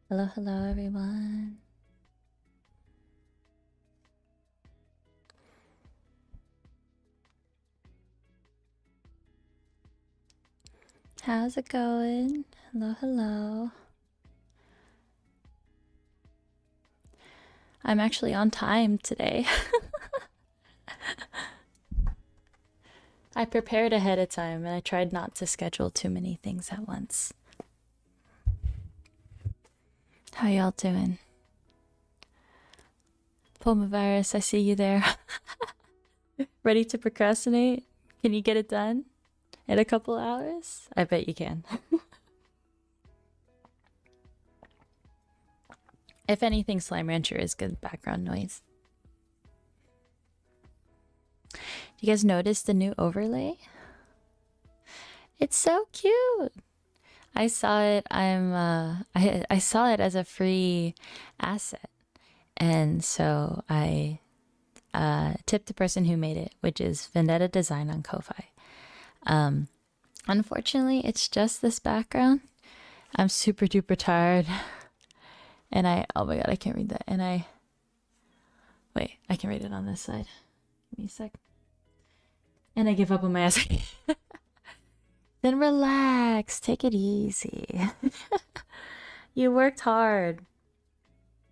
Hello, hello, everyone. How's it going? Hello, hello. I'm actually on time today. I prepared ahead of time and I tried not to schedule too many things at once. How y'all doing? Pomavirus, I see you there. Ready to procrastinate? Can you get it done in a couple hours? I bet you can. If anything, Slime Rancher is good background noise. You guys notice the new overlay? It's so cute. I saw it. I saw it as a free asset, and so I tipped the person who made it, which is Vendetta Design on Ko-fi. Unfortunately, it's just this background. I'm super duper tired, and oh my god, I can't read that. And wait, I can read it on this side. Give me a sec. And I give up on my essay. Then relax, take it easy. You worked hard.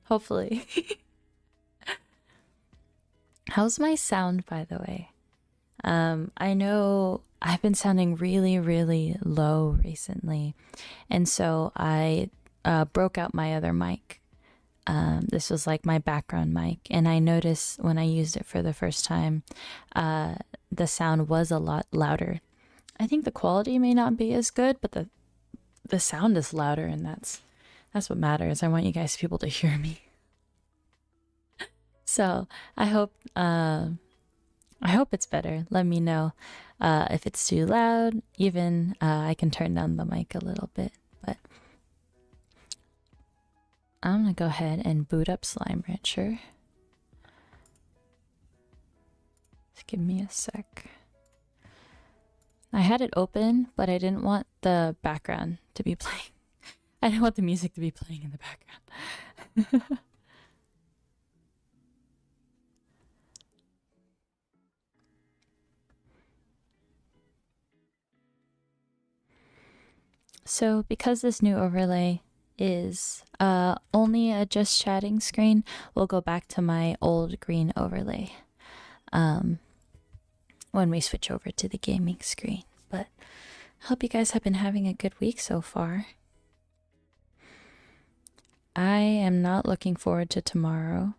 Hopefully. How's my sound, by the way? I know I've been sounding really, really low recently, and so I broke out my other mic. This was like my background mic, and I noticed when I used it for the first time, the sound was a lot louder. I think the quality may not be as good, but the sound is louder, and that's what matters. I want you guys to be able to hear me. So I hope it's better. Let me know if it's too loud. Even I can turn down the mic a little bit. But I'm gonna go ahead and boot up Slime Rancher. Just give me a sec. I had it open, but I didn't want the background to be playing. I didn't want the music to be playing in the background. So because this new overlay is only a just chatting screen, we'll go back to my old green overlay when we switch over to the gaming screen. But I hope you guys have been having a good week so far. I am not looking forward to tomorrow.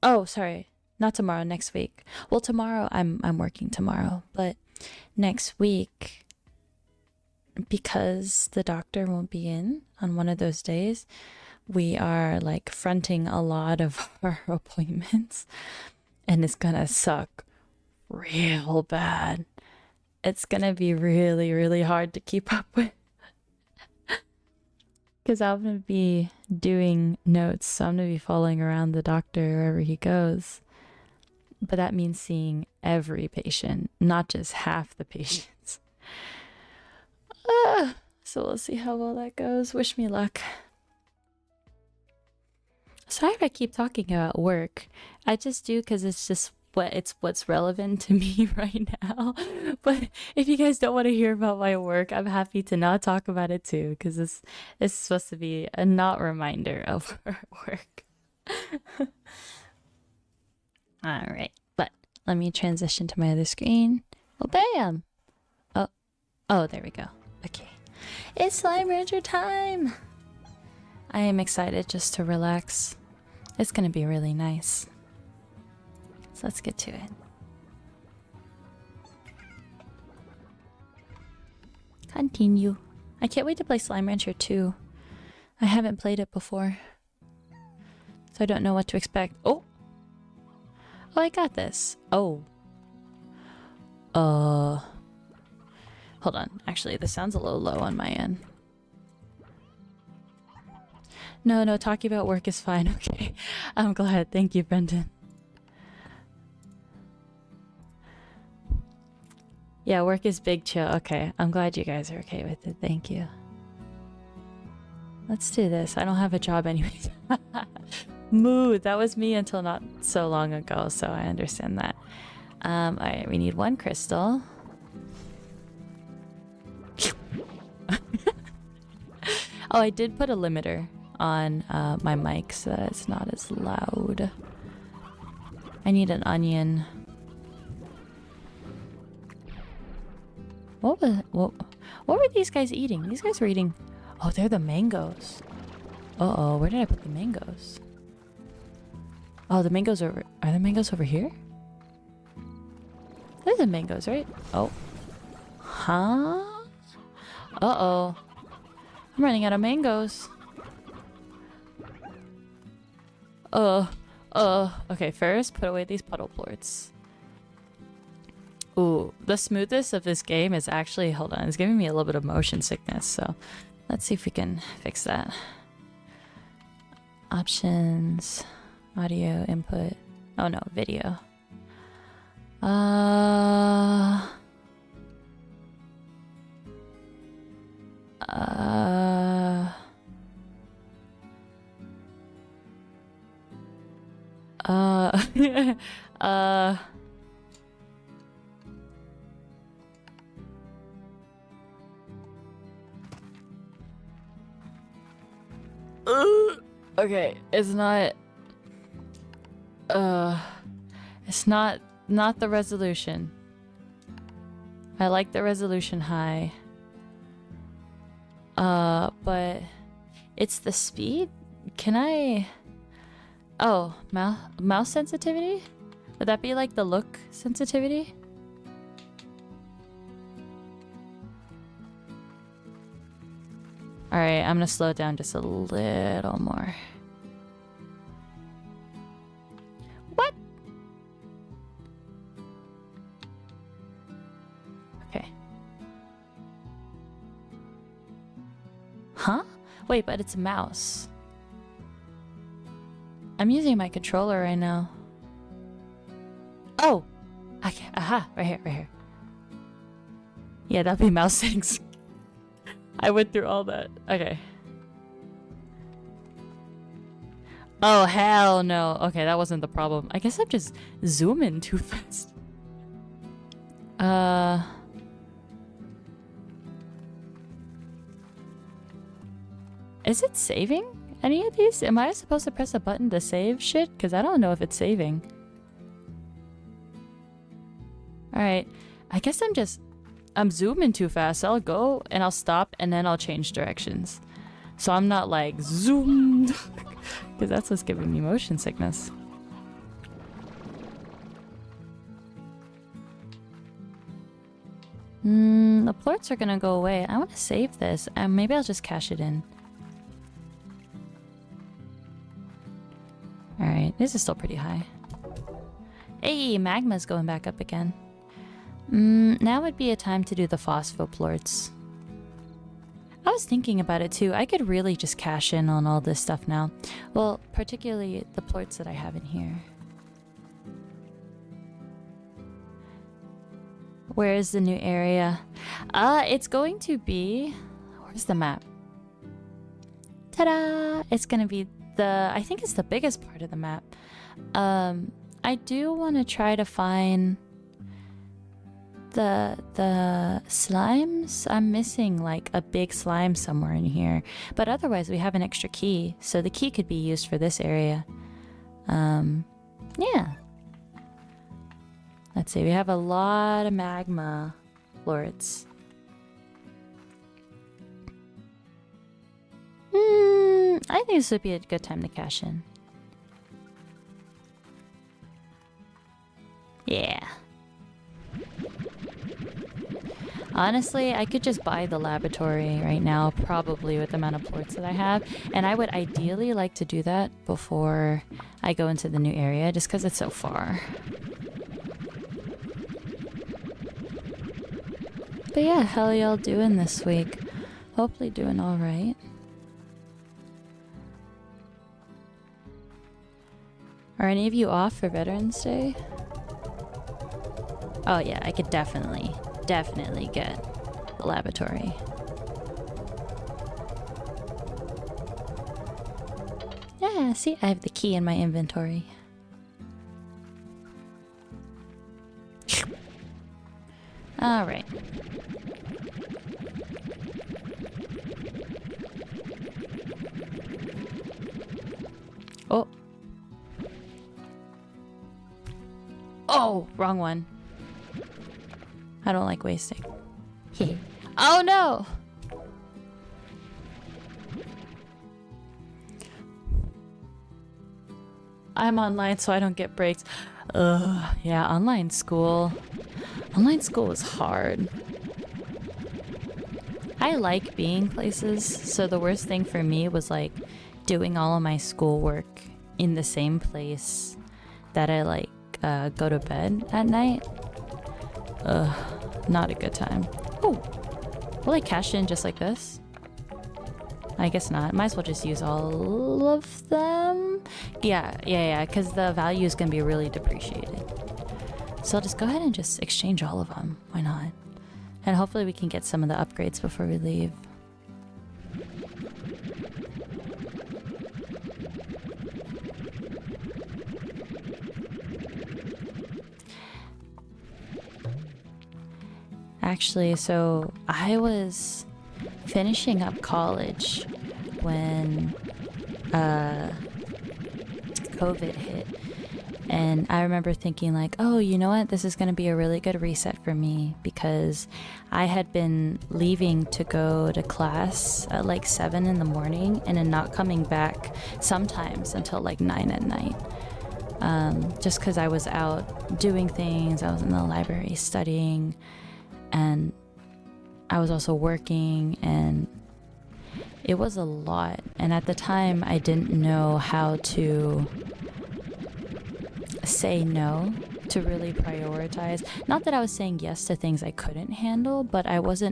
Oh, sorry, not tomorrow, next week. Well, tomorrow I'm working tomorrow, but next week, because the doctor won't be in on one of those days, we are like fronting a lot of our appointments, and it's gonna suck real bad. It's gonna be really, really hard to keep up with. Because I'm gonna be doing notes, so I'm gonna be following around the doctor wherever he goes. But that means seeing every patient, not just half the patients. So we'll see how well that goes. Wish me luck. Sorry if I keep talking about work. I just do because it's just what's relevant to me right now. But if you guys don't want to hear about my work, I'm happy to not talk about it too, because this is supposed to be a not reminder of work. All right, but let me transition to my other screen. Well, bam! Oh, there we go. Okay, it's Slime Rancher time. I am excited just to relax. It's gonna be really nice. So let's get to it. Continue. I can't wait to play Slime Rancher 2. I haven't played it before, so I don't know what to expect. Oh, I got this. Oh. Hold on. Actually, this sounds a little low on my end. No, talking about work is fine. Okay. I'm glad. Thank you, Brendan. Yeah, work is big chill. Okay. I'm glad you guys are okay with it. Thank you. let's do this. I don't have a job anyways. Mood. That was me until not so long ago, so I understand that. Alright, we need 1 crystal. Oh, I did put a limiter on my mic so that it's not as loud. I need an onion. What were these guys eating? These guys were eating... Oh, they're the mangoes. Uh-oh, where did I put the mangoes? Oh, the mangoes are the mangoes over here? They're the mangoes, right? Oh. Huh? Uh-oh. I'm running out of mangoes. Okay, first, put away these puddle plorts. Ooh, the smoothness of this game is actually, hold on, it's giving me a little bit of motion sickness, so let's see if we can fix that. Options, audio input. Oh no, video. Okay, it's not the resolution. I like the resolution high. But it's the speed? Can I... Oh, mouse sensitivity? Would that be like the look sensitivity? Alright, I'm gonna slow it down just a little more. What? Okay. Huh? Wait, but it's a mouse. I'm using my controller right now. Oh! Okay, aha, right here. Yeah, that'd be mouse settings. I went through all that. Okay. Oh, hell no. Okay, that wasn't the problem. I guess I'm just zooming too fast. Is it saving any of these? Am I supposed to press a button to save shit? Because I don't know if it's saving. Alright. I guess I'm zooming too fast. I'll go and I'll stop and then I'll change directions. So I'm not like zoomed. Because that's what's giving me motion sickness. The plorts are gonna go away. I want to save this. Maybe I'll just cash it in. Alright, this is still pretty high. Hey, magma's going back up again. Now would be a time to do the phosphoplorts. I was thinking about it too. I could really just cash in on all this stuff now. Well, particularly the plorts that I have in here. Where is the new area? It's going to be... Where's the map? Ta-da! It's gonna be I think it's the biggest part of the map. I do want to try to find the slimes. I'm missing like a big slime somewhere in here, but otherwise we have an extra key, so the key could be used for this area. Yeah. Let's see, we have a lot of magma plorts. I think this would be a good time to cash in. Yeah. Honestly, I could just buy the laboratory right now, probably with the amount of plorts that I have. And I would ideally like to do that before I go into the new area, just because it's so far. But yeah, how y'all doing this week? Hopefully doing alright. Are any of you off for Veterans Day? Oh yeah, I could definitely get the laboratory. Yeah, see, I have the key in my inventory. All right. Oh. Oh, wrong one. I don't like wasting. Oh no! I'm online so I don't get breaks. Ugh, yeah, online school. Online school is hard. I like being places, so the worst thing for me was like doing all of my schoolwork in the same place that I like go to bed at night. Ugh, not a good time. Oh, will I cash in just like this? I guess not. Might as well just use all of them. Yeah, because the value is going to be really depreciated. So I'll just go ahead and just exchange all of them. Why not? And hopefully we can get some of the upgrades before we leave. Actually, so I was finishing up college when COVID hit. And I remember thinking like, oh, you know what? This is going to be a really good reset for me because I had been leaving to go to class at like 7 in the morning and then not coming back sometimes until like 9 at night. Just because I was out doing things. I was in the library studying and I was also working, and it was a lot. And at the time I didn't know how to say no, to really prioritize. Not that I was saying yes to things I couldn't handle, but I was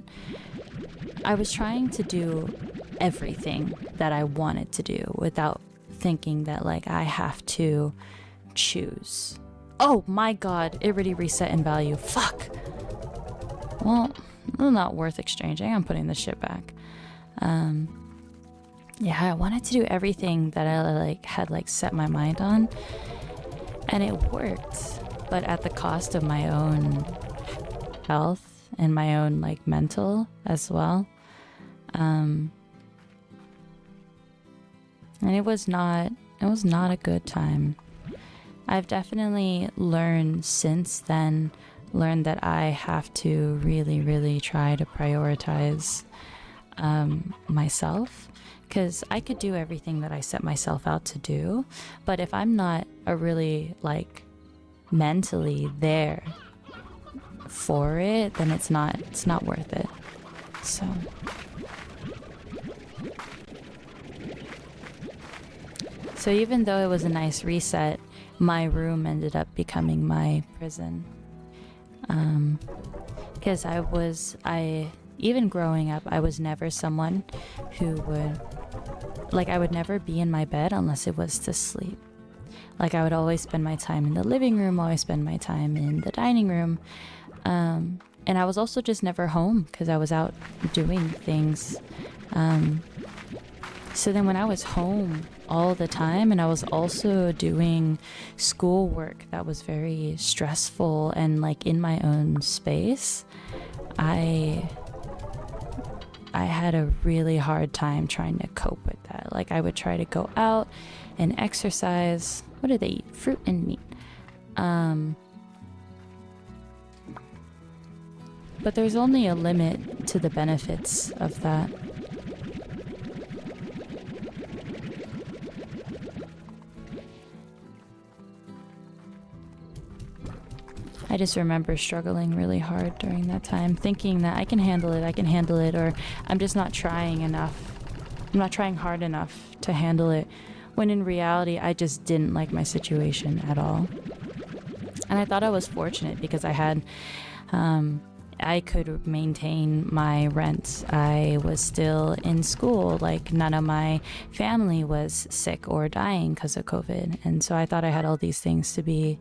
trying to do everything that I wanted to do without thinking that like I have to choose. Oh my god, it already reset in value. Fuck. Well, not worth exchanging. I'm putting this shit back. Yeah, I wanted to do everything that I like had like set my mind on. And it worked, but at the cost of my own health and my own like mental as well. And it was not a good time. I've definitely learned since then, that I have to really, really try to prioritize myself. Because I could do everything that I set myself out to do, but if I'm not really like mentally there for it, then it's not worth it. So even though it was a nice reset, my room ended up becoming my prison. Because even growing up, I was never someone who would, like, I would never be in my bed unless it was to sleep. Like, I would always spend my time in the living room, always spend my time in the dining room. And I was also just never home because I was out doing things. So then when I was home all the time and I was also doing schoolwork that was very stressful and like in my own space, I had a really hard time trying to cope with that. Like, I would try to go out and exercise. What do they eat? Fruit and meat. But there's only a limit to the benefits of that. I just remember struggling really hard during that time, thinking that I can handle it, or I'm just not trying enough. I'm not trying hard enough to handle it, when in reality, I just didn't like my situation at all. And I thought I was fortunate because I could maintain my rent. I was still in school, like none of my family was sick or dying because of COVID. And so I thought I had all these things to be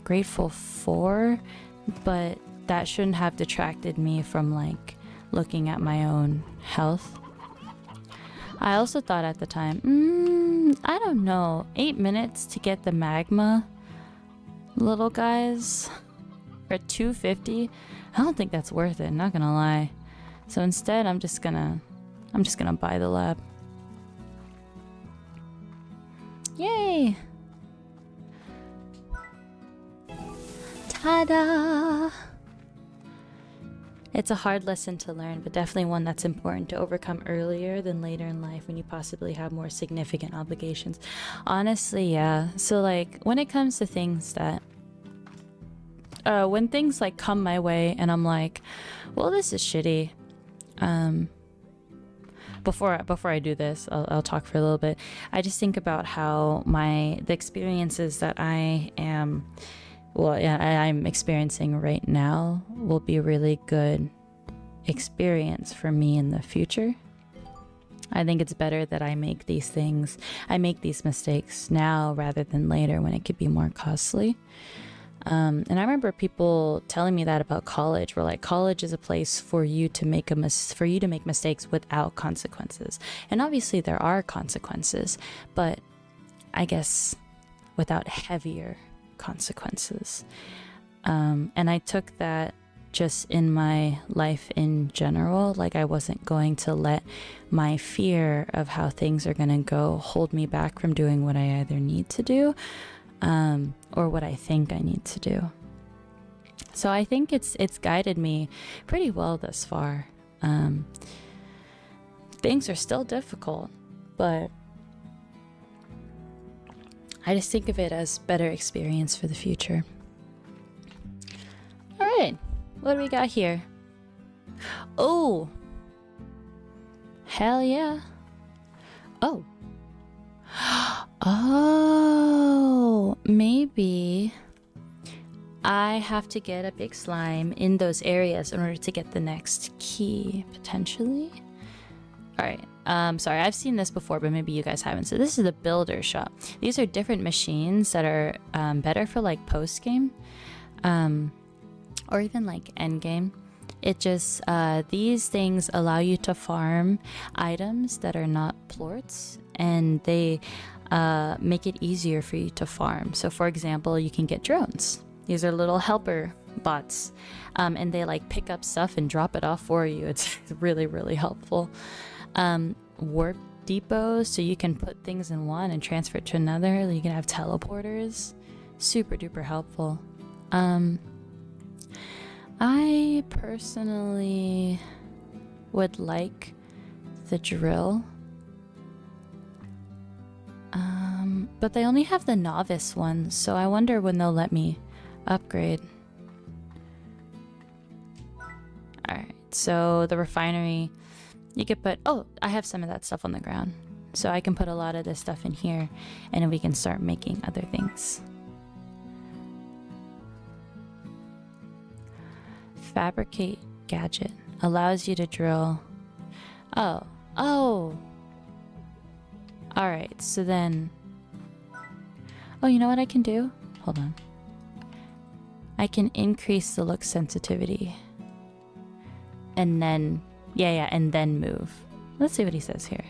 grateful for, but that shouldn't have detracted me from like looking at my own health. I also thought at the time, I don't know, 8 minutes to get the magma little guys for 250. I don't think that's worth it, not gonna lie. So instead, I'm just gonna buy the lab. Yay! Ta-da! It's a hard lesson to learn, but definitely one that's important to overcome earlier than later in life when you possibly have more significant obligations. Honestly, yeah. So like when it comes to things that when things like come my way and I'm like, well, this is shitty. Before I do this, I'll talk for a little bit. I just think about how the experiences that I'm experiencing right now will be a really good experience for me in the future. I think it's better that I make these mistakes now rather than later when it could be more costly. And I remember people telling me that about college, where like college is a place for you to make mistakes without consequences. And obviously there are consequences, but I guess without heavier consequences. And I took that just in my life in general. Like I wasn't going to let my fear of how things are going to go hold me back from doing what I either need to do or what I think I need to do. So I think it's guided me pretty well thus far. Things are still difficult, but I just think of it as better experience for the future. All right, what do we got here? Oh, hell yeah. Oh. Oh, maybe I have to get a big slime in those areas in order to get the next key, potentially. All right. Sorry, I've seen this before, but maybe you guys haven't. So this is the builder shop. These are different machines that are better for like post game, or even like end game. It just these things allow you to farm items that are not plorts, and they make it easier for you to farm. So for example, you can get drones. These are little helper bots, and they like pick up stuff and drop it off for you. It's really, really helpful. Warp depots, so you can put things in one and transfer it to another. You can have teleporters. Super duper helpful. I personally would like the drill. But they only have the novice one, so I wonder when they'll let me upgrade. Alright, so the refinery, you could put, oh, I have some of that stuff on the ground. So I can put a lot of this stuff in here, and then we can start making other things. Fabricate gadget allows you to drill. Oh. Alright, so then... Oh, you know what I can do? Hold on. I can increase the look sensitivity. And then... Yeah, and then move. Let's see what he says here.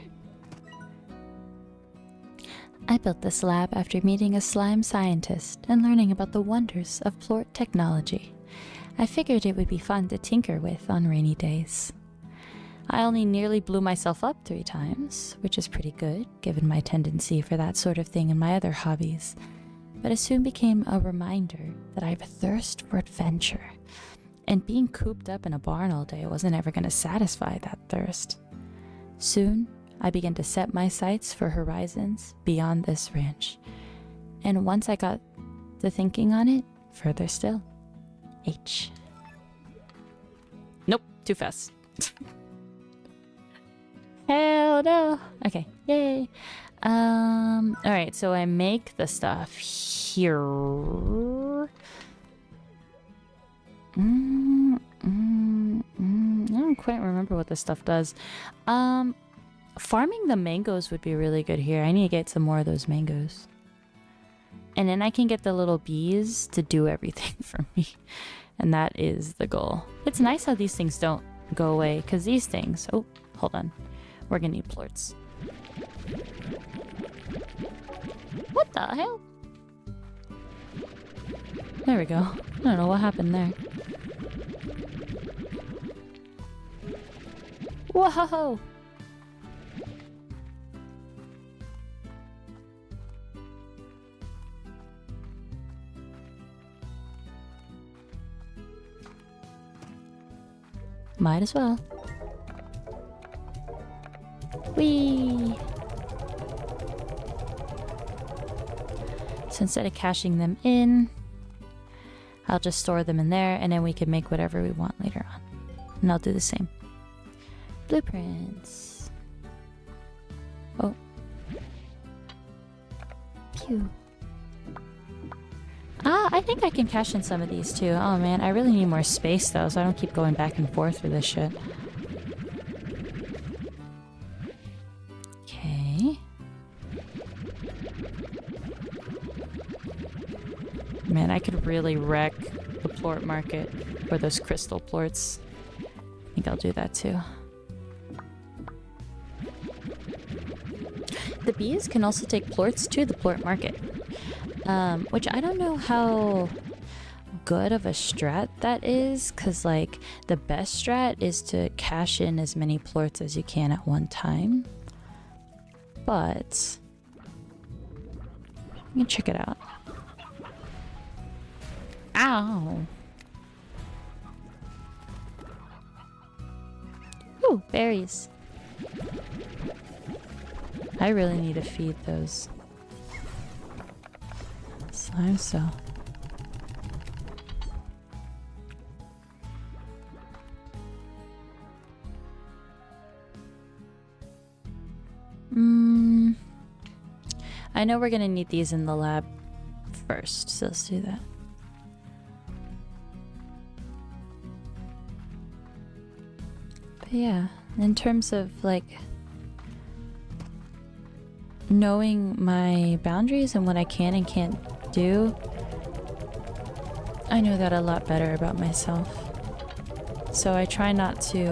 I built this lab after meeting a slime scientist and learning about the wonders of plort technology. I figured it would be fun to tinker with on rainy days. I only nearly blew myself up 3 times, which is pretty good, given my tendency for that sort of thing in my other hobbies, but it soon became a reminder that I have a thirst for adventure, and being cooped up in a barn all day wasn't ever going to satisfy that thirst. Soon, I began to set my sights for horizons beyond this ranch, and once I got to thinking on it, further still. H. Nope, too fast. Hell no. Okay, yay. Alright, so I make the stuff here. I don't quite remember what this stuff does. Farming the mangoes would be really good here. I need to get some more of those mangoes. And then I can get the little bees to do everything for me. And that is the goal. It's nice how these things don't go away, because these things... Oh, hold on. We're gonna need plorts. What the hell? There we go. I don't know what happened there. Whoa! Might as well. Whee! So instead of cashing them in, I'll just store them in there and then we can make whatever we want later on. And I'll do the same. Blueprints. Oh. Pew. Ah, I think I can cash in some of these too. Oh man, I really need more space though, so I don't keep going back and forth through this shit. Okay. Man, I could really wreck the plort market for those crystal plorts. I think I'll do that too. The bees can also take plorts to the plort market. Which I don't know how good of a strat that is, because like the best strat is to cash in as many plorts as you can at one time. But you can check it out. Ow! Ooh, berries. I really need to feed those slime cell. I know we're gonna need these in the lab first, so let's do that. But yeah, in terms of like knowing my boundaries and what I can and can't do, I know that a lot better about myself. So I try not to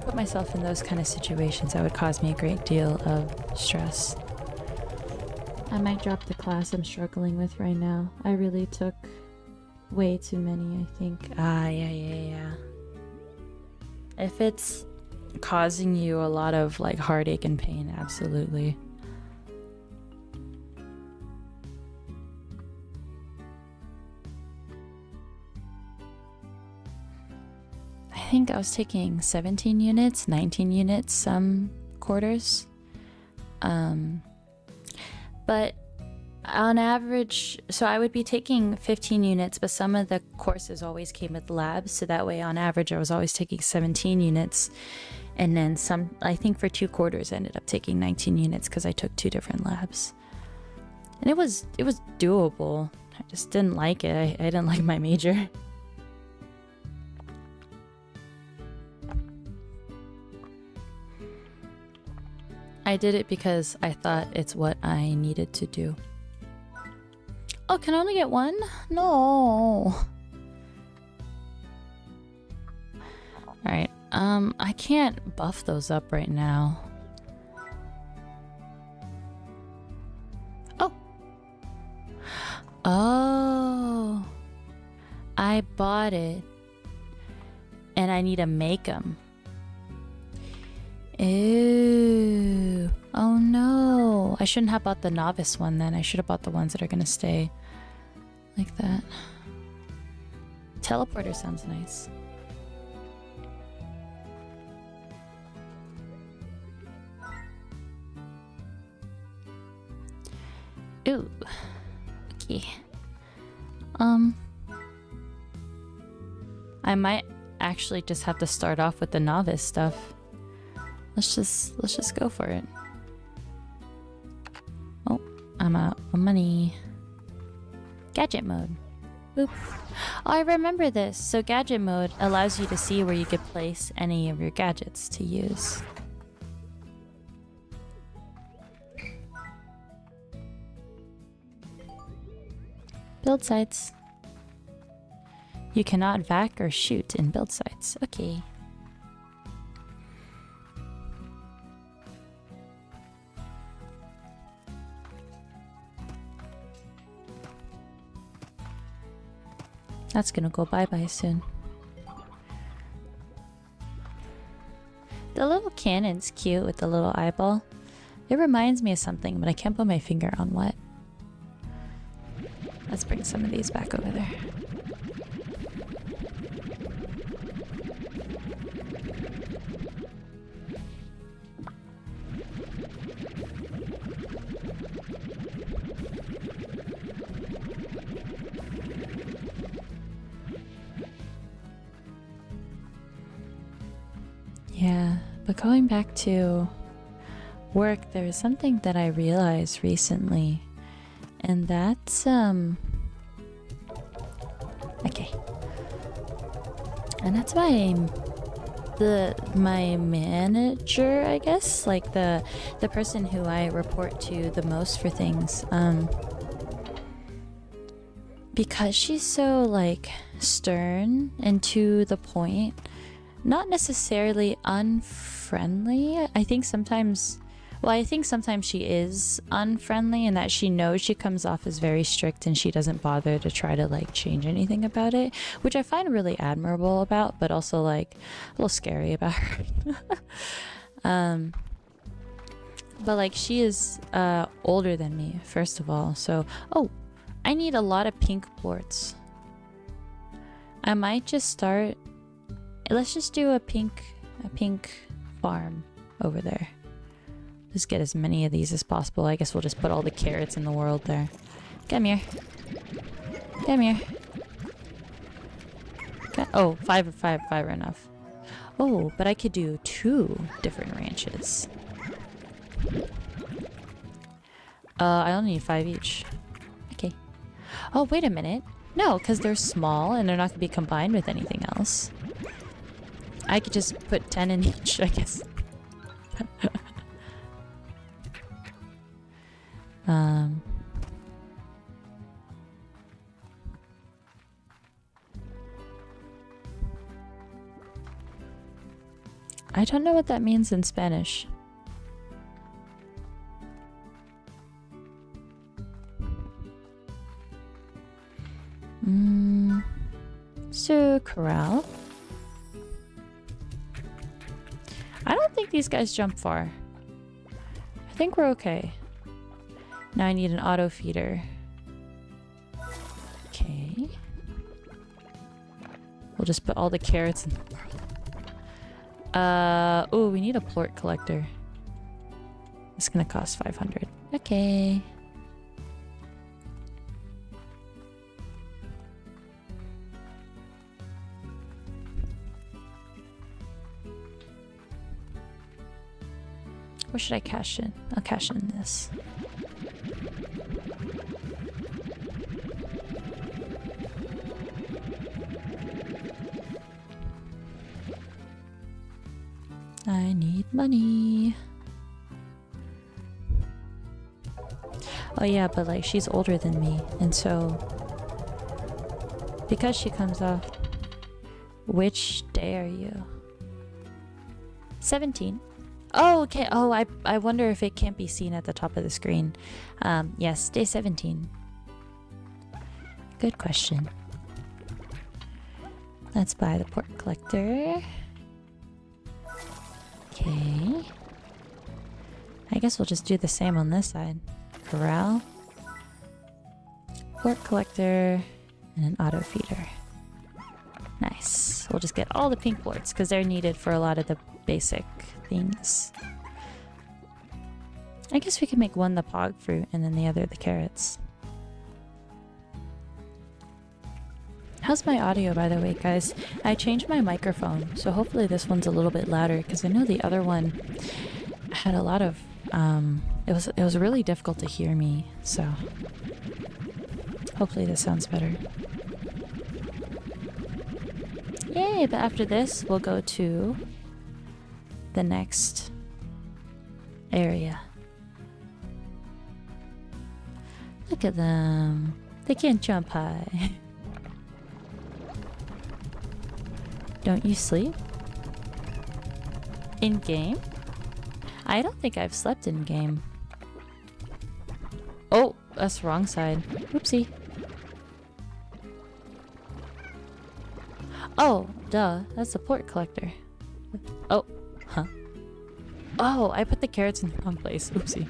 put myself in those kind of situations that would cause me a great deal of stress. I might drop the class I'm struggling with right now. I really took way too many, I think. Yeah. If it's causing you a lot of like heartache and pain, absolutely. I think I was taking 17 units, 19 units some quarters. But on average, so I would be taking 15 units, but some of the courses always came with labs, so that way on average I was always taking 17 units. And then some, I think for 2 quarters I ended up taking 19 units because I took 2 different labs. And it was doable. I just didn't like it. I didn't like my major. I did it because I thought it's what I needed to do. Oh, can I only get 1? No. Alright, I can't buff those up right now. Oh! Oh! I bought it. And I need to make them. Ew. Oh no. I shouldn't have bought the novice one then. I should have bought the ones that are gonna stay like that. Teleporter sounds nice. Ooh. Okay. I might actually just have to start off with the novice stuff. Let's just go for it. Oh, I'm out of money. Gadget mode. Boop. Oh, I remember this. So gadget mode allows you to see where you could place any of your gadgets to use. Build sites. You cannot vac or shoot in build sites. Okay. That's gonna go bye-bye soon. The little cannon's cute with the little eyeball. It reminds me of something, but I can't put my finger on what. Let's bring some of these back over there. Yeah, but going back to work, there was something that I realized recently, and that's okay. And that's my manager, I guess, like the person who I report to the most for things. Because she's so like stern and to the point. Not necessarily unfriendly. I think sometimes she is unfriendly in that she knows she comes off as very strict and she doesn't bother to try to like change anything about it, which I find really admirable about, but also like a little scary about her. But like she is older than me, first of all. So, oh, I need a lot of pink plorts. I might just start. Let's just do a pink farm over there. Just get as many of these as possible. I guess we'll just put all the carrots in the world there. Come here. Come here. Oh, five are enough. Oh, but I could do 2 different ranches. I only need 5 each. Okay. Oh, wait a minute. No, because they're small and they're not going to be combined with anything else. I could just put 10 in each, I guess. I don't know what that means in Spanish. So, corral. I don't think these guys jump far. I think we're okay. Now I need an auto feeder. Okay. We'll just put all the carrots in the world. Oh, we need a plort collector. It's gonna cost 500. Okay. Where should I cash in? I'll cash in this. I need money. Oh yeah, but like she's older than me, and so because she comes off. Which day are you? 17. Oh, okay. Oh, I wonder if it can't be seen at the top of the screen. Yes, day 17. Good question. Let's buy the pork collector. Okay. I guess we'll just do the same on this side. Corral. Pork collector. And an auto feeder. Nice. We'll just get all the pink plorts because they're needed for a lot of the basic things. I guess we can make one the pog fruit and then the other the carrots. How's my audio, by the way, guys? I changed my microphone, so hopefully this one's a little bit louder because I know the other one had a lot of it was really difficult to hear me, so hopefully this sounds better. Yay, but after this we'll go to the next area. Look at them. They can't jump high. Don't you sleep? In game? I don't think I've slept in game. Oh, that's the wrong side. Whoopsie. Oh, duh. That's the port collector. Oh, huh. Oh, I put the carrots in the wrong place. Oopsie.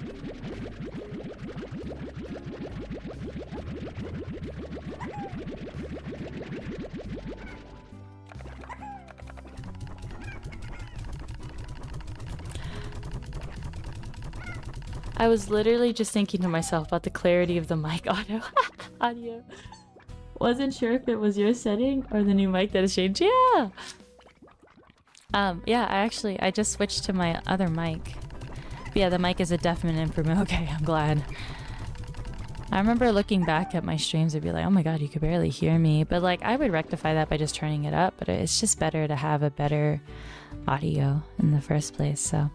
I was literally just thinking to myself about the clarity of the mic audio. Wasn't sure if it was your setting or the new mic that has changed. Yeah. Yeah, I just switched to my other mic. But yeah, the mic is a definite improvement. Okay, I'm glad. I remember looking back at my streams and be like, oh my god, you could barely hear me. But like, I would rectify that by just turning it up. But it's just better to have a better audio in the first place, so.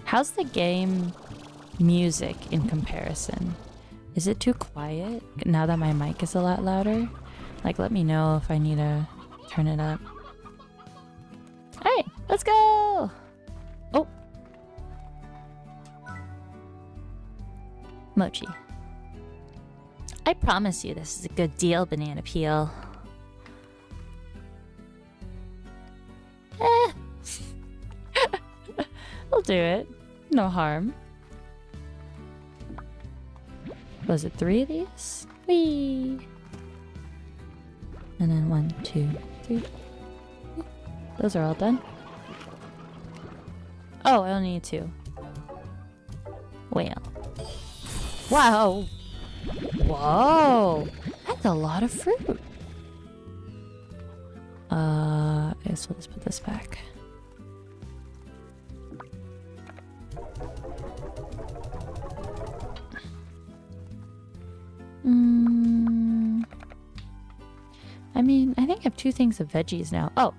How's the game music in comparison? Is it too quiet now that my mic is a lot louder? Like, let me know if I need to turn it up. Hey, let's go! Oh. Mochi. I promise you this is a good deal, Banana Peel. I'll do it. No harm. Was it 3 of these? Whee! And then 1, 2, 3. Those are all done. Oh, I only need 2. Well. Wow! Whoa! That's a lot of fruit! I guess we'll just put this back. I mean, I think I have 2 things of veggies now. Oh!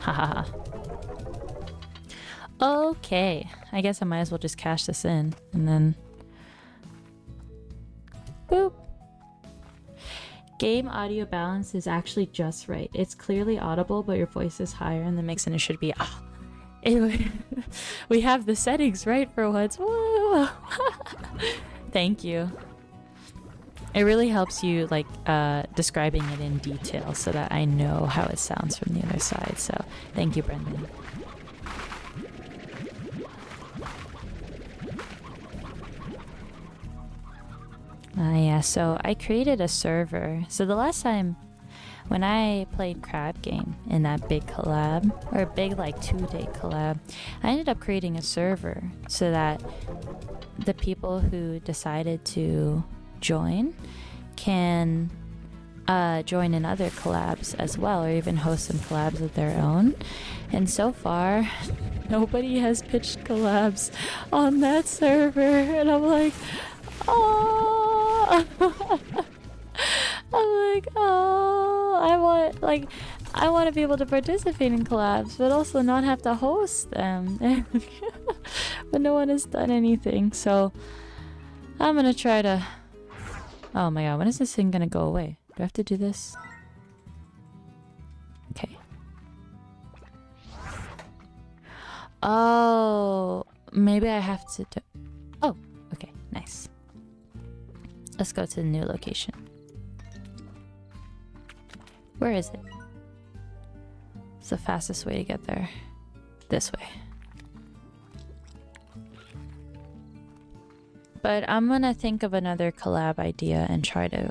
Haha. Okay. I guess I might as well just cash this in and then... Boop! Game audio balance is actually just right. It's clearly audible, but your voice is higher in the mix and it should be... Ah! Anyway, we have the settings right for once. Woo! Thank you. It really helps you, like, describing it in detail so that I know how it sounds from the other side. So, thank you, Brendan. Yeah, so I created a server. So the last time when I played Crab Game in that big collab, or big, like, 2-day collab, I ended up creating a server so that the people who decided to join can join in other collabs as well, or even host some collabs of their own. And so far nobody has pitched collabs on that server, and I'm like, oh. I'm like, oh, I want to be able to participate in collabs but also not have to host them. But no one has done anything, so I'm gonna try to... Oh my god, when is this thing gonna go away? Do I have to do this? Okay. Oh, maybe I have to do... Oh, okay, nice. Let's go to the new location. Where is it? It's the fastest way to get there. This way. But I'm gonna think of another collab idea and try to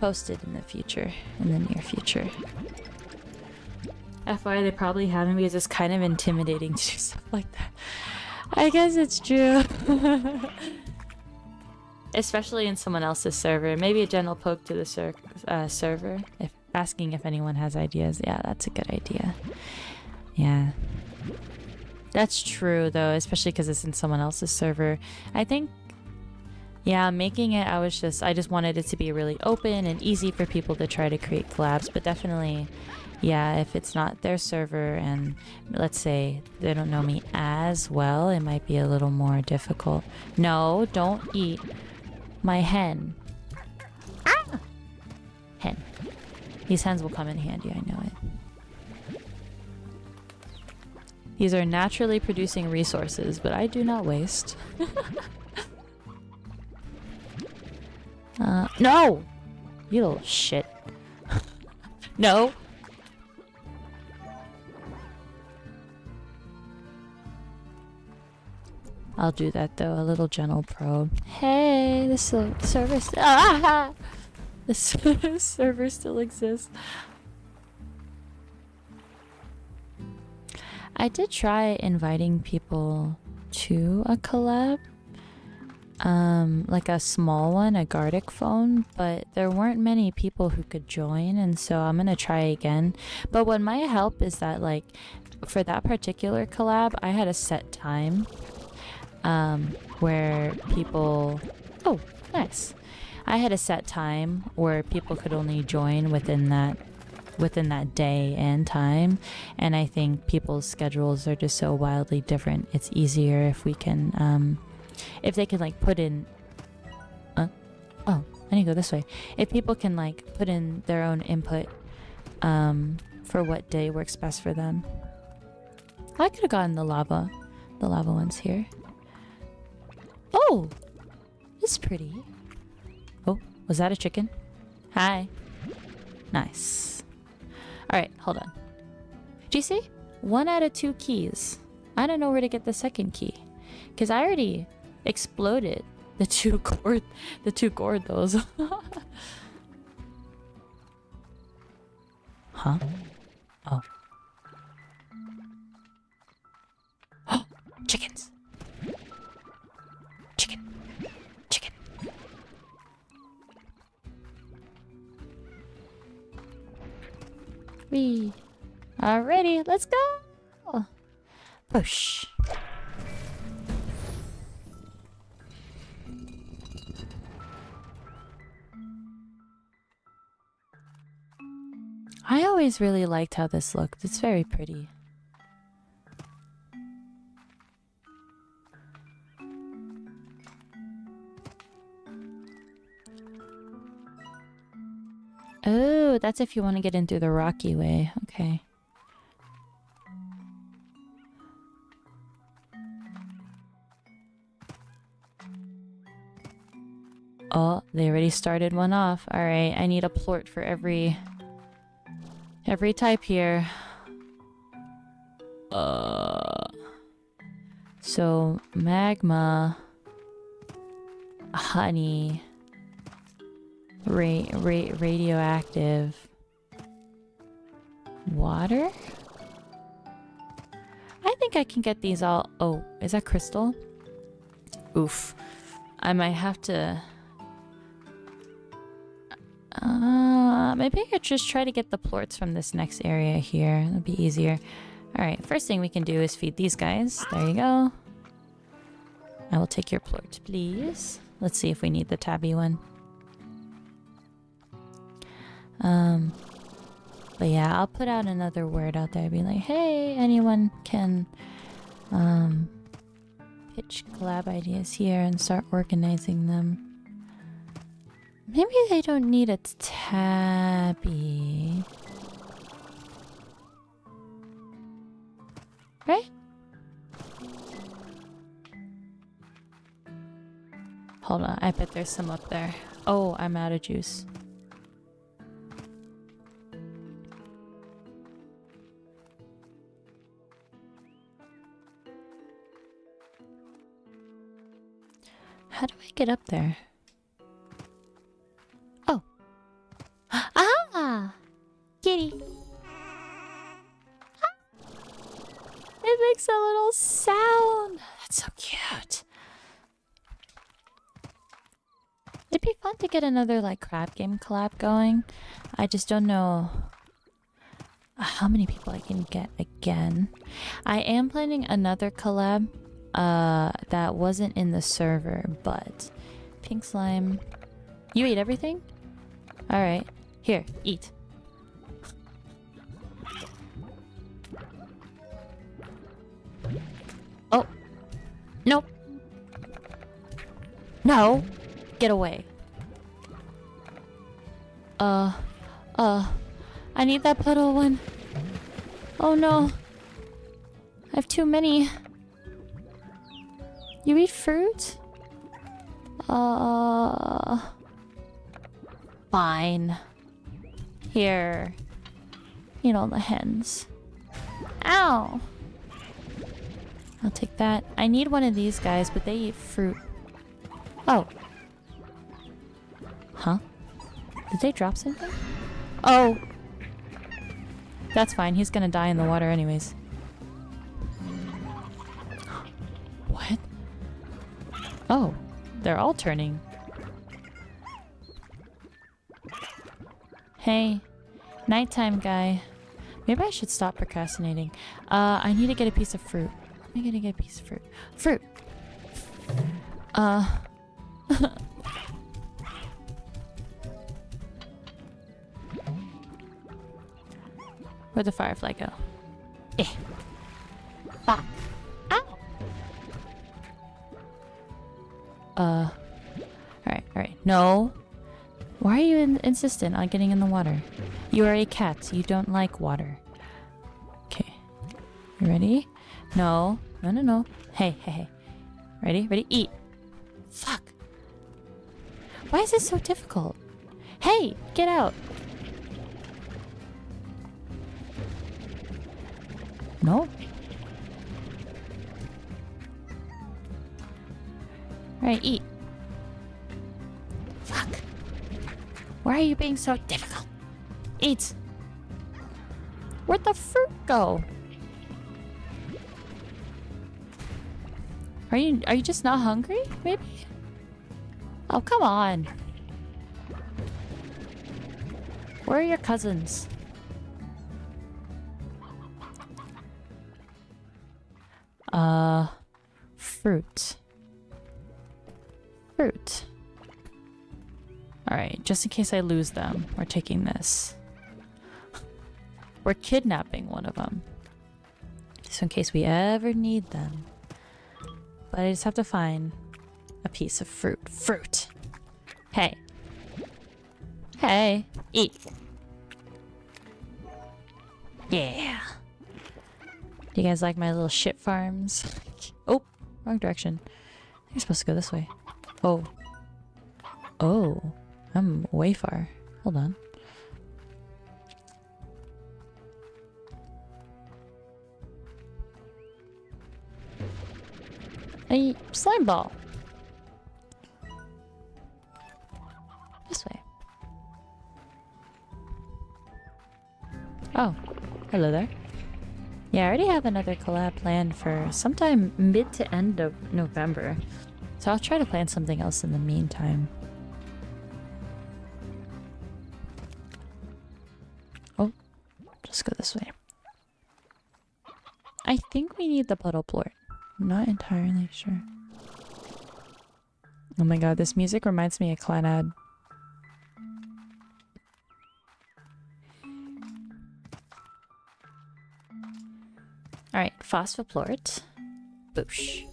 post it in the future, in the near future. FYI, they probably haven't because it's kind of intimidating to do stuff like that. I guess it's true. Especially in someone else's server. Maybe a gentle poke to the server, if asking if anyone has ideas. Yeah, that's a good idea. Yeah. That's true though, especially because it's in someone else's server. I think, yeah, making it, I just wanted it to be really open and easy for people to try to create collabs, but definitely, yeah, if it's not their server and let's say they don't know me as well, it might be a little more difficult. No, don't eat my hen. Ah! Hen. These hens will come in handy, I know it. These are naturally producing resources, but I do not waste. No! You little shit. No. I'll do that though. A little gentle probe. Hey, the server. The server still exists. I did try inviting people to a collab. Like a small one, a Gardic phone, but there weren't many people who could join, and so I'm gonna try again. But what might help is that, like, for that particular collab, I had a set time where people... Oh, nice. I had a set time where people could only join within that day and time, and I think people's schedules are just so wildly different. It's easier if we can if they can like put in oh, I need to go this way. If people can like put in their own input for what day works best for them. I could have gotten the lava ones here. Oh, this is pretty. Oh, was that a chicken? Hi. Nice. Alright, hold on. Do you see? 1 out of 2 keys. I don't know where to get the second key. Because I already exploded the two gourd those. Huh? Oh. Chickens. Chicken. Wee. Alrighty, let's go. Push. I always really liked how this looked. It's very pretty. Oh, that's if you want to get in through the rocky way. Okay. Oh, they already started one off. Alright, I need a plort for every type here. So magma, honey, radioactive, water. I think I can get these all. Oh, is that crystal? Oof. I might have to. Maybe I could just try to get the plorts from this next area here. That'd be easier. Alright, first thing we can do is feed these guys. There you go. I will take your plort, please. Let's see if we need the tabby one. But yeah, I'll put out another word out there. Be like, hey, anyone can pitch collab ideas here and start organizing them. Maybe they don't need a tabby. Right? Hold on, I bet there's some up there. Oh, I'm out of juice. How do I get up there? Oh. Ah! Kitty. It makes a little sound. That's so cute. It'd be fun to get another like crab game collab going. I just don't know how many people I can get again. I am planning another collab that wasn't in the server, but pink slime. You ate everything? Alright. Here, eat. Oh. Nope. No. Get away. I need that puddle one. Oh no. I have too many. You eat fruit? Fine. Here. Eat all the hens. Ow! I'll take that. I need one of these guys, but they eat fruit. Oh. Huh? Did they drop something? Oh! That's fine. He's gonna die in the water anyways. What? Oh. They're all turning. Hey. Nighttime guy. Maybe I should stop procrastinating. I need to get a piece of fruit. I'm gonna get a piece of fruit. Fruit! Where'd the firefly go? Eh. Fuck. Ow! Alright. No. Why are you insistent on getting in the water? You are a cat. You don't like water. Okay. You ready? No. No. Hey. Ready? Eat. Fuck. Why is this so difficult? Hey! Get out! No? Alright, eat. Fuck. Why are you being so difficult? Eat. Where'd the fruit go? Are you just not hungry? Maybe? Oh, come on. Where are your cousins? Fruit. Alright, just in case I lose them, we're taking this. We're kidnapping one of them. So in case we ever need them. But I just have to find a piece of fruit. Fruit! Hey. Hey. Eat. Yeah. Do you guys like my little shit farms? Oh, wrong direction. You're supposed to go this way. Oh. Oh. I'm way far. Hold on. A slime ball. This way. Oh. Hello there. Yeah, I already have another collab planned for sometime mid to end of November. So I'll try to plan something else in the meantime. Oh, let's go this way. I think we need the puddle plort. I'm not entirely sure. Oh my god, this music reminds me of Clanad. Alright, phosphoplort. Boosh.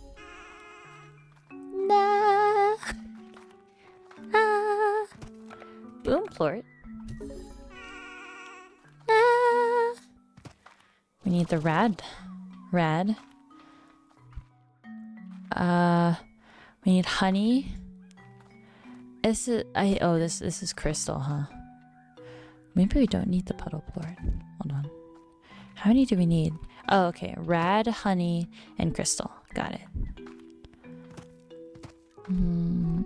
Nah. Ah. Boomplort. Ah. We need the rad. We need honey. This is crystal, huh? Maybe we don't need the puddle plort. Hold on. How many do we need? Oh, okay. Rad, honey, and crystal. Got it.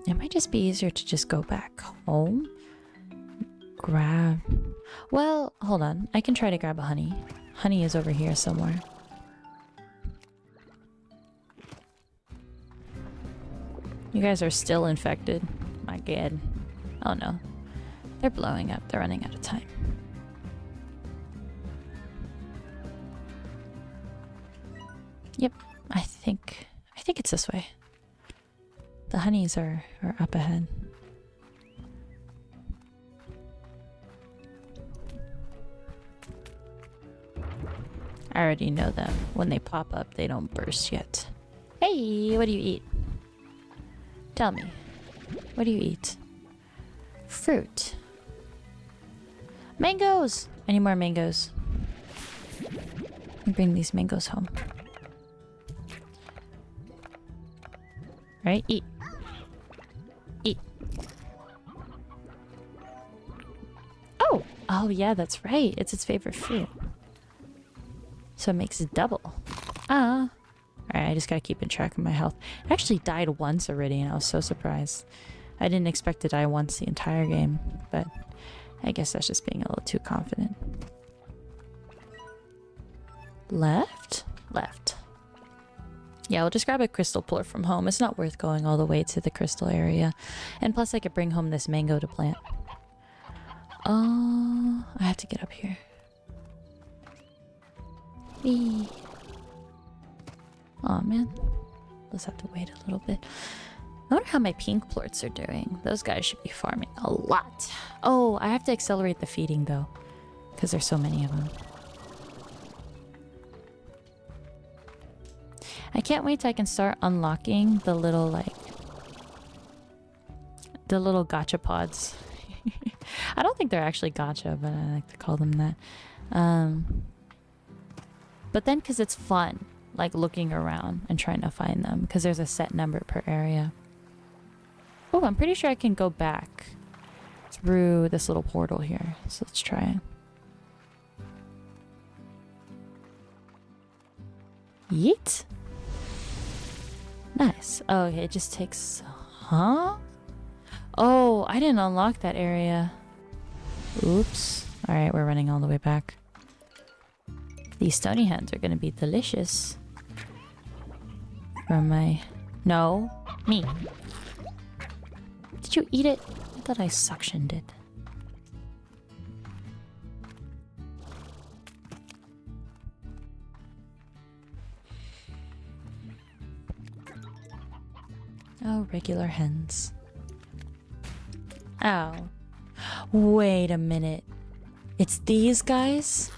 It might just be easier to just go back home. Grab. Well, hold on. I can try to grab a honey. Honey is over here somewhere. You guys are still infected. My god. Oh no. They're blowing up. They're running out of time. Yep. I think it's this way. The honeys are up ahead. I already know them. When they pop up, they don't burst yet. Hey, what do you eat? Tell me. What do you eat? Fruit. Mangoes! I need more mangoes. Let me bring these mangoes home. Alright, eat. Eat. Oh! Oh yeah, that's right. It's its favorite fruit. So it makes it double. Ah. Alright, I just gotta keep in track of my health. I actually died once already and I was so surprised. I didn't expect to die once the entire game, but I guess that's just being a little too confident. Left? Left. Yeah, we'll just grab a crystal plort from home. It's not worth going all the way to the crystal area. And plus I could bring home this mango to plant. Oh, I have to get up here. Whee. Aw, man. Let's have to wait a little bit. I wonder how my pink plorts are doing. Those guys should be farming a lot. Oh, I have to accelerate the feeding though, because there's so many of them. I can't wait till I can start unlocking the little, like, the little gacha pods. I don't think they're actually gacha, but I like to call them that. But then, because it's fun, like looking around and trying to find them, because there's a set number per area. Oh, I'm pretty sure I can go back through this little portal here. So let's try it. Yeet. Nice. Oh, okay, it just takes... Huh? Oh, I didn't unlock that area. Oops. Alright, we're running all the way back. These stony hands are gonna be delicious. From my... No. Me. Did you eat it? I thought I suctioned it. Oh, regular hens. Ow. Wait a minute. It's these guys?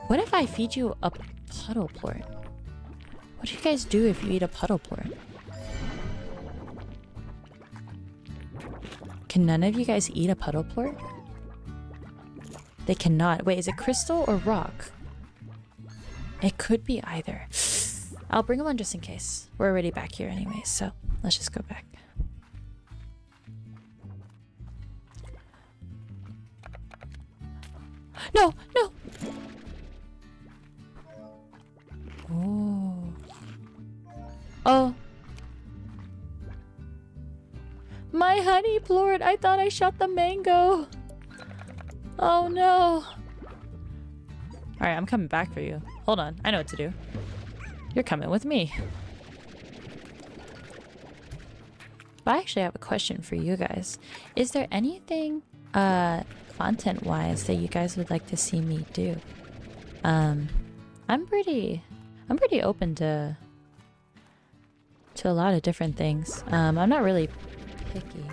What if I feed you a puddle plort? What do you guys do if you eat a puddle plort? Can none of you guys eat a puddle plort? They cannot. Wait, is it crystal or rock? It could be either. I'll bring them on just in case. We're already back here anyway, so let's just go back. No, no! Oh. Oh. My honey plort! I thought I shot the mango! Oh no! Alright, I'm coming back for you. Hold on, I know what to do. You're coming with me. But I actually have a question for you guys. Is there anything content-wise that you guys would like to see me do? I'm pretty open to a lot of different things. I'm not really picky.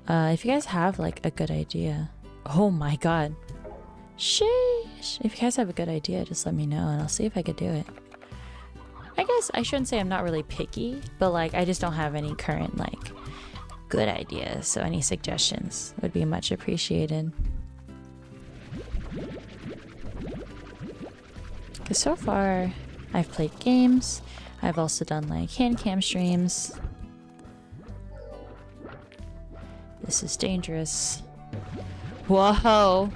If you guys have like a good idea. Oh my god. Sheesh. If you guys have a good idea, just let me know and I'll see if I could do it. I guess I shouldn't say I'm not really picky, but like I just don't have any current like good ideas, so any suggestions would be much appreciated. Because so far I've played games, I've also done like hand cam streams. This is dangerous. Whoa!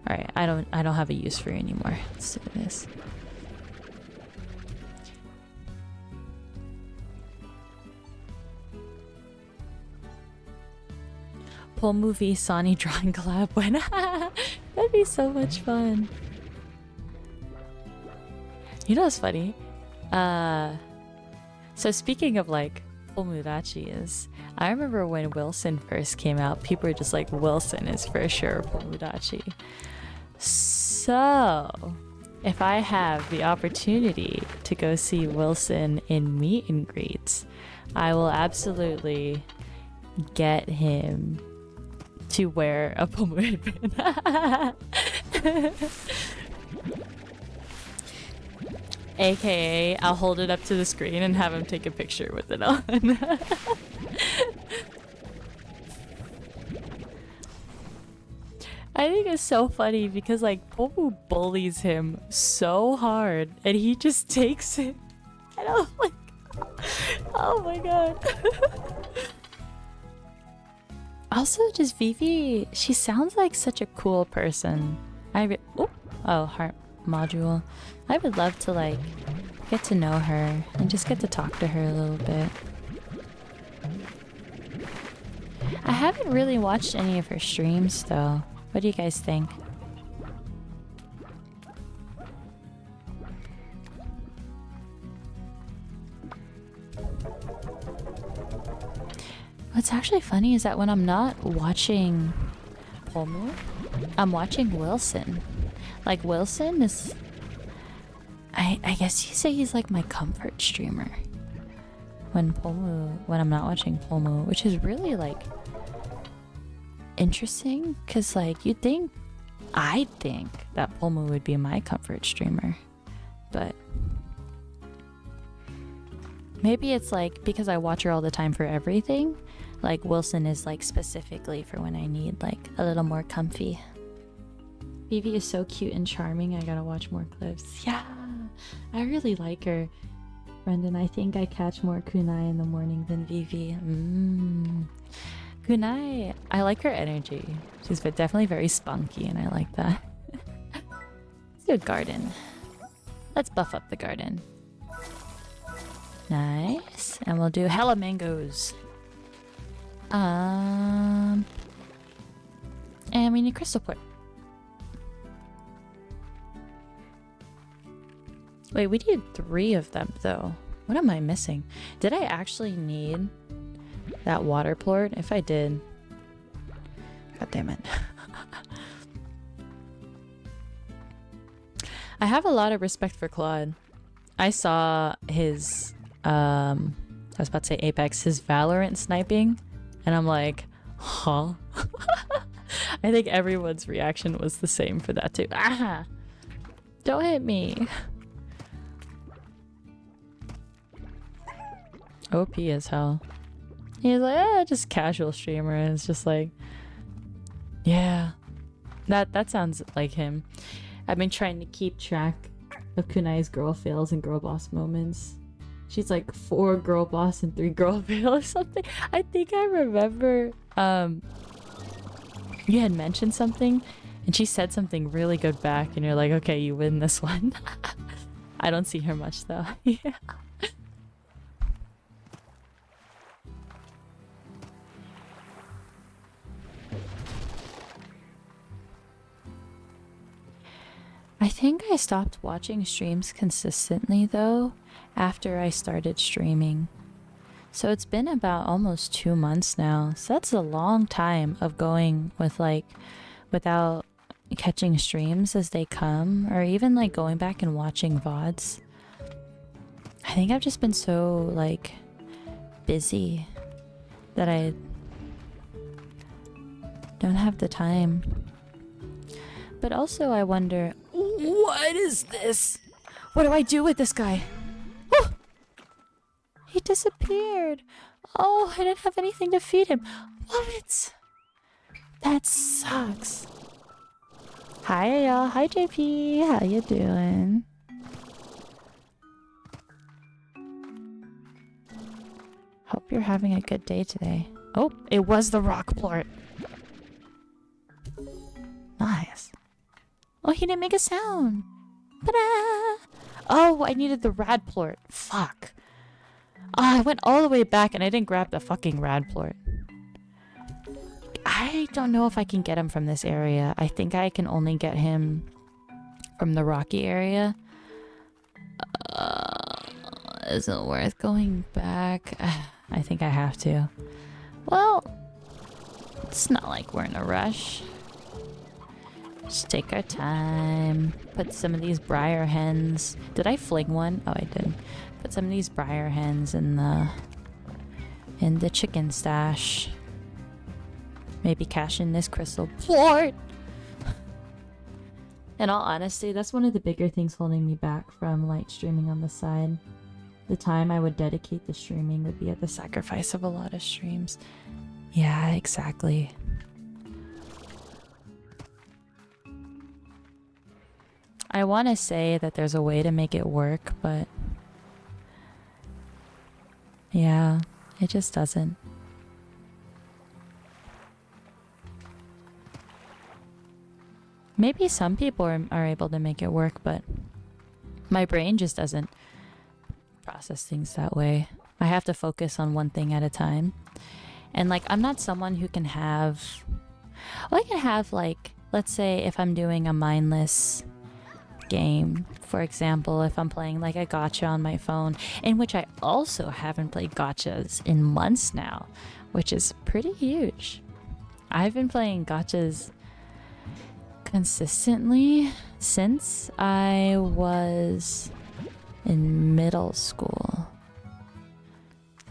Alright, I don't have a use for you anymore. Let's do this. Pull movie Soni drawing collab when that'd be so much fun. You know what's funny? So speaking of like Pomudachis, I remember when Wilson first came out, people were just like, Wilson is for sure Pomudachi. So, if I have the opportunity to go see Wilson in meet and greets, I will absolutely get him to wear a Pomu headband. AKA, I'll hold it up to the screen and have him take a picture with it on. I think it's so funny because like Pomu bullies him so hard and he just takes it. And I'm like, oh my god. Also, just Vivi, she sounds like such a cool person. Oh, heart module. I would love to like get to know her and just get to talk to her a little bit. I haven't really watched any of her streams though. What do you guys think? What's actually funny is that when I'm not watching Pomu, I'm watching Wilson. Like Wilson is, I guess you say he's like my comfort streamer. When I'm not watching Pomu, which is really like interesting, cause like I'd think that Pomu would be my comfort streamer, but maybe it's like because I watch her all the time for everything. Like Wilson is like specifically for when I need like a little more comfy. Vivi is so cute and charming. I gotta watch more clips. Yeah, I really like her. Brendan, I think I catch more kunai in the morning than Vivi. Kunai, I like her energy. She's definitely very spunky and I like that. Let's do a garden. Let's buff up the garden. Nice. And we'll do hella mangoes. And we need crystal port. Wait, we need 3 of them though. What am I missing? Did I actually need that water plort? If I did, god damn it. I have a lot of respect for Claude. I saw his I was about to say Apex, his Valorant sniping, and I'm like, huh? I think everyone's reaction was the same for that too. Ah! Don't hit me. OP as hell. He's like, just casual streamer, and it's just like, yeah. That sounds like him. I've been trying to keep track of Kunai's girl fails and girl boss moments. She's like 4 girl boss and 3 girl fail or something. I think I remember you had mentioned something and she said something really good back and you're like, okay, you win this one. I don't see her much though. Yeah. I think I stopped watching streams consistently though after I started streaming. So it's been about almost 2 months now. So that's a long time of going with like without catching streams as they come, or even like going back and watching VODs. I think I've just been so like busy that I don't have the time. But also I wonder, what is this? What do I do with this guy? Oh! He disappeared. Oh, I didn't have anything to feed him. What? That sucks. Hi y'all. Hi JP. How you doing? Hope you're having a good day today. Oh, it was the rock plort. Nice. Oh, he didn't make a sound. Ta-da! Oh, I needed the rad plort. Fuck. Oh, I went all the way back and I didn't grab the fucking rad plort. I don't know if I can get him from this area. I think I can only get him from the rocky area. Is it worth going back? I think I have to. Well, it's not like we're in a rush. Just take our time. Put some of these briar hens. Did I fling one? Oh, I did. Put some of these briar hens in the chicken stash. Maybe cash in this crystal plort. In all honesty, that's one of the bigger things holding me back from light streaming on the side. The time I would dedicate to streaming would be at the sacrifice of a lot of streams. Yeah, exactly. I want to say that there's a way to make it work, but yeah, it just doesn't. Maybe some people are able to make it work, but my brain just doesn't process things that way. I have to focus on one thing at a time. And like, I'm not someone who can have, well, I can have like, let's say if I'm doing a mindless game, for example, if I'm playing like a gacha on my phone, in which I also haven't played gachas in months now, which is pretty huge. I've been playing gachas consistently since I was in middle school.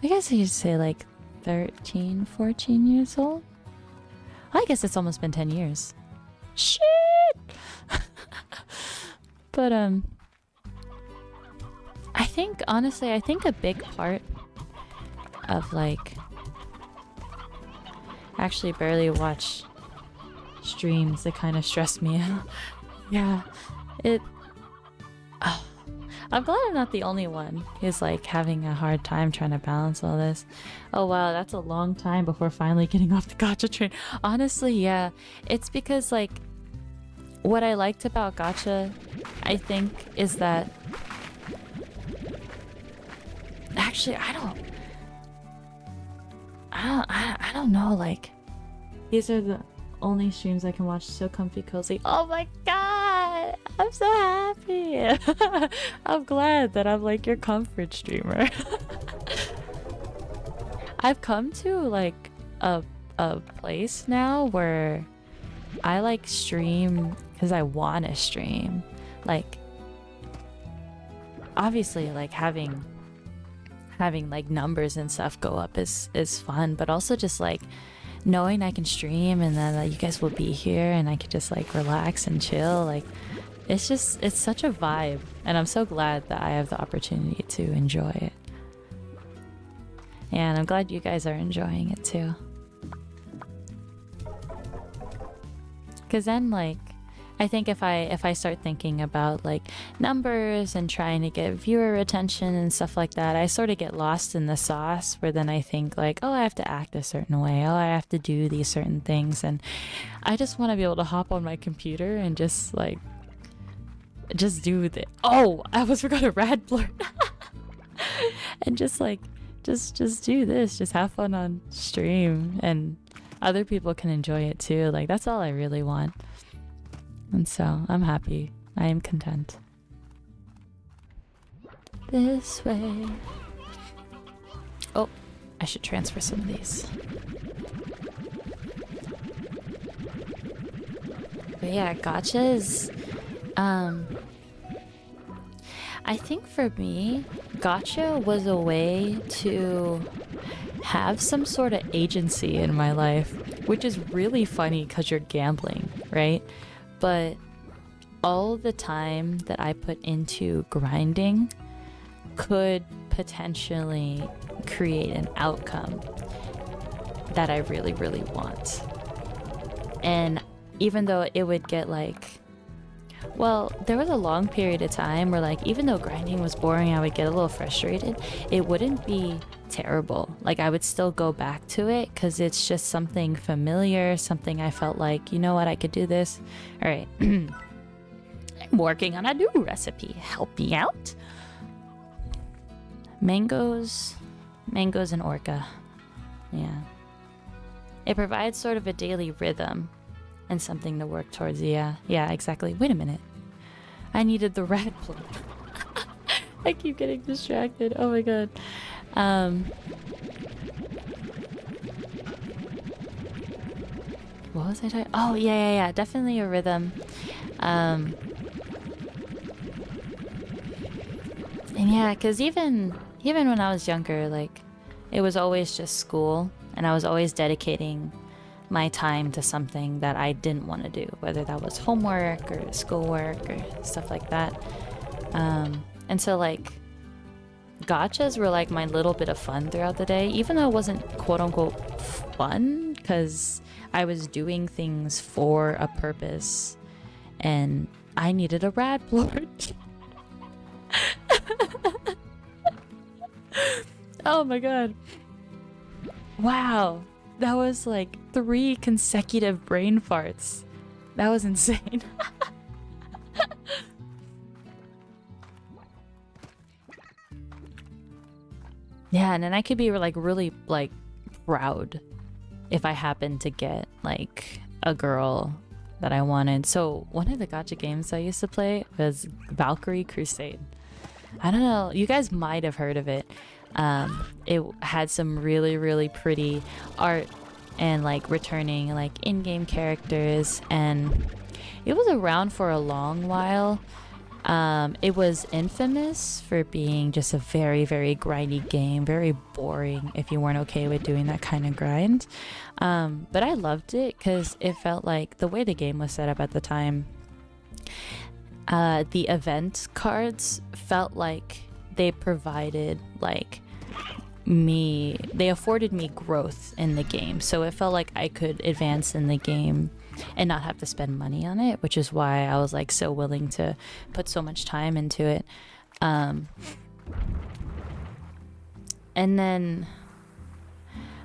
I guess I should say like 13, 14 years old. I guess it's almost been 10 years. Shit! But I think, honestly, I think a big part of like, I actually barely watch streams that kind of stress me out. Yeah, I'm glad I'm not the only one who's like having a hard time trying to balance all this. Oh wow, that's a long time before finally getting off the gacha train. Honestly, yeah, it's because like what I liked about gacha, I think, is that actually I don't know, like these are the only streams I can watch. So comfy cozy. Oh my god, I'm so happy. I'm glad that I'm like your comfort streamer. I've come to like a place now where I like stream because I want to stream. Like obviously like having like numbers and stuff go up is fun, but also just like knowing I can stream and then you guys will be here and I could just like relax and chill, like it's such a vibe, and I'm so glad that I have the opportunity to enjoy it. And I'm glad you guys are enjoying it too. Cause then like I think if I start thinking about like numbers and trying to get viewer attention and stuff like that, I sort of get lost in the sauce, where then I think like, oh, I have to act a certain way, oh, I have to do these certain things, and I just want to be able to hop on my computer and just do the, oh, I almost forgot a rad blurt. And just like just do this, just have fun on stream, and other people can enjoy it too. Like that's all I really want. And so I'm happy. I am content. This way. Oh, I should transfer some of these. But yeah, gachas. I think for me, gacha was a way to have some sort of agency in my life, which is really funny because you're gambling, right? But all the time that I put into grinding could potentially create an outcome that I really, really want. And even though it would get like, well, there was a long period of time where like, even though grinding was boring, I would get a little frustrated. It wouldn't be terrible. Like I would still go back to it because it's just something familiar, something I felt like, you know what, I could do this. All right. I'm working on a new recipe. Help me out. Mangoes and orca. Yeah. It provides sort of a daily rhythm and something to work towards. Yeah, exactly. Wait a minute. I needed the red plate. I keep getting distracted. Oh my god. What was I talking? Oh yeah. Definitely a rhythm. And yeah, because even when I was younger, like it was always just school, and I was always dedicating my time to something that I didn't want to do, whether that was homework or schoolwork or stuff like that. And so like gachas were like my little bit of fun throughout the day, even though it wasn't quote unquote fun, because I was doing things for a purpose and I needed a rad lord. Oh my god. Wow. That was like 3 consecutive brain farts. That was insane. Yeah, and then I could be like really like proud if I happen to get like a girl that I wanted. So one of the gacha games I used to play was Valkyrie Crusade. I don't know, you guys might have heard of it. It had some really, really pretty art and like returning like in-game characters, and it was around for a long while. It was infamous for being just a very, very grindy game, very boring if you weren't okay with doing that kind of grind. But I loved it because it felt like the way the game was set up at the time, the event cards felt like they provided like they afforded me growth in the game. So it felt like I could advance in the game and not have to spend money on it, which is why I was like so willing to put so much time into it. And then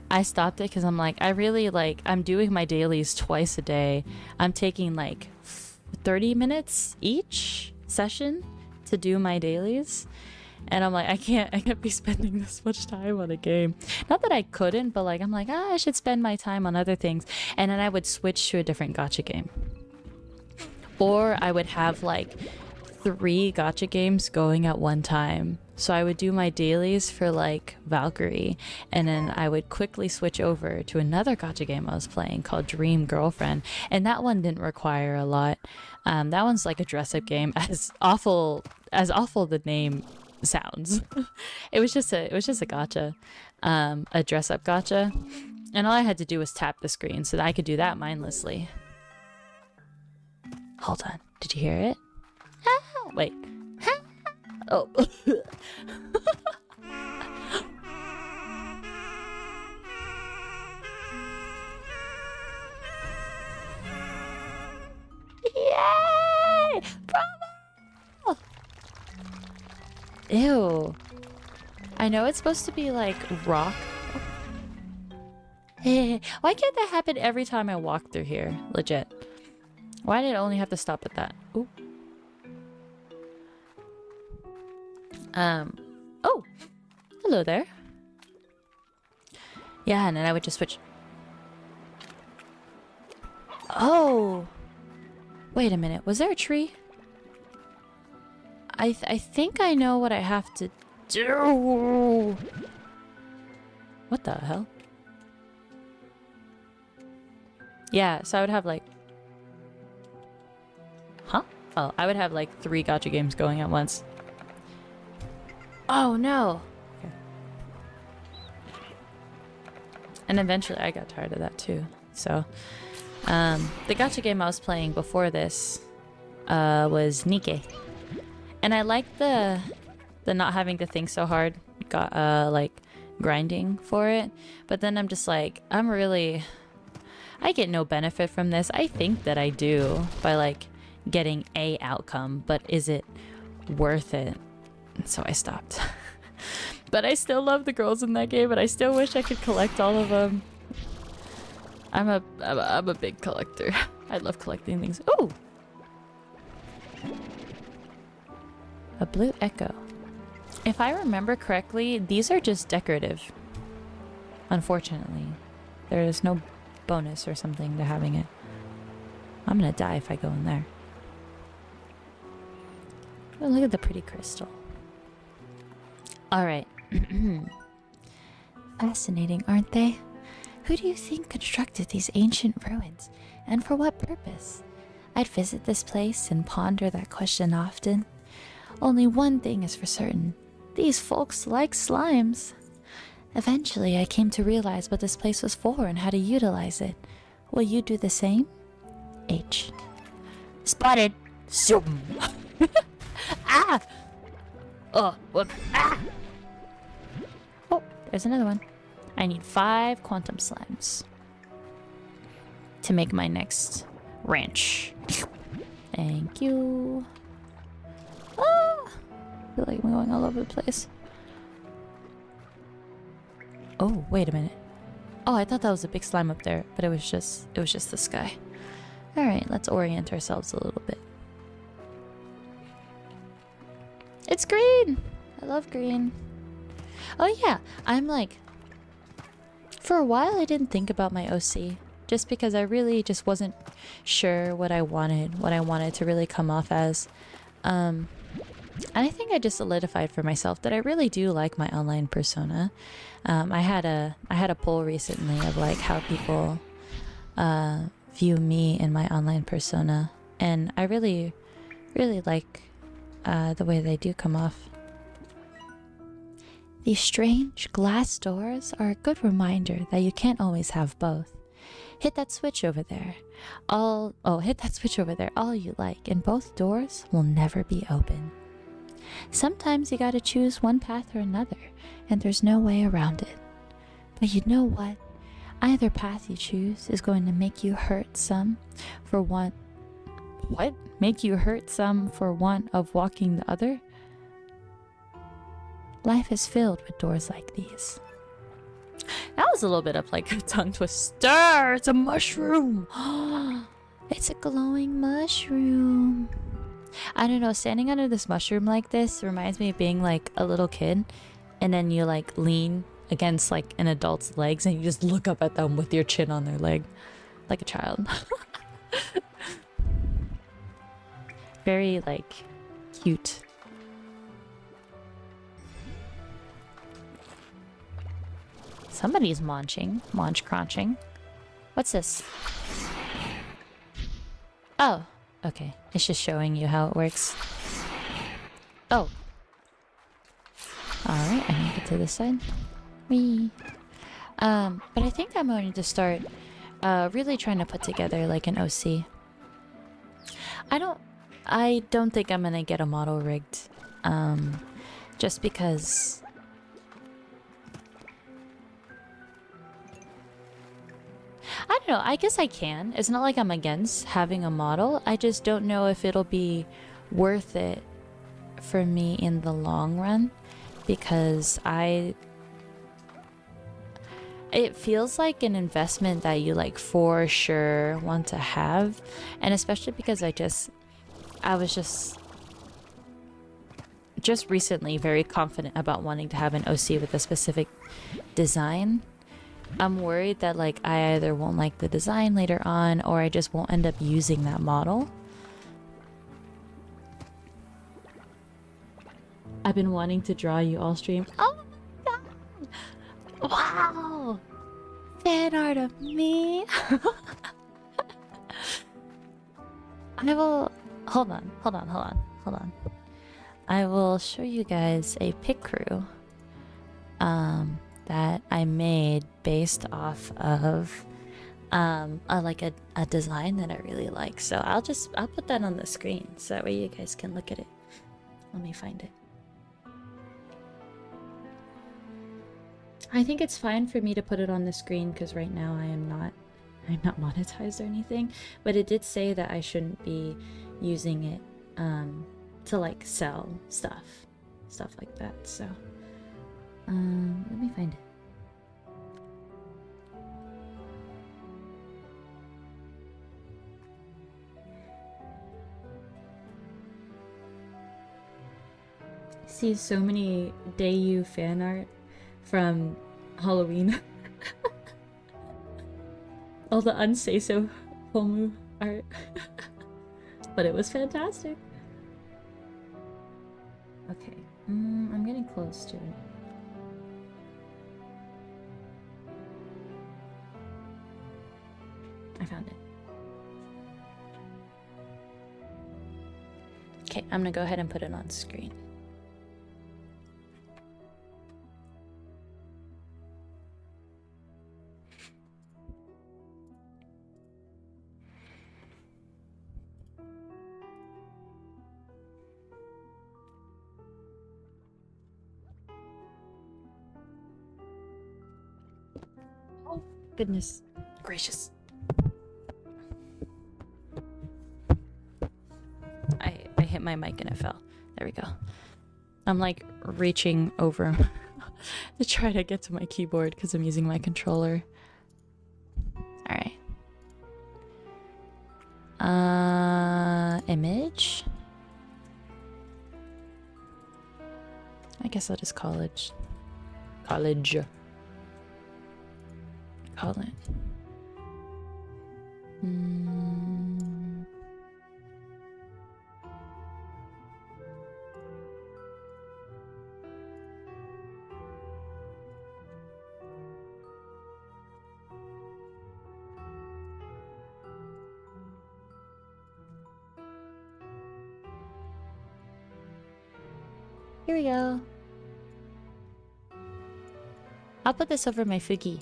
I stopped it because I'm like, I'm doing my dailies twice a day. I'm taking like 30 minutes each session to do my dailies. And I'm like, I can't be spending this much time on a game. Not that I couldn't, but like, I'm like, I should spend my time on other things. And then I would switch to a different gacha game. Or I would have like 3 gacha games going at one time. So I would do my dailies for like Valkyrie, and then I would quickly switch over to another gacha game I was playing called Dream Girlfriend. And that one didn't require a lot. That one's like a dress-up game, as awful the name sounds. It was just a gacha, a dress-up gacha, and all I had to do was tap the screen, so that I could do that mindlessly. Hold on, did you hear it? Wait. Oh. Yay! Bravo! Ew. I know it's supposed to be like rock. Hey, why can't that happen every time I walk through here? Legit. Why did it only have to stop at that? Ooh. Oh, hello there. Yeah, and then I would just switch. Oh, wait a minute. Was there a tree? I think I know what I have to do. What the hell? Yeah, so I would have like... Huh? Oh, I would have like 3 gacha games going at once. Oh no! Okay. And eventually I got tired of that too. So, the gacha game I was playing before this was Nikke. And I liked the not having to think so hard, like grinding for it. But then I'm just like, I get no benefit from this. I think that I do by like getting a outcome, but is it worth it? So I stopped. But I still love the girls in that game, and I still wish I could collect all of them. I'm a big collector. I love collecting things. Ooh! A blue echo. If I remember correctly, these are just decorative. Unfortunately. There is no bonus or something to having it. I'm gonna die if I go in there. Oh, look at the pretty crystal. Alright. Fascinating, aren't they? Who do you think constructed these ancient ruins? And for what purpose? I'd visit this place and ponder that question often. Only one thing is for certain. These folks like slimes. Eventually, I came to realize what this place was for and how to utilize it. Will you do the same? H. Spotted! Zoom! Ah! Oh, what? Ah! Oh, there's another one. I need 5 quantum slimes to make my next ranch. Thank you. Ah! I feel like I'm going all over the place. Oh, wait a minute. Oh, I thought that was a big slime up there, but it was just the sky. Alright, let's orient ourselves a little bit. It's green! I love green. Oh yeah, I'm like... For a while I didn't think about my OC. Just because I really just wasn't sure what I wanted to really come off as. And I think I just solidified for myself that I really do like my online persona. I had a poll recently of like how people view me in my online persona, and I really like the way they do come off. These strange glass doors are a good reminder that you can't always have both. Hit that switch over there. Hit that switch over there all you like, and both doors will never be open. Sometimes you gotta choose one path or another, and there's no way around it. But you know what? Either path you choose is going to make you hurt some for one... What? Make you hurt some for want of walking the other? Life is filled with doors like these. That was a little bit of like a tongue twister. It's a mushroom. It's a glowing mushroom. I don't know, standing under this mushroom like this reminds me of being like a little kid, and then you like lean against like an adult's legs and you just look up at them with your chin on their leg like a child. Very like cute. Somebody's munch crunching. What's this? Oh, okay. It's just showing you how it works. Oh. Alright, I can get to this side. Whee. But I think I'm going to start really trying to put together like an OC. I don't think I'm gonna get a model rigged. Just because I don't know, I guess I can. It's not like I'm against having a model. I just don't know if it'll be worth it for me in the long run, because it feels like an investment that you like for sure want to have, and especially because I was just recently very confident about wanting to have an OC with a specific design. I'm worried that like I either won't like the design later on, or I just won't end up using that model. I've been wanting to draw you all stream. Oh my god! Wow! Fan art of me! I will... Hold on. I will show you guys a pic crew that I made based off of a design that I really like. So I'll put that on the screen so that way you guys can look at it. Let me find it. I think it's fine for me to put it on the screen because right now I'm not monetized or anything, but it did say that I shouldn't be using it to like sell stuff like that. So let me find it. See so many Dayu fan art from Halloween. All the unsay-so Homu art. But it was fantastic. Okay, I'm getting close to it. I found it. Okay, I'm gonna go ahead and put it on screen. Oh, goodness gracious. I hit my mic and it fell. There we go. I'm like reaching over to try to get to my keyboard because I'm using my controller. Alright. Image. I guess I'll just college. Call it. Here we go. I'll put this over my Fugi.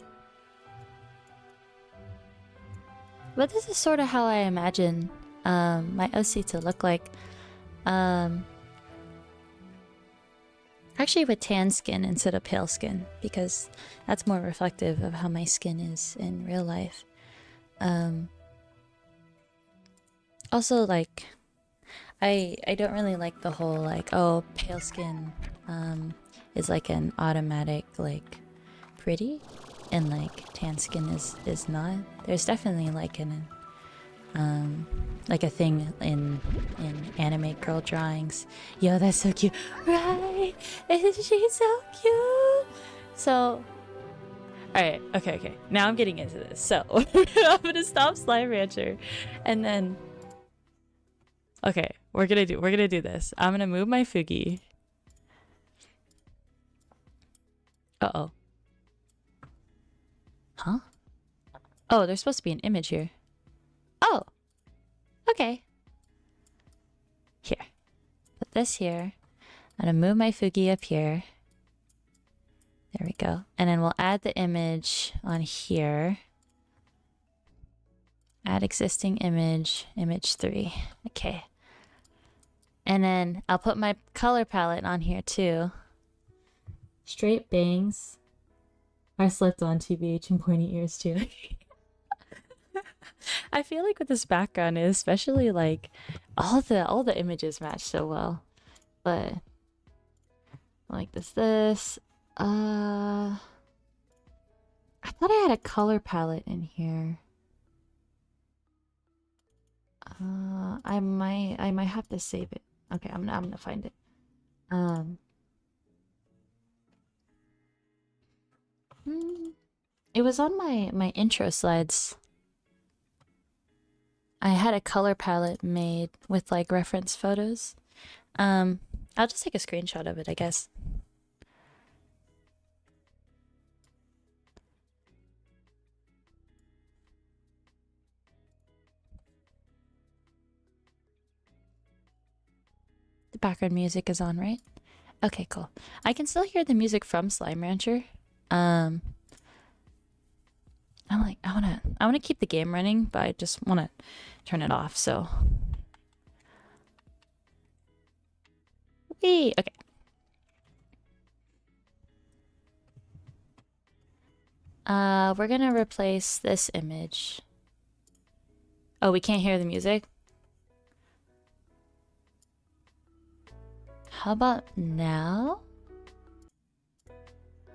But this is sort of how I imagine my OC to look like. Actually with tan skin instead of pale skin, because that's more reflective of how my skin is in real life. Also, like, I don't really like the whole, like, oh, pale skin is like an automatic, like, pretty, and like tan skin is not. There's definitely like a thing in anime girl drawings. Yo, that's so cute, right? Isn't she so cute? So, all right, okay. Now I'm getting into this. So I'm gonna stop Slime Rancher, and then okay, we're gonna do this. I'm gonna move my Fugi. Uh-oh. Huh? Oh, there's supposed to be an image here. Oh! Okay. Here. Put this here. I'm gonna move my Fugi up here. There we go. And then we'll add the image on here. Add existing image, image 3. Okay. And then I'll put my color palette on here too. Straight bangs. I slept on TBH and pointy ears too. I feel like with this background, especially like all the images match so well. But like this. I thought I had a color palette in here. I might have to save it. Okay, I'm gonna find it. It was on my intro slides. I had a color palette made with like reference photos. I'll just take a screenshot of it, I guess. The background music is on, right? Okay, cool. I can still hear the music from Slime Rancher. I wanna keep the game running, but I just wanna turn it off, so. Whee! Okay. We're gonna replace this image. Oh, we can't hear the music? How about now?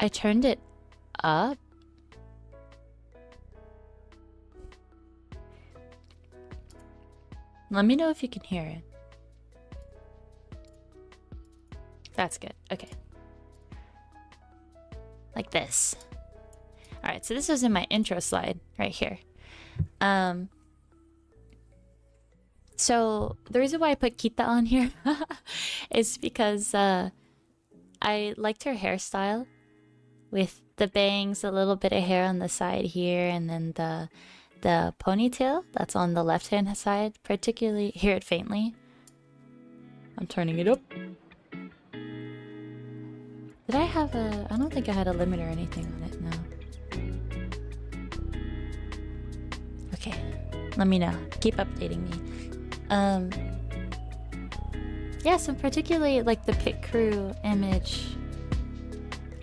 I turned it up. Let me know if you can hear it. That's good. Okay. Like this. Alright, so this was in my intro slide right here. So the reason why I put Kita on here is because I liked her hairstyle with the bangs, a little bit of hair on the side here, and then the ponytail that's on the left hand side, particularly hear it faintly. I'm turning it up. Did I have a... I don't think I had a limit or anything on it, no. Okay, let me know. Keep updating me. Yeah, so particularly like the pit crew image.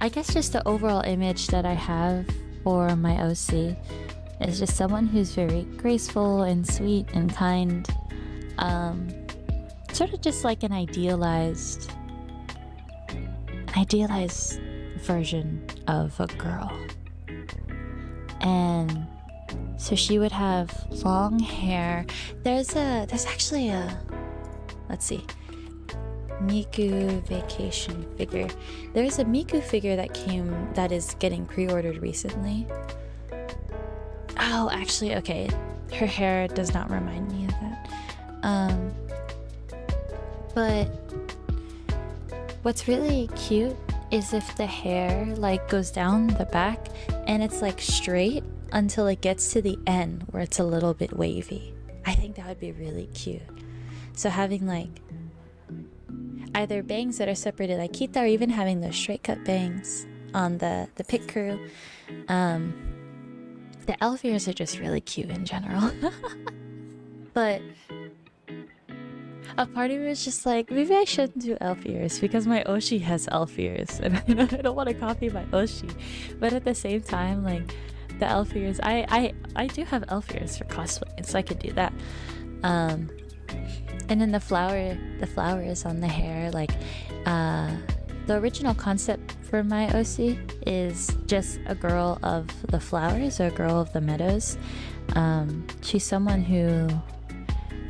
I guess just the overall image that I have for my OC is just someone who's very graceful and sweet and kind. Sort of just like an idealized version of a girl. And So she would have long hair. There's actually a, let's see, Miku vacation figure. There's a Miku figure that is getting pre-ordered recently. Oh, actually, okay. Her hair does not remind me of that. But what's really cute is if the hair like goes down the back and it's like straight until it gets to the end where it's a little bit wavy. I think that would be really cute. So having like either bangs that are separated like Kita, or even having those straight cut bangs on the pit crew. The elf ears are just really cute in general. But a part of me was just like, maybe I shouldn't do elf ears because my Oshi has elf ears and I don't want to copy my Oshi. But at the same time, like the elf ears, I do have elf ears for cosplay, so I could do that. And then the flowers on the hair, like the original concept for my OC is just a girl of the flowers, or a girl of the meadows. She's someone who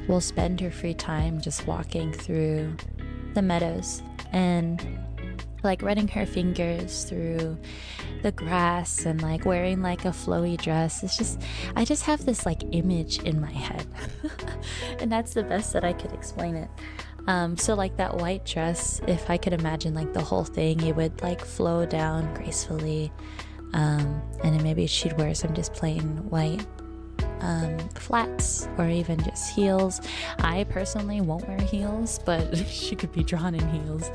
will spend her free time just walking through the meadows and like running her fingers through the grass and like wearing like a flowy dress. It's just, I just have this like image in my head and that's the best that I could explain it. So like that white dress, if I could imagine like the whole thing, it would like flow down gracefully, and then maybe she'd wear some just plain white flats or even just heels. I personally won't wear heels, but she could be drawn in heels.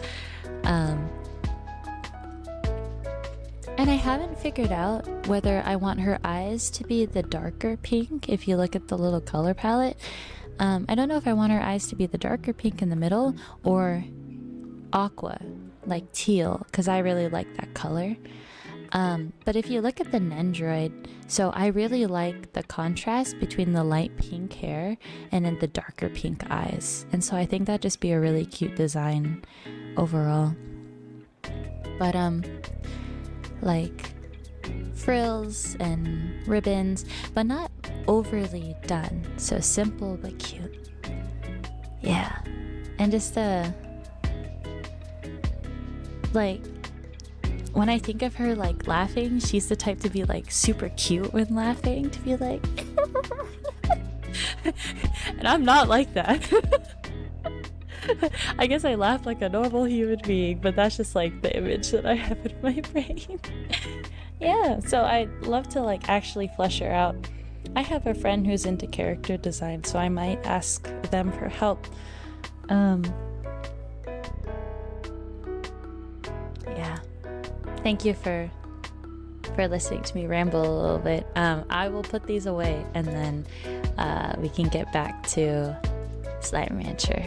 And I haven't figured out whether I want her eyes to be the darker pink. If you look at the little color palette, I don't know if I want her eyes to be the darker pink in the middle or aqua, like teal, because I really like that color. But if you look at the Nendroid, so I really like the contrast between the light pink hair and then the darker pink eyes. And so I think that'd just be a really cute design overall. But like frills and ribbons, but not overly done. So simple but cute. Yeah. And just like when I think of her like laughing, she's the type to be like super cute when laughing, to be like and I'm not like that. I guess I laugh like a normal human being, but that's just like the image that I have in my brain. Yeah, so I'd love to like actually flesh her out. I have a friend who's into character design, so I might ask them for help. Yeah. Thank you for listening to me ramble a little bit. I will put these away and then we can get back to Slime Rancher.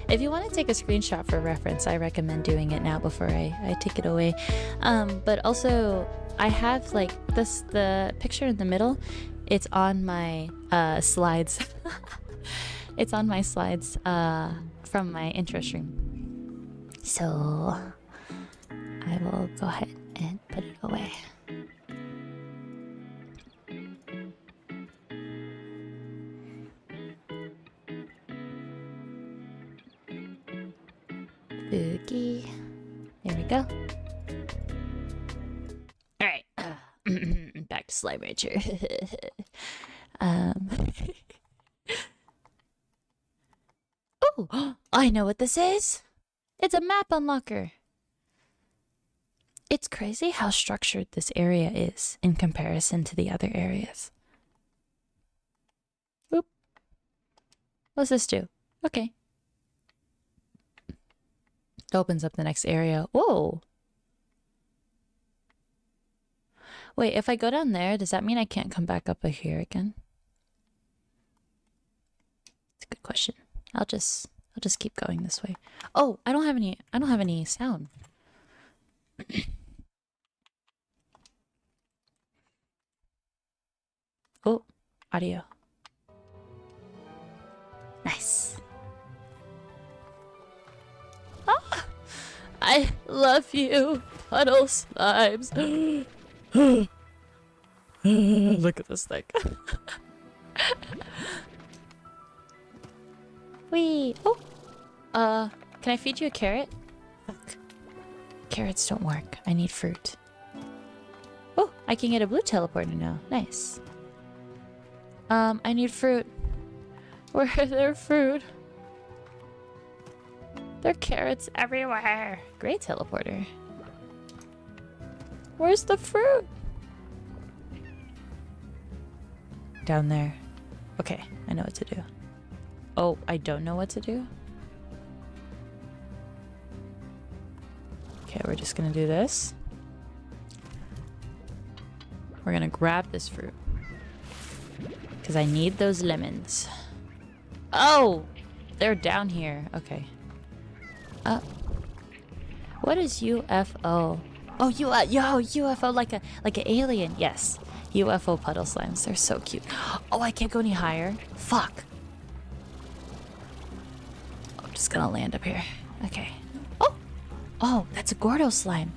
If you want to take a screenshot for reference, I recommend doing it now before I take it away. But also, I have like the picture in the middle. It's on my slides. It's on my slides from my intro stream. So I will go ahead and put it away. Boogie. There we go. Alright. Back to Slime Rancher. Oh, I know what this is. It's a map unlocker. It's crazy how structured this area is in comparison to the other areas. Oop. What's this do? Okay. It opens up the next area. Whoa. Wait, if I go down there, does that mean I can't come back up here again? It's a good question. I'll just keep going this way. Oh, I don't have any sound. Oh, audio. Nice. Ah, I love you, puddle slimes. Look at this thing. Wee. Oh. Can I feed you a carrot? Fuck. Carrots don't work. I need fruit. Oh, I can get a blue teleporter now. Nice. I need fruit. Where are their fruit? There are carrots everywhere. Great teleporter. Where's the fruit? Down there. Okay, I know what to do. Oh, I don't know what to do? Okay, we're just gonna do this. We're gonna grab this fruit. Because I need those lemons. Oh! They're down here. Okay. What is UFO? Oh, UFO like an alien. Yes. UFO puddle slimes. They're so cute. Oh, I can't go any higher. Fuck. I'm just gonna land up here. Okay. Oh! Oh, that's a Gordo slime.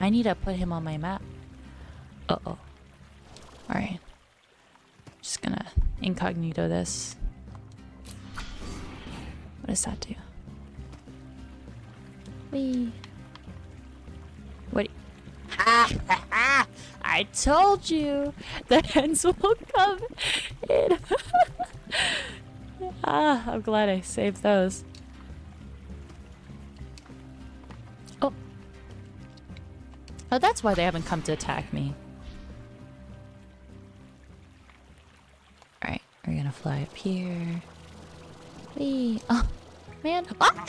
I need to put him on my map. Uh-oh. Alright. Just gonna incognito this. What does that do? Wee. What? I told you the hens will come in. I'm glad I saved those. Oh. Oh, that's why they haven't come to attack me. Alright, we're gonna fly up here. Whee. Oh, man. Ah!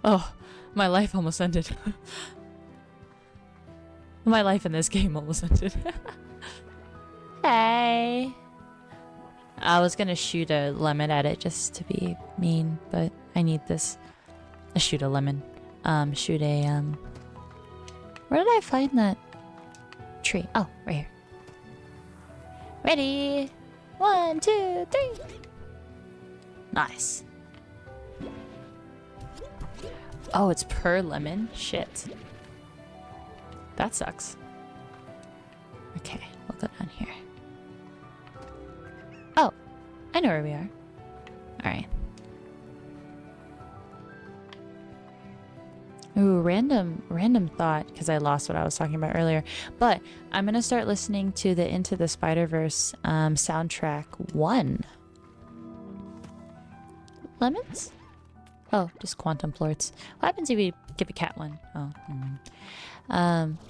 Oh, my life almost ended. My life in this game almost ended. Hey. I was gonna shoot a lemon at it just to be mean, but I need this. Shoot a lemon. Shoot a, Where did I find that tree? Oh, right here. Ready? 1, 2, 3. Nice. Oh, it's per lemon? Shit. That sucks. Okay, we'll go down here. Oh, I know where we are. Alright. Ooh, random thought, because I lost what I was talking about earlier. But I'm gonna start listening to the Into the Spider-Verse soundtrack 1. Lemons? Oh, just quantum plorts. What happens if you give a cat one? Oh, never mind.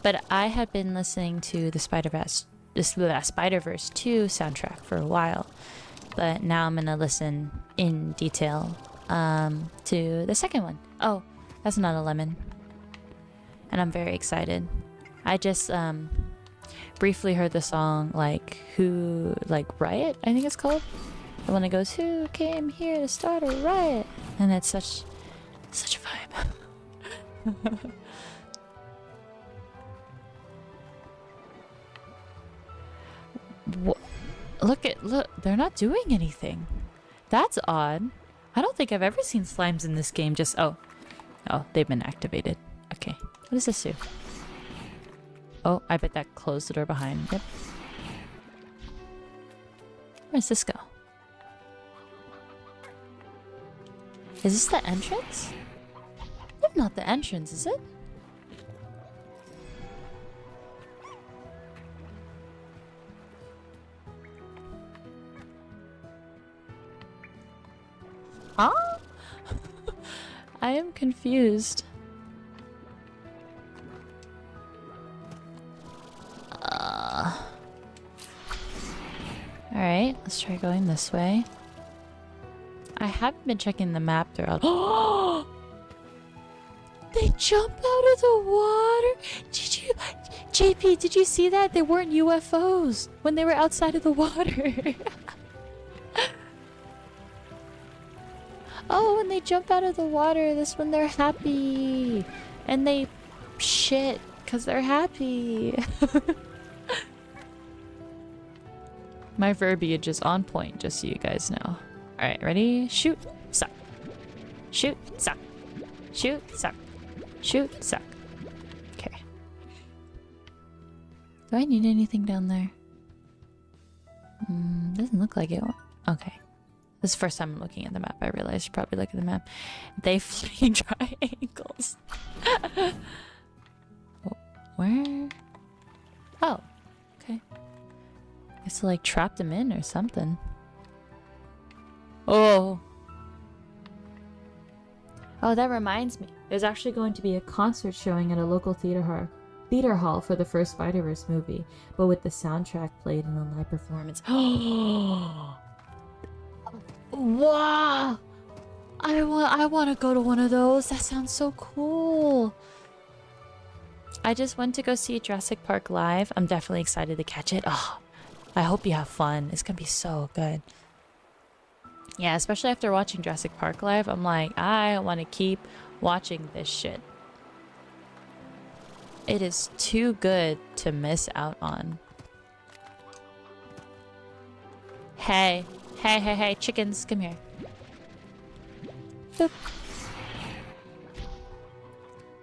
But I had been listening to the Spider-Verse 2 soundtrack for a while. But now I'm gonna listen in detail to the second one. Oh, that's not a lemon. And I'm very excited. I just briefly heard the song like Riot, I think it's called. The one that goes, "Who came here to start a riot?" And it's such a vibe. Look, they're not doing anything. That's odd. I don't think I've ever seen slimes in this game just oh, they've been activated. Okay, what does this do? Oh, I bet that closed the door behind. Yep. Where does this go? Is this the entrance? That's not the entrance, is it? Huh? I am confused. Alright, let's try going this way. I haven't been checking the map throughout. Oh! They jump out of the water! JP, did you see that? They weren't UFOs when they were outside of the water. Oh, when they jump out of the water, that's when they're happy. And they shit because they're happy. My verbiage is on point, just so you guys know. Alright, ready? Shoot, suck. Shoot, suck. Shoot, suck. Shoot, suck. Okay. Do I need anything down there? Doesn't look like it. Okay. This is the first time I'm looking at the map. I realized I should probably look at the map. They flying triangles. Where? Oh. Okay. I guess I like trapped them in or something. Oh. Oh, that reminds me. There's actually going to be a concert showing at a local theater hall for the first Spider-Verse movie, but with the soundtrack played in a live performance. Wow! I want to go to one of those. That sounds so cool. I just went to go see Jurassic Park live. I'm definitely excited to catch it. Oh, I hope you have fun. It's gonna be so good. Yeah, especially after watching Jurassic Park live, I'm like, I want to keep watching this shit. It is too good to miss out on. Hey, chickens, come here. Boop.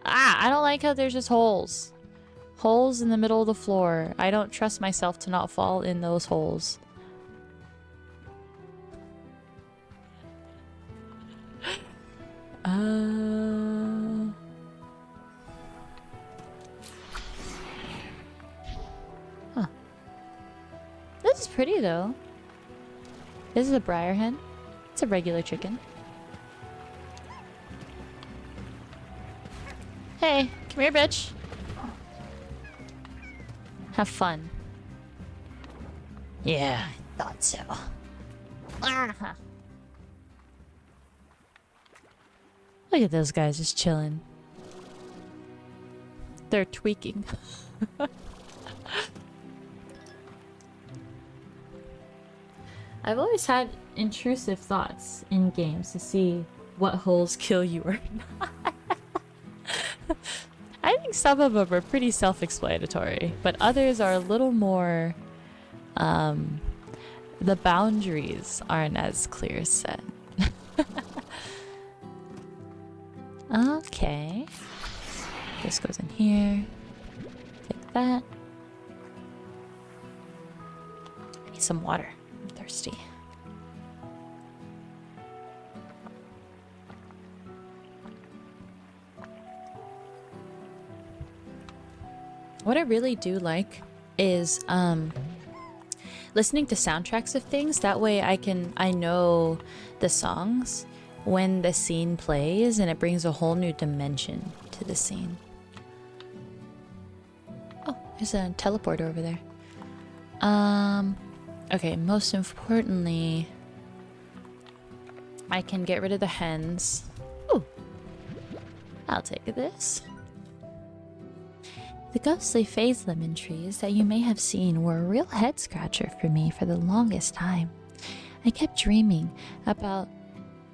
Ah, I don't like how there's just holes. Holes in the middle of the floor. I don't trust myself to not fall in those holes. Huh. This is pretty though. This is a briar hen. It's a regular chicken. Hey, come here, bitch. Have fun. Yeah, I thought so. Look at those guys just chilling. They're tweaking. I've always had intrusive thoughts in games to see what holes kill you or not. I think some of them are pretty self-explanatory, but others are a little more, the boundaries aren't as clear set. Okay. This goes in here. Take that. I need some water. I'm thirsty. What I really do like is listening to soundtracks of things. That way I know the songs when the scene plays, and it brings a whole new dimension to the scene. Oh, there's a teleporter over there. Okay, most importantly, I can get rid of the hens. Ooh, I'll take this. The ghostly phase lemon trees that you may have seen were a real head scratcher for me for the longest time. I kept dreaming about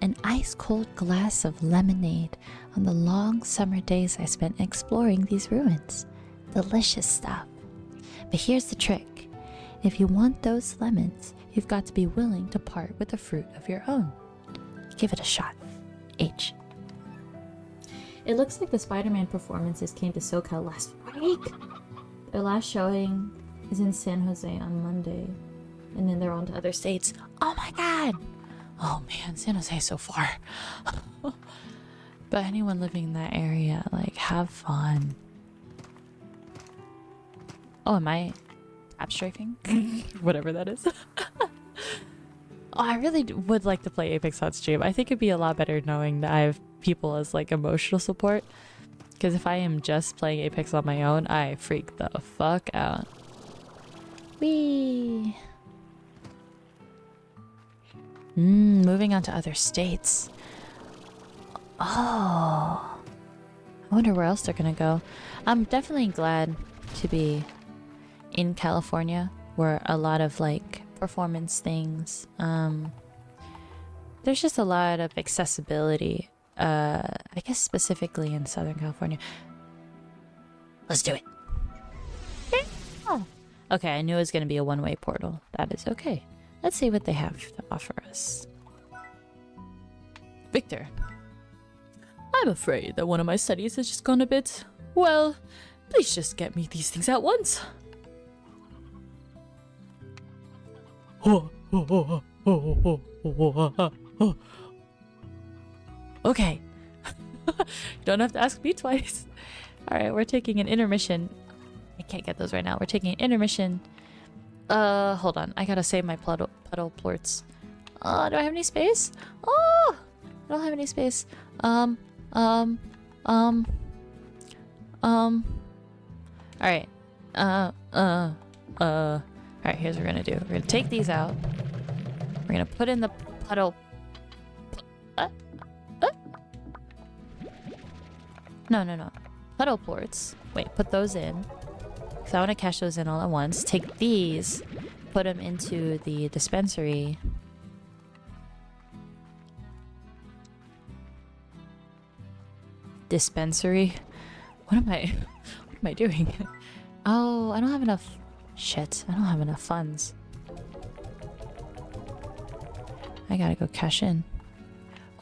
an ice-cold glass of lemonade on the long summer days I spent exploring these ruins. Delicious stuff. But here's the trick. If you want those lemons, you've got to be willing to part with a fruit of your own. Give it a shot. H. It looks like the Spider-Man performances came to SoCal last week. Their last showing is in San Jose on Monday, and then they're on to other states. Oh my god! Oh man, San Jose is so far. But anyone living in that area, like, have fun. Oh, am I app strafing? Whatever that is. Oh, I really would like to play Apex on stream. I think it'd be a lot better knowing that I have people as like emotional support. Because if I am just playing Apex on my own, I freak the fuck out. Whee! Moving on to other states. Oh. I wonder where else they're gonna go. I'm definitely glad to be in California, where a lot of like performance things, there's just a lot of accessibility, I guess specifically in Southern California. Let's do it. Oh. Okay, I knew it was going to be a one-way portal. That is okay. Let's see what they have to offer us. Victor. I'm afraid that one of my studies has just gone a bit... Well, please just get me these things at once. Okay. You don't have to ask me twice. Alright, we're taking an intermission. I can't get those right now. We're taking an intermission. Hold on. I gotta save my puddle plorts. Do I have any space? Oh! I don't have any space. Alright. Alright, here's what we're gonna do. We're gonna take these out. We're gonna put in the puddle. No. Puddle plorts. Wait, put those in. Because I want to cash those in all at once. Take these, put them into the dispensary. Dispensary? What am I doing? Oh, I don't have enough. Shit, I don't have enough funds. I gotta go cash in.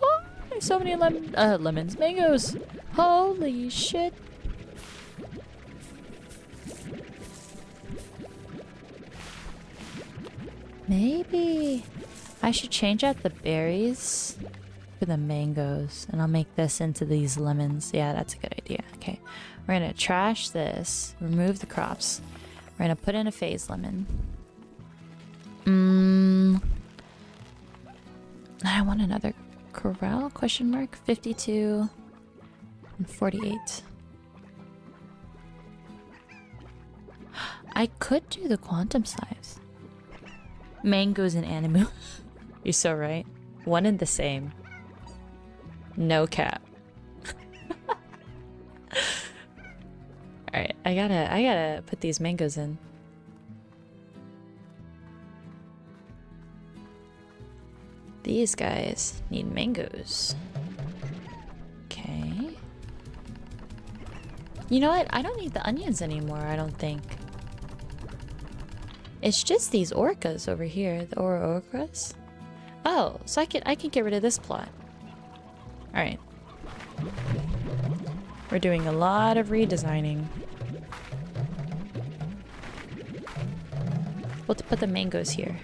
Oh, there's so many lemons, mangoes. Holy shit. Maybe I should change out the berries for the mangoes, and I'll make this into these lemons. Yeah, that's a good idea. Okay, we're gonna trash this, remove the crops. We're gonna put in a phase lemon. I want another corral? Question mark. 52 and 48. I could do the quantum slives. Mangoes and animu. You're so right. One and the same. No cap. Alright, I gotta put these mangoes in. These guys need mangoes. Okay. You know what? I don't need the onions anymore, I don't think. It's just these orcas over here. The orcas? Oh, so I can get rid of this plot. Alright. We're doing a lot of redesigning. We'll put the mangoes here.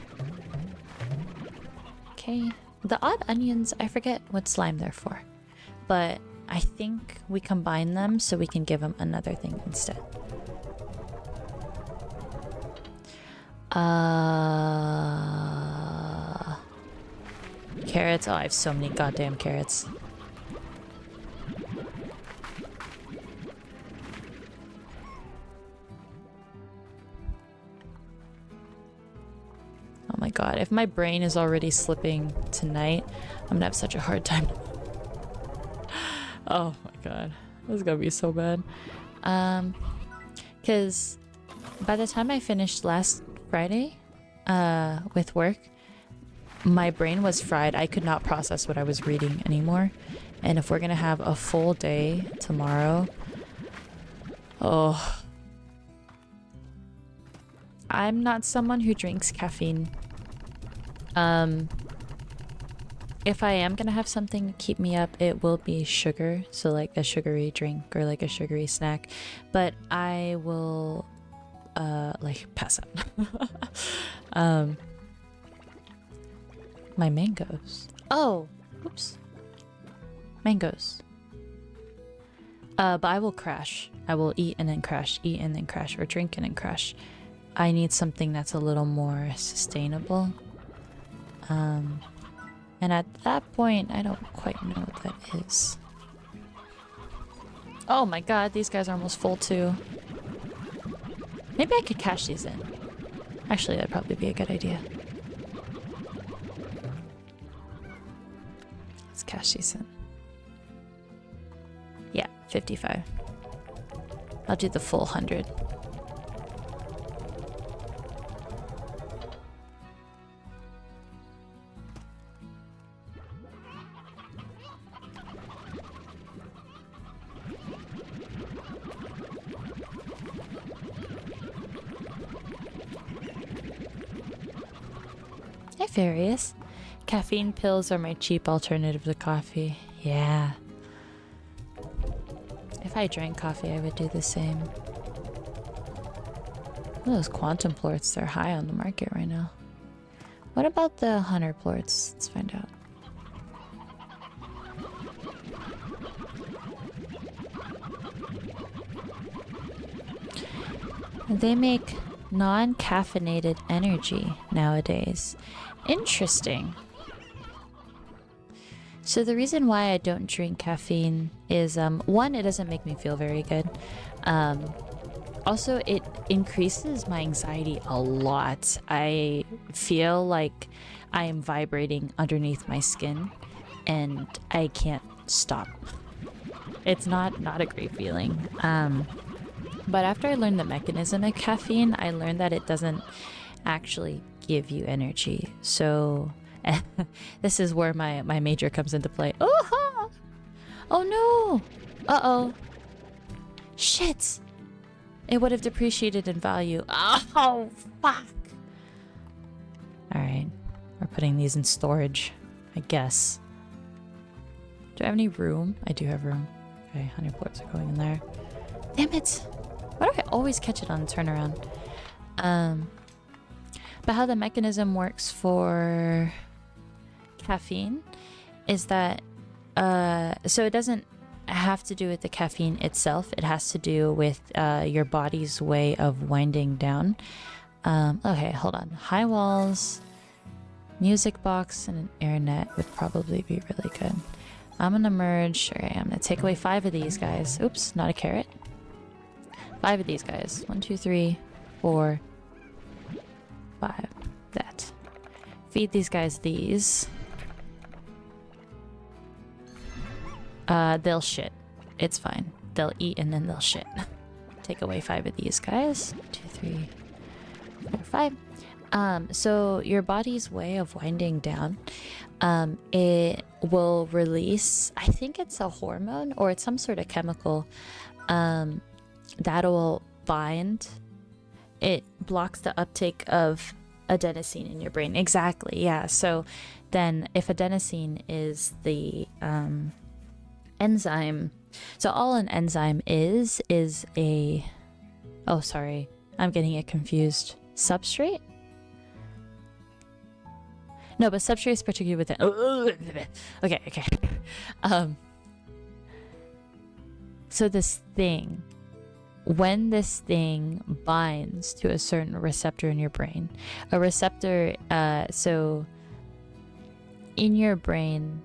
Okay. The odd onions, I forget what slime they're for. But I think we combine them so we can give them another thing instead. Carrots. Oh, I have so many goddamn carrots. Oh my god, if my brain is already slipping tonight, I'm gonna have such a hard time. Oh my god, this is gonna be so bad. Because by the time I finished last Friday, with work, my brain was fried. I could not process what I was reading anymore. And if we're gonna have a full day tomorrow, oh. I'm not someone who drinks caffeine. If I am gonna have something to keep me up, it will be sugar. So like a sugary drink or like a sugary snack. But I will like pass out. My mangoes. Oh, oops. Mangoes. But I will crash. I will eat and then crash, eat and then crash, or drink and then crash. I need something that's a little more sustainable. And at that point, I don't quite know what that is. Oh my god, these guys are almost full too. Maybe I could cash these in. Actually, that'd probably be a good idea. Let's cash these in. Yeah, 55. I'll do the full 100. Hi, Farius. Caffeine pills are my cheap alternative to coffee. Yeah. If I drank coffee, I would do the same. Those quantum plorts, they're high on the market right now. What about the hunter plorts? Let's find out. They make non-caffeinated energy nowadays. Interesting. So the reason why I don't drink caffeine is, one, it doesn't make me feel very good. Also, it increases my anxiety a lot. I feel like I am vibrating underneath my skin and I can't stop. It's not a great feeling. But after I learned the mechanism of caffeine, I learned that it doesn't actually give you energy. So this is where my major comes into play. Oh, oh no! Uh-oh. Shit! It would have depreciated in value. Oh, fuck! Alright. We're putting these in storage, I guess. Do I have any room? I do have room. Okay, honey plorts are going in there. Damn it! Why do I always catch it on the turnaround? But how the mechanism works for caffeine is that so it doesn't have to do with the caffeine itself. It has to do with your body's way of winding down. Okay, hold on. High walls, music box, and an air net would probably be really good. I'm gonna merge. Okay, I'm gonna take away 5 of these guys. Oops, not a carrot. 5 of these guys. 1, 2, 3, 4, 5. That. Feed these guys these. They'll shit. It's fine. They'll eat and then they'll shit. Take away 5 of these guys. 2, 3, 4, 5. So your body's way of winding down, it will release, I think it's a hormone or it's some sort of chemical, that will bind. It blocks the uptake of adenosine in your brain. Exactly, yeah. So then if adenosine is the enzyme, so all an enzyme is a, oh sorry, I'm getting it confused. Substrate? No, but substrate is particularly with the okay. So this thing, when this thing binds to a certain receptor in your brain, a receptor, so in your brain,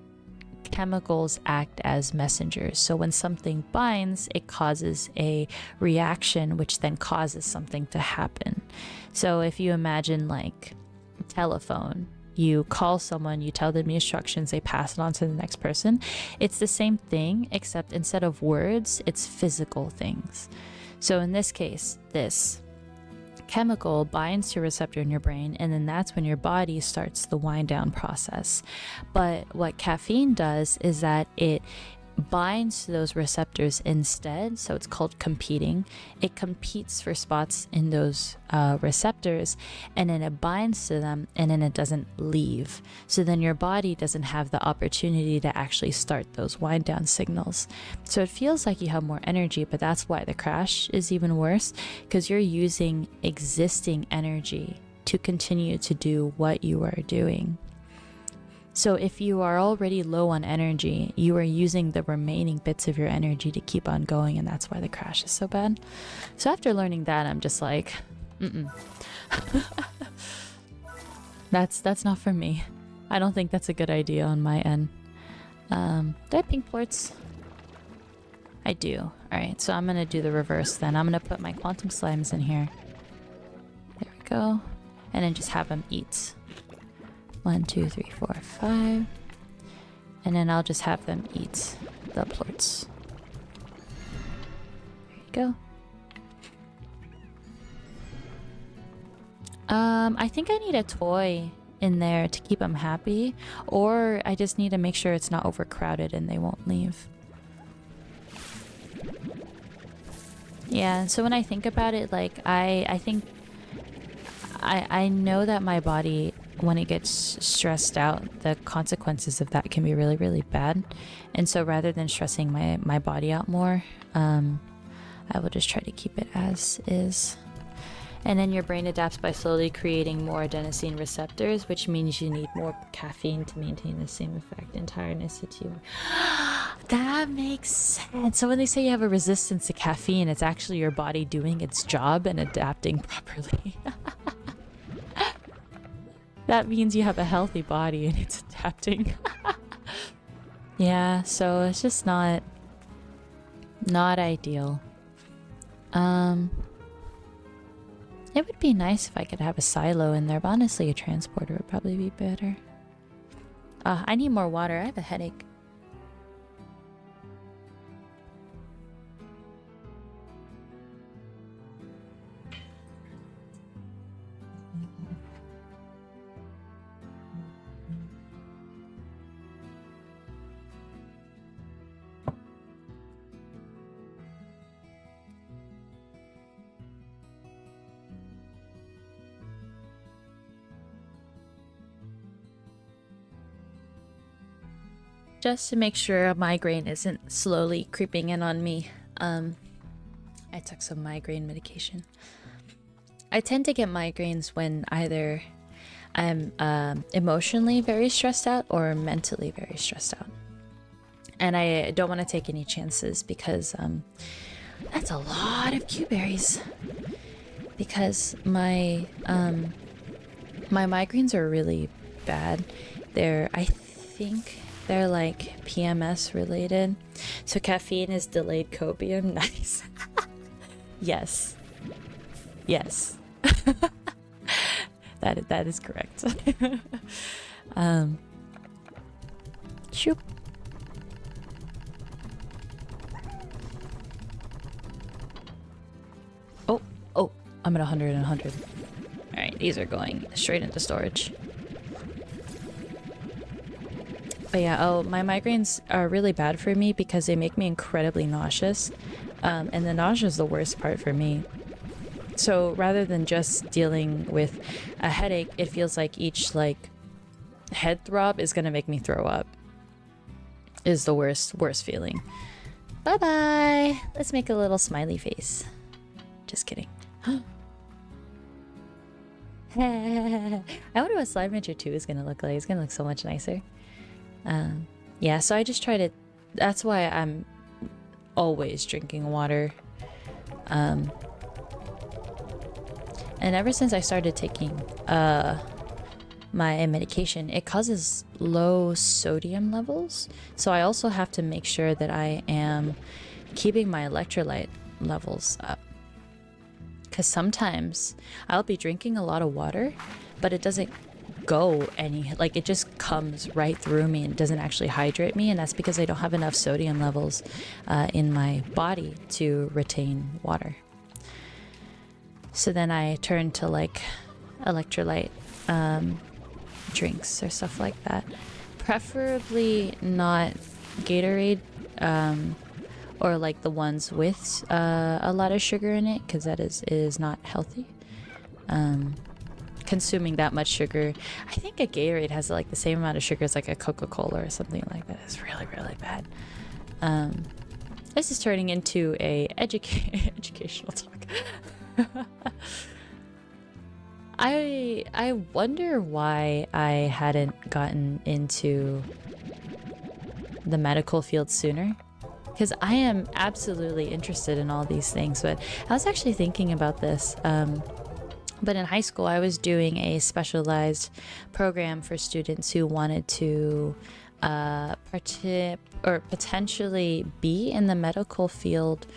chemicals act as messengers. So when something binds, it causes a reaction, which then causes something to happen. So if you imagine like a telephone, you call someone, you tell them the instructions, they pass it on to the next person. It's the same thing, except instead of words, it's physical things. So in this case, this chemical binds to a receptor in your brain, and then that's when your body starts the wind down process. But what caffeine does is that it binds to those receptors instead, so it's called competing. It competes for spots in those receptors, and then it binds to them, and then it doesn't leave. So then your body doesn't have the opportunity to actually start those wind down signals. So it feels like you have more energy, but that's why the crash is even worse, because you're using existing energy to continue to do what you are doing. So if you are already low on energy, you are using the remaining bits of your energy to keep on going, and that's why the crash is so bad. So after learning that, I'm just like, that's not for me. I don't think that's a good idea on my end. Do I have pink plorts? I do. Alright, so I'm gonna do the reverse then. I'm gonna put my quantum slimes in here. There we go. And then just have them eat. 1, 2, 3, 4, 5. And then I'll just have them eat the plorts. There you go. I think I need a toy in there to keep them happy, or I just need to make sure it's not overcrowded and they won't leave. Yeah, so when I think about it, like I think I know that my body, when it gets stressed out, the consequences of that can be really, really bad. And so rather than stressing my body out more, I will just try to keep it as is. And then your brain adapts by slowly creating more adenosine receptors, which means you need more caffeine to maintain the same effect and tiredness that you. That makes sense. So when they say you have a resistance to caffeine, it's actually your body doing its job and adapting properly. That means you have a healthy body and it's adapting. Yeah, so it's just not ideal. It would be nice if I could have a silo in there, but honestly a transporter would probably be better. I need more water. I have a headache. Just to make sure a migraine isn't slowly creeping in on me, I took some migraine medication. I tend to get migraines when either I'm emotionally very stressed out or mentally very stressed out. And I don't want to take any chances because that's a lot of Q-berries. Because my migraines are really bad. I think they're like PMS related. So caffeine is delayed copium. Nice. Yes. Yes. That is correct. Shoop. Oh, I'm at 100 and 100. Alright, these are going straight into storage. But yeah, my migraines are really bad for me because they make me incredibly nauseous. And the nausea is the worst part for me. So rather than just dealing with a headache, it feels like each head throb is gonna make me throw up. Is the worst feeling. Bye-bye! Let's make a little smiley face. Just kidding. I wonder what Slime Adventure 2 is gonna look like. It's gonna look so much nicer. Yeah, so I just try to... That's why I'm always drinking water. And ever since I started taking my medication, it causes low sodium levels. So I also have to make sure that I am keeping my electrolyte levels up. Because sometimes I'll be drinking a lot of water, but it doesn't go it just comes right through me and doesn't actually hydrate me, and that's because I don't have enough sodium levels in my body to retain water. So then I turn to electrolyte drinks or stuff like that. Preferably not Gatorade or like the ones with a lot of sugar in it, because that is not healthy. Consuming that much sugar, I think a Gatorade has like the same amount of sugar as like a Coca-Cola or something like that. It's really, really bad. This is turning into a educational talk. I wonder why I hadn't gotten into the medical field sooner, because I am absolutely interested in all these things. But I was actually thinking about this. But in high school, I was doing a specialized program for students who wanted to potentially be in the medical field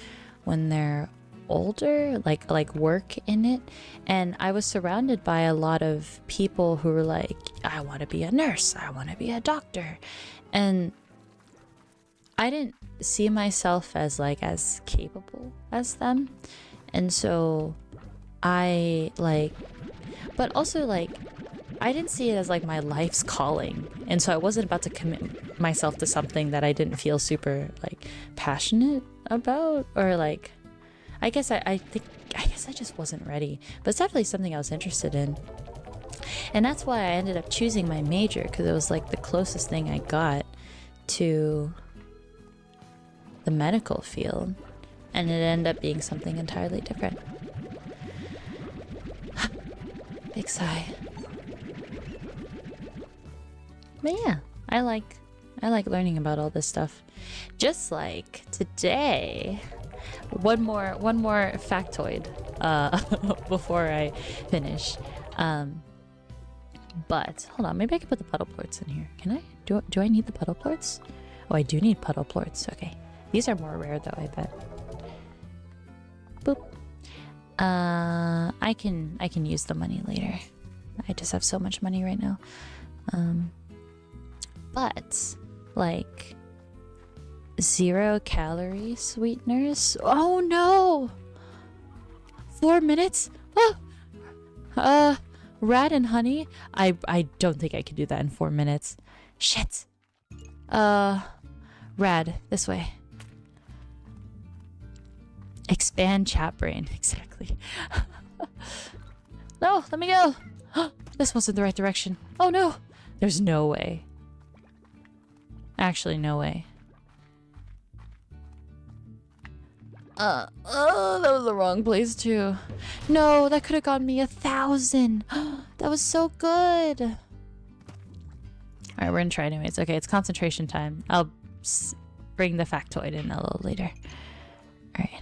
when they're older, like work in it. And I was surrounded by a lot of people who were like, I want to be a nurse, I want to be a doctor. And I didn't see myself as capable as them. And so but also I didn't see it as like my life's calling, and so I wasn't about to commit myself to something that I didn't feel super passionate about, or I guess I just wasn't ready. But it's definitely something I was interested in, and that's why I ended up choosing my major, because it was like the closest thing I got to the medical field, and it ended up being something entirely different. Big sigh. But yeah, I like learning about all this stuff. Just like today, one more factoid before I finish. But hold on, maybe I can put the puddle plorts in here. Can I? Do I need the puddle plorts? Oh, I do need puddle plorts. Okay, these are more rare though, I bet. Boop. I can use the money later. I just have so much money right now. But like 0-calorie sweeteners. Oh no! 4 minutes? Oh! Rat and honey? I don't think I could do that in 4 minutes. Shit! Rad, this way. Expand chat brain. Exactly. No, let me go! This wasn't the right direction. Oh no! There's no way. Actually, no way. That was the wrong place too. No, that could have gotten me 1,000. That was so good. All right, we're gonna try anyways. Okay, it's concentration time. I'll bring the factoid in a little later. All right,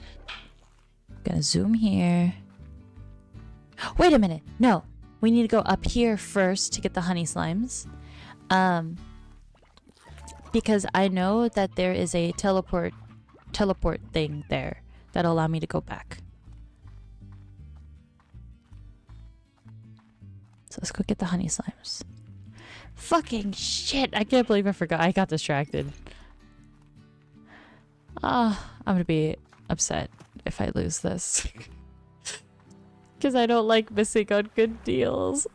gonna zoom here. Wait a minute. No, we need to go up here first to get the honey slimes. Because I know that there is a teleport thing there that'll allow me to go back. So let's go get the honey slimes. Fucking shit! I can't believe I forgot. I got distracted. I'm gonna be upset if I lose this. Because I don't like missing on good deals.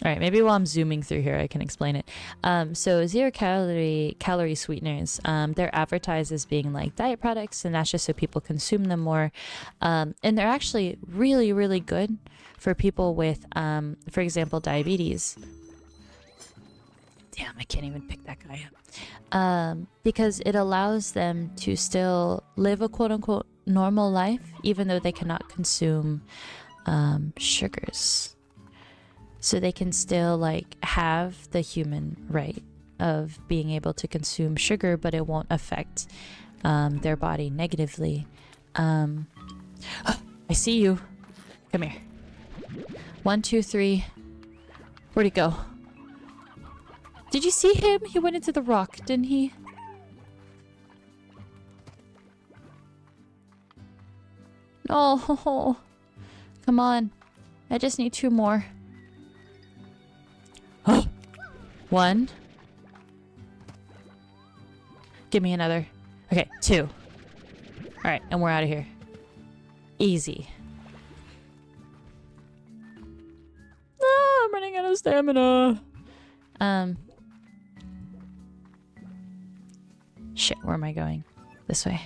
Alright, maybe while I'm zooming through here I can explain it. So 0-calorie sweeteners, they're advertised as being like diet products, and that's just so people consume them more. And they're actually really, really good for people with, for example, diabetes. Damn, I can't even pick that guy up. Because it allows them to still live a quote-unquote normal life, even though they cannot consume sugars. So they can still like have the human right of being able to consume sugar, but it won't affect their body negatively. I see you. Come here. 1, 2, 3. Where'd he go? Did you see him? He went into the rock, didn't he? Oh, come on. I just need 2 more. 1. Give me another. Okay, 2. Alright, and we're out of here. Easy. I'm running out of stamina. Shit, where am I going? This way.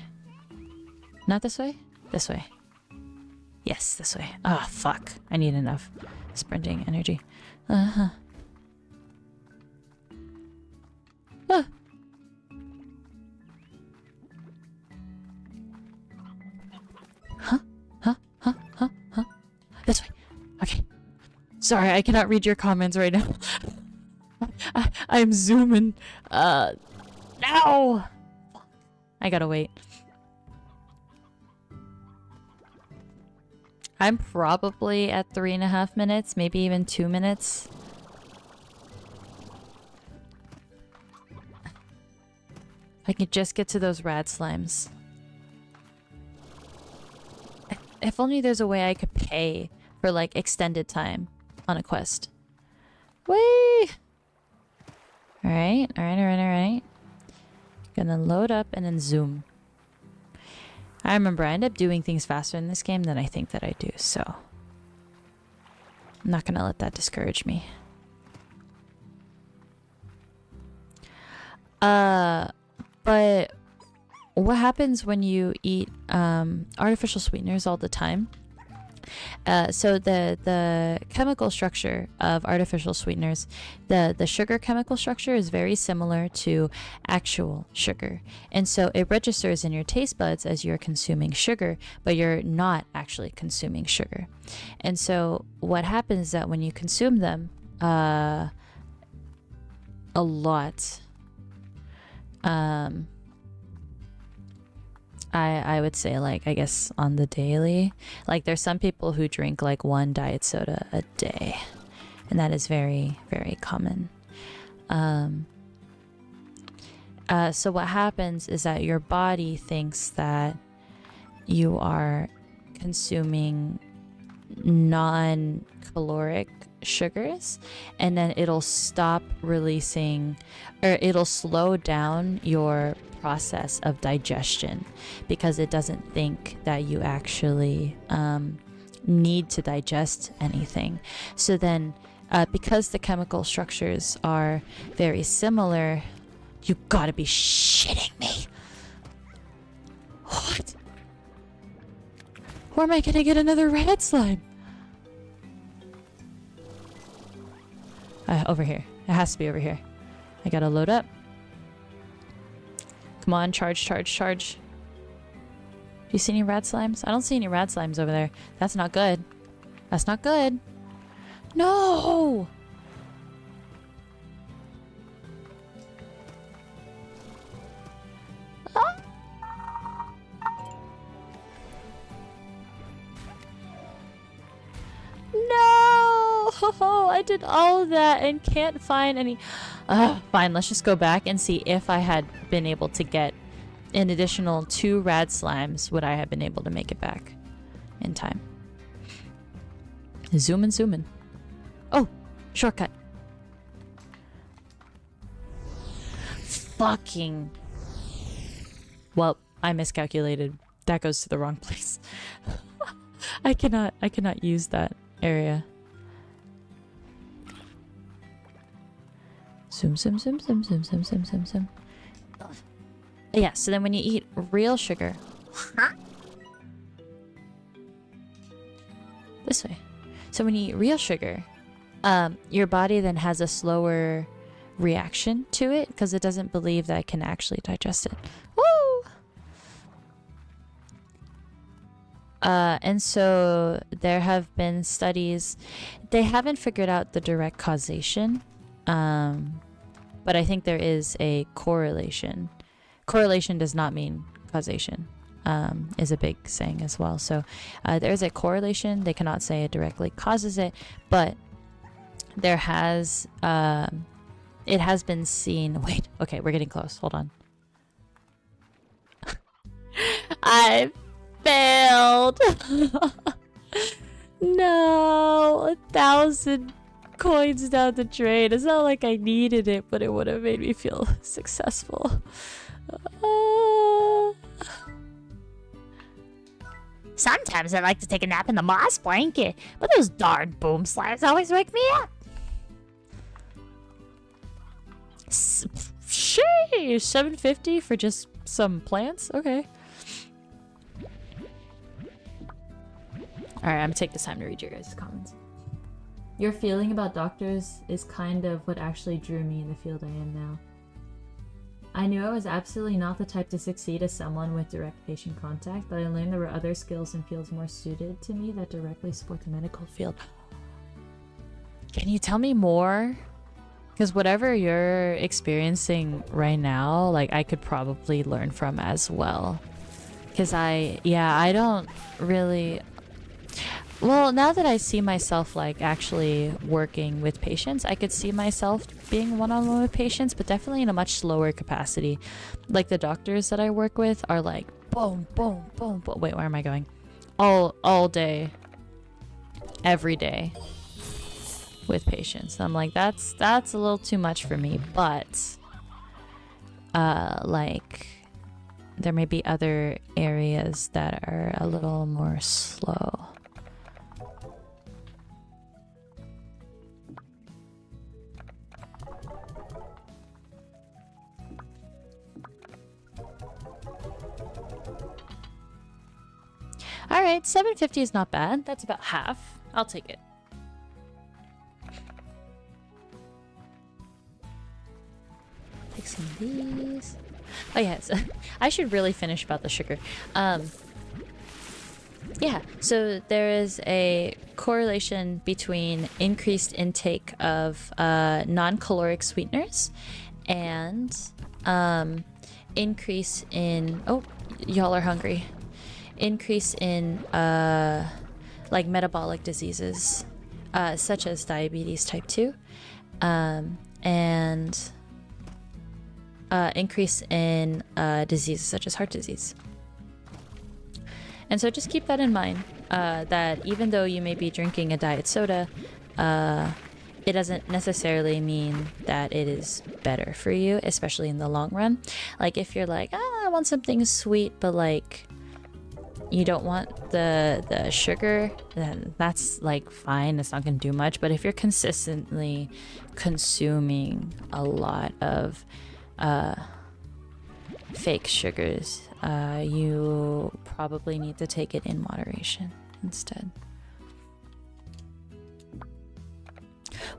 Not this way? This way. Yes, this way. Ah, fuck. I need enough sprinting energy. Uh-huh. Ah. Huh? This way. Okay. Sorry, I cannot read your comments right now. I'm zooming. No! I gotta wait. I'm probably at 3.5 minutes, maybe even 2 minutes. I could just get to those rad slimes. If only there's a way I could pay for like extended time on a quest. Whee! Alright. Gonna load up and then zoom. I remember I end up doing things faster in this game than I think that I do, so I'm not gonna let that discourage me. But what happens when you eat artificial sweeteners all the time So the chemical structure of artificial sweeteners, the sugar chemical structure is very similar to actual sugar, and so it registers in your taste buds as you're consuming sugar, but you're not actually consuming sugar. And so what happens is that when you consume them a lot, I would say, like, I guess on the daily, like there's some people who drink like one diet soda a day, and that is very, very common. So what happens is that your body thinks that you are consuming non-caloric sugars, and then it'll stop releasing, or it'll slow down your process of digestion, because it doesn't think that you actually need to digest anything. So then because the chemical structures are very similar, you gotta be shitting me. What? Where am I gonna get another red slime? Over here. It has to be over here. I gotta load up. Come on, charge, charge, charge. Do you see any rat slimes? I don't see any rat slimes over there. That's not good. That's not good. No! Ah! No! I did all of that and can't find any... Fine, let's just go back and see if I had been able to get an additional 2 rad slimes. Would I have been able to make it back in time? Zoom and zoom in. Oh, shortcut. Fucking... Well, I miscalculated. That goes to the wrong place. I cannot use that area. Zoom, zoom, zoom, zoom, zoom, zoom, zoom, zoom, zoom. Yeah, so then when you eat real sugar... This way. So when you eat real sugar, your body then has a slower reaction to it, because it doesn't believe that it can actually digest it. Woo! And so there have been studies. They haven't figured out the direct causation, but I think there is a correlation. Correlation does not mean causation, is a big saying as well. So there's a correlation. They cannot say it directly causes it, but there has, it has been seen. Wait, okay, we're getting close. Hold on. I failed. No, 1,000 coins down the drain. It's not like I needed it, but it would have made me feel successful. Sometimes I like to take a nap in the moss blanket, but those darn boom slimes always wake me up. Sheesh, 750 for just some plants? Okay. Alright, I'm gonna take this time to read your guys' comments. Your feeling about doctors is kind of what actually drew me in the field I am now. I knew I was absolutely not the type to succeed as someone with direct patient contact, but I learned there were other skills and fields more suited to me that directly support the medical field. Can you tell me more? Because whatever you're experiencing right now, like, I could probably learn from as well. Because I don't really... Well, now that I see myself, like, actually working with patients, I could see myself being one-on-one with patients, but definitely in a much slower capacity. Like, the doctors that I work with are like, boom, boom, boom, boom. Wait, where am I going? All day, every day with patients. I'm like, that's a little too much for me, but, like, there may be other areas that are a little more slow. Alright, 750 is not bad. That's about half. I'll take it. Fixing these. Oh yes, I should really finish about the sugar. Yeah, so there is a correlation between increased intake of non-caloric sweeteners and increase in... Oh, y'all are hungry. Increase in like metabolic diseases such as diabetes type 2 and increase in diseases such as heart disease. And so just keep that in mind, that even though you may be drinking a diet soda, it doesn't necessarily mean that it is better for you, especially in the long run. Like if you're like, I want something sweet, but like you don't want the sugar, then that's like fine, it's not gonna do much. But if you're consistently consuming a lot of fake sugars, you probably need to take it in moderation instead.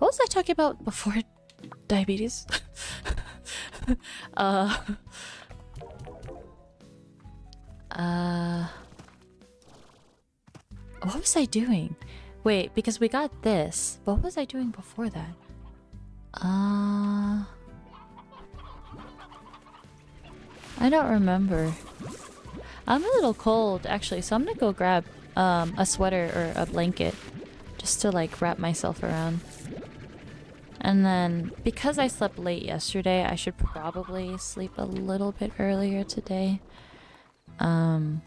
What was I talking about before diabetes? What was I doing? Wait, because we got this. What was I doing before that? I don't remember. I'm a little cold actually, so I'm gonna go grab a sweater or a blanket just to like wrap myself around. And then because I slept late yesterday, I should probably sleep a little bit earlier today. I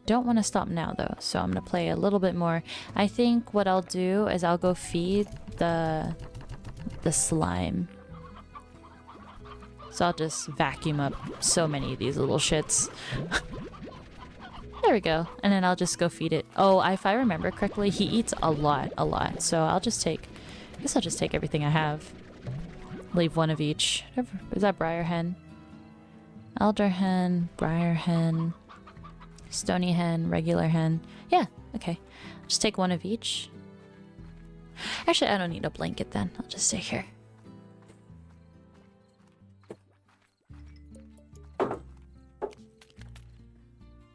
don't want to stop now though, so I'm gonna play a little bit more. I think what I'll do is I'll go feed the slime. So I'll just vacuum up so many of these little shits. There we go. And then I'll just go feed it. Oh, if I remember correctly, he eats a lot. So I'll just take... I guess I'll just take everything I have. Leave one of each. Is that briar hen? Elder hen, briar hen, stony hen, regular hen. Yeah, okay. Just take one of each. Actually, I don't need a blanket then. I'll just stay here.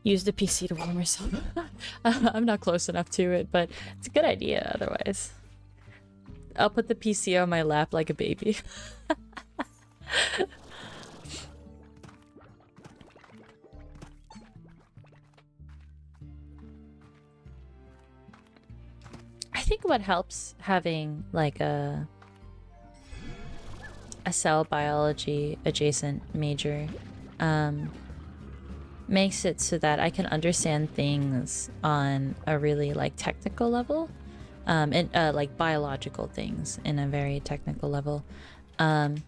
Use the PC to warm yourself. I'm not close enough to it, but it's a good idea otherwise. I'll put the PC on my lap like a baby. I think what helps having like a cell biology adjacent major makes it so that I can understand things on a really like technical level, and like biological things in a very technical level, and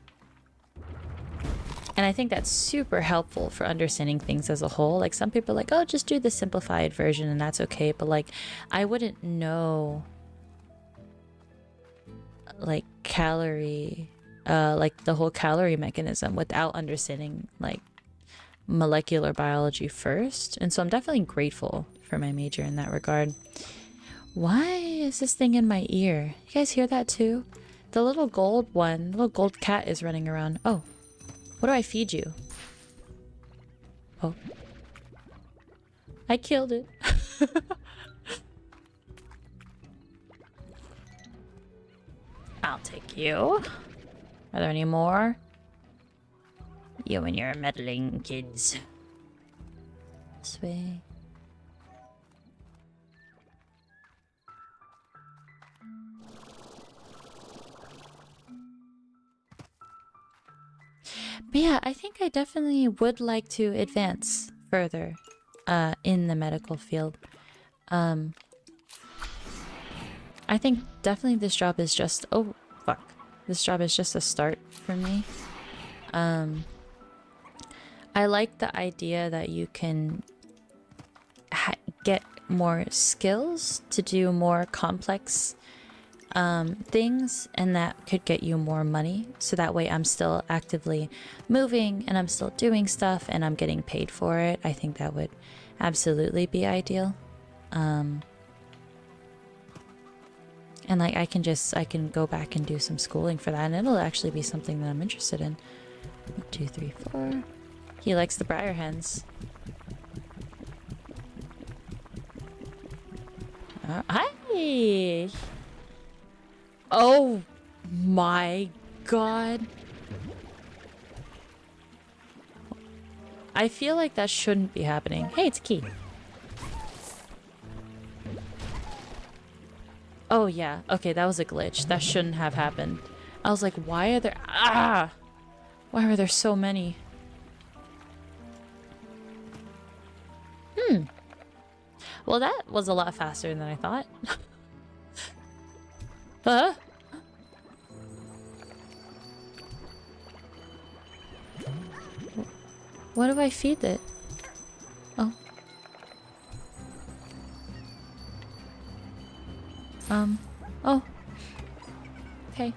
I think that's super helpful for understanding things as a whole. Like some people are like, oh, just do the simplified version and that's okay, but like I wouldn't know like calorie, like the whole calorie mechanism without understanding like molecular biology first. And so I'm definitely grateful for my major in that regard. Why is this thing in my ear? You guys hear that too? The little gold one, little gold cat is running around. Oh, what do I feed you? Oh, I killed it. I'll take you. Are there any more? You and your meddling kids. This way. But yeah, I think I definitely would like to advance further in the medical field. I think definitely this job is just... Oh, fuck. This job is just a start for me. I like the idea that you can get more skills to do more complex things, and that could get you more money. So that way I'm still actively moving and I'm still doing stuff and I'm getting paid for it. I think that would absolutely be ideal. And like I can go back and do some schooling for that, and it'll actually be something that I'm interested in. 1, 2, 3, 4. He likes the briar hens. Hi. Oh my god. I feel like that shouldn't be happening. Hey, it's a key. Oh yeah, okay, that was a glitch. That shouldn't have happened. I was like, why are there... Why are there so many? Well, that was a lot faster than I thought. Huh? What do I feed it? Oh. Oh. Okay.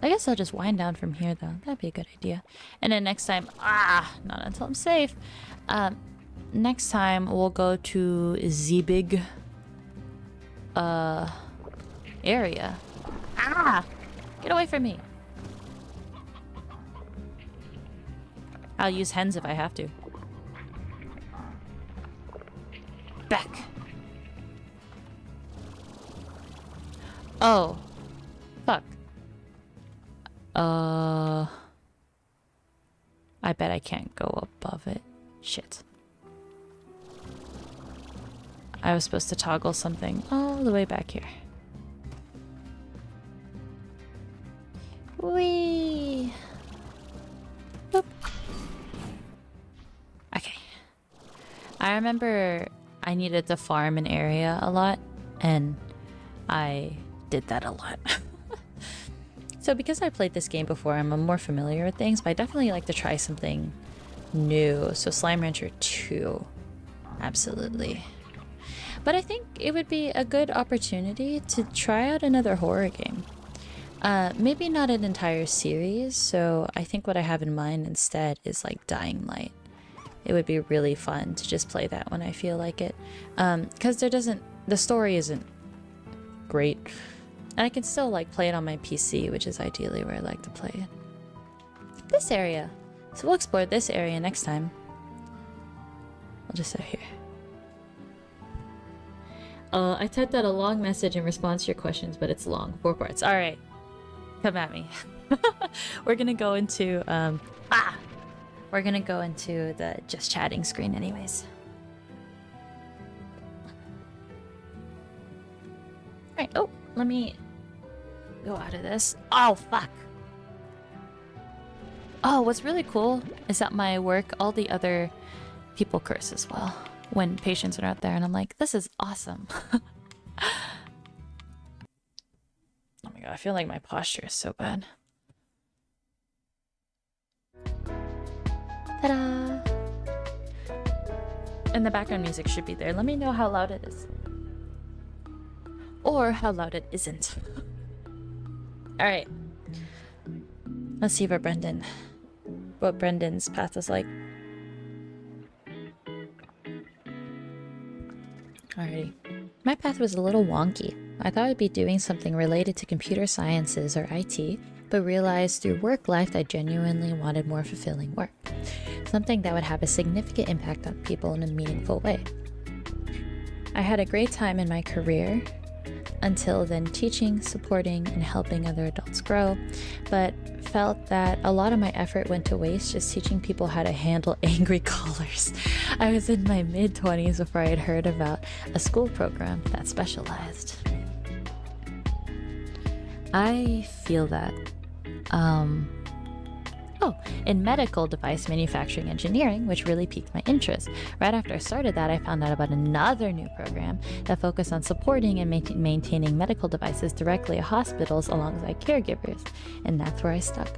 I guess I'll just wind down from here though. That'd be a good idea. And then next time, not until I'm safe. Next time we'll go to the big area. Get away from me. I'll use hens if I have to. Back. Oh. Fuck. I bet I can't go above it. Shit. I was supposed to toggle something all the way back here. Whee! Boop. Okay. I remember I needed to farm an area a lot, and I did that a lot. So because I played this game before, I'm more familiar with things, but I definitely like to try something new. So Slime Rancher 2. Absolutely. But I think it would be a good opportunity to try out another horror game. Maybe not an entire series, so I think what I have in mind instead is like Dying Light. It would be really fun to just play that when I feel like it. Because the story isn't great. And I can still like play it on my PC, which is ideally where I like to play it. This area. So we'll explore this area next time. I'll just sit here. I typed out a long message in response to your questions, but it's long. 4 parts. Alright. Come at me. We're gonna go into, we're gonna go into the just chatting screen anyways. Alright, oh, let me go out of this. Oh, fuck. Oh, what's really cool is that my work, all the other people curse as well when patients are out there, and I'm like, this is awesome. Oh my god, I feel like my posture is so bad. Ta-da! And the background music should be there. Let me know how loud it is. Or how loud it isn't. Alright. Let's see what Brendan's path is like. Alrighty. My path was a little wonky. I thought I'd be doing something related to computer sciences or IT, but realized through work life I genuinely wanted more fulfilling work. Something that would have a significant impact on people in a meaningful way. I had a great time in my career, until then teaching, supporting, and helping other adults grow, but felt that a lot of my effort went to waste just teaching people how to handle angry callers. I was in my mid-20s before I had heard about a school program that specialized. I feel that. In medical device manufacturing engineering, which really piqued my interest. Right after I started that, I found out about another new program that focused on supporting and maintaining medical devices directly at hospitals alongside caregivers, and that's where I stuck.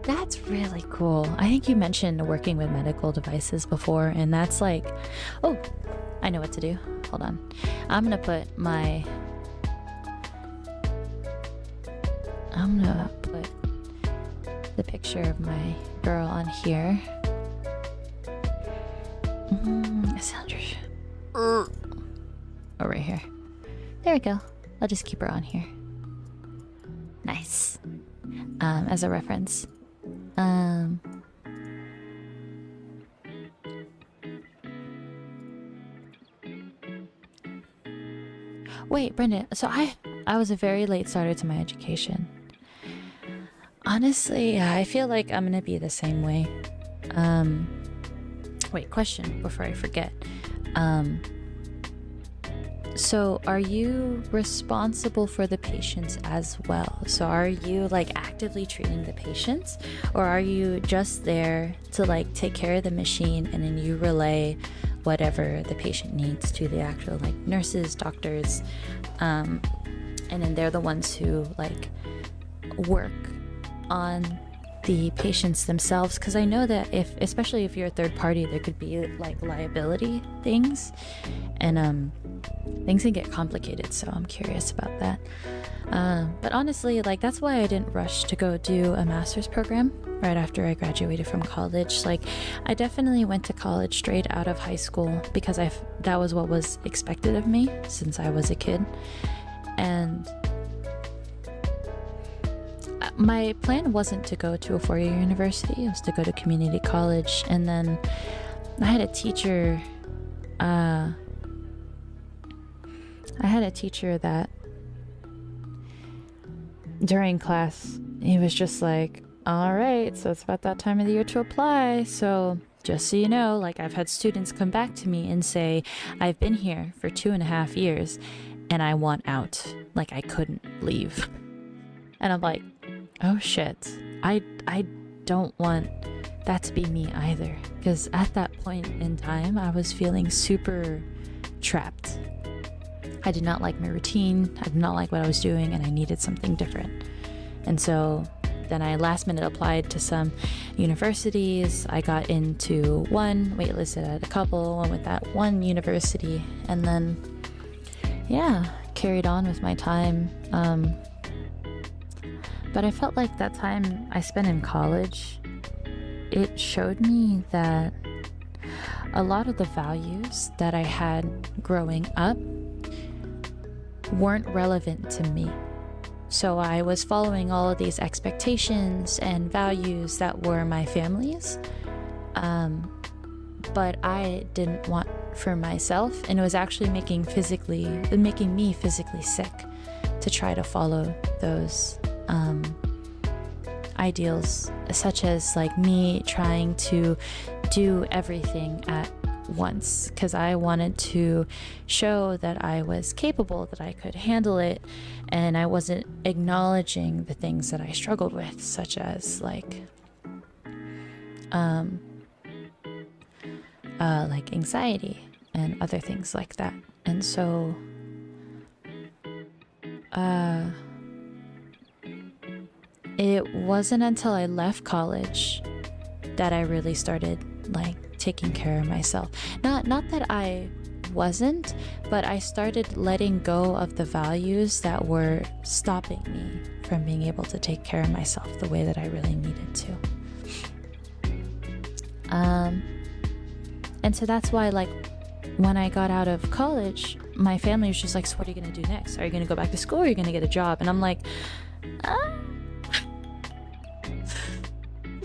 That's really cool. I think you mentioned working with medical devices before, and that's like, oh, I know what to do. Hold on. I'm gonna put the picture of my girl on here. Sandra. Oh, right here. There we go. I'll just keep her on here. Nice. As a reference. Wait, Brendan. So I was a very late starter to my education. Honestly, I feel like I'm gonna be the same way. Wait, question before I forget. So are you responsible for the patients as well? So are you like actively treating the patients, or are you just there to like take care of the machine and then you relay whatever the patient needs to the actual like nurses, doctors, and then they're the ones who like work on the patients themselves? Because I know that especially if you're a third party, there could be like liability things, and things can get complicated, so I'm curious about that. But honestly, like that's why I didn't rush to go do a master's program right after I graduated from college. Like I definitely went to college straight out of high school because that was what was expected of me since I was a kid. And my plan wasn't to go to a four-year university. It was to go to community college. And then I had a teacher that during class, he was just like, all right, so it's about that time of the year to apply. So just so you know, like I've had students come back to me and say, I've been here for 2.5 years and I want out. Like I couldn't leave. And I'm like, oh shit, I don't want that to be me either. Because at that point in time, I was feeling super trapped. I did not like my routine, I did not like what I was doing, and I needed something different. And so then I last minute applied to some universities. I got into one, waitlisted at a couple, went with that one university, and then, yeah, carried on with my time. But I felt like that time I spent in college, it showed me that a lot of the values that I had growing up weren't relevant to me. So I was following all of these expectations and values that were my family's, but I didn't want for myself, and it was actually making me physically sick to try to follow those ideals, such as like me trying to do everything at once because I wanted to show that I was capable, that I could handle it, and I wasn't acknowledging the things that I struggled with, such as like anxiety and other things like that. And so it wasn't until I left college that I really started like taking care of myself. Not that I wasn't, but I started letting go of the values that were stopping me from being able to take care of myself the way that I really needed to. And so that's why, like, when I got out of college, my family was just like, so what are you going to do next? Are you going to go back to school, or are you going to get a job? And I'm like,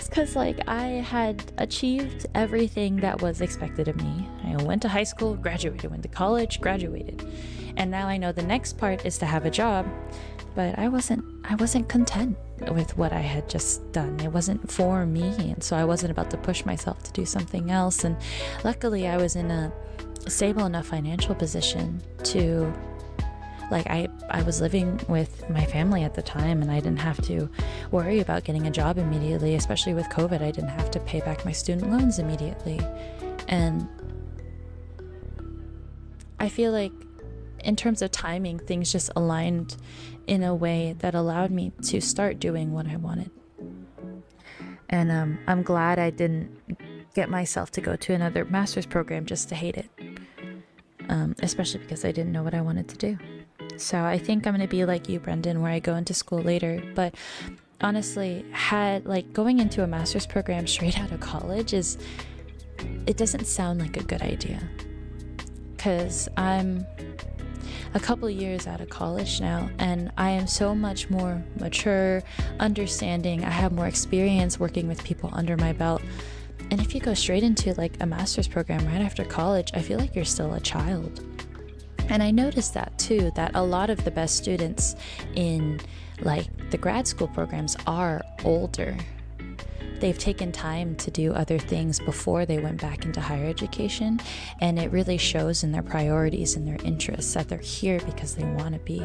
because like I had achieved everything that was expected of me. I went to high school, graduated, went to college, graduated, and now I know the next part is to have a job. But I wasn't content with what I had just done. It wasn't for me, and so I wasn't about to push myself to do something else. And luckily I was in a stable enough financial position to, like, I was living with my family at the time, and I didn't have to worry about getting a job immediately. Especially with COVID, I didn't have to pay back my student loans immediately. And I feel like in terms of timing, things just aligned in a way that allowed me to start doing what I wanted. And I'm glad I didn't get myself to go to another master's program just to hate it, especially because I didn't know what I wanted to do. So I think I'm going to be like you, Brendan, where I go into school later. But honestly had like going into a master's program straight out of college it doesn't sound like a good idea, because I'm a couple years out of college now, and I am so much more mature, understanding. I have more experience working with people under my belt. And if you go straight into like a master's program right after college, I feel like you're still a child. And I noticed that too, that a lot of the best students in like the grad school programs are older. They've taken time to do other things before they went back into higher education, and it really shows in their priorities and their interests that they're here because they want to be,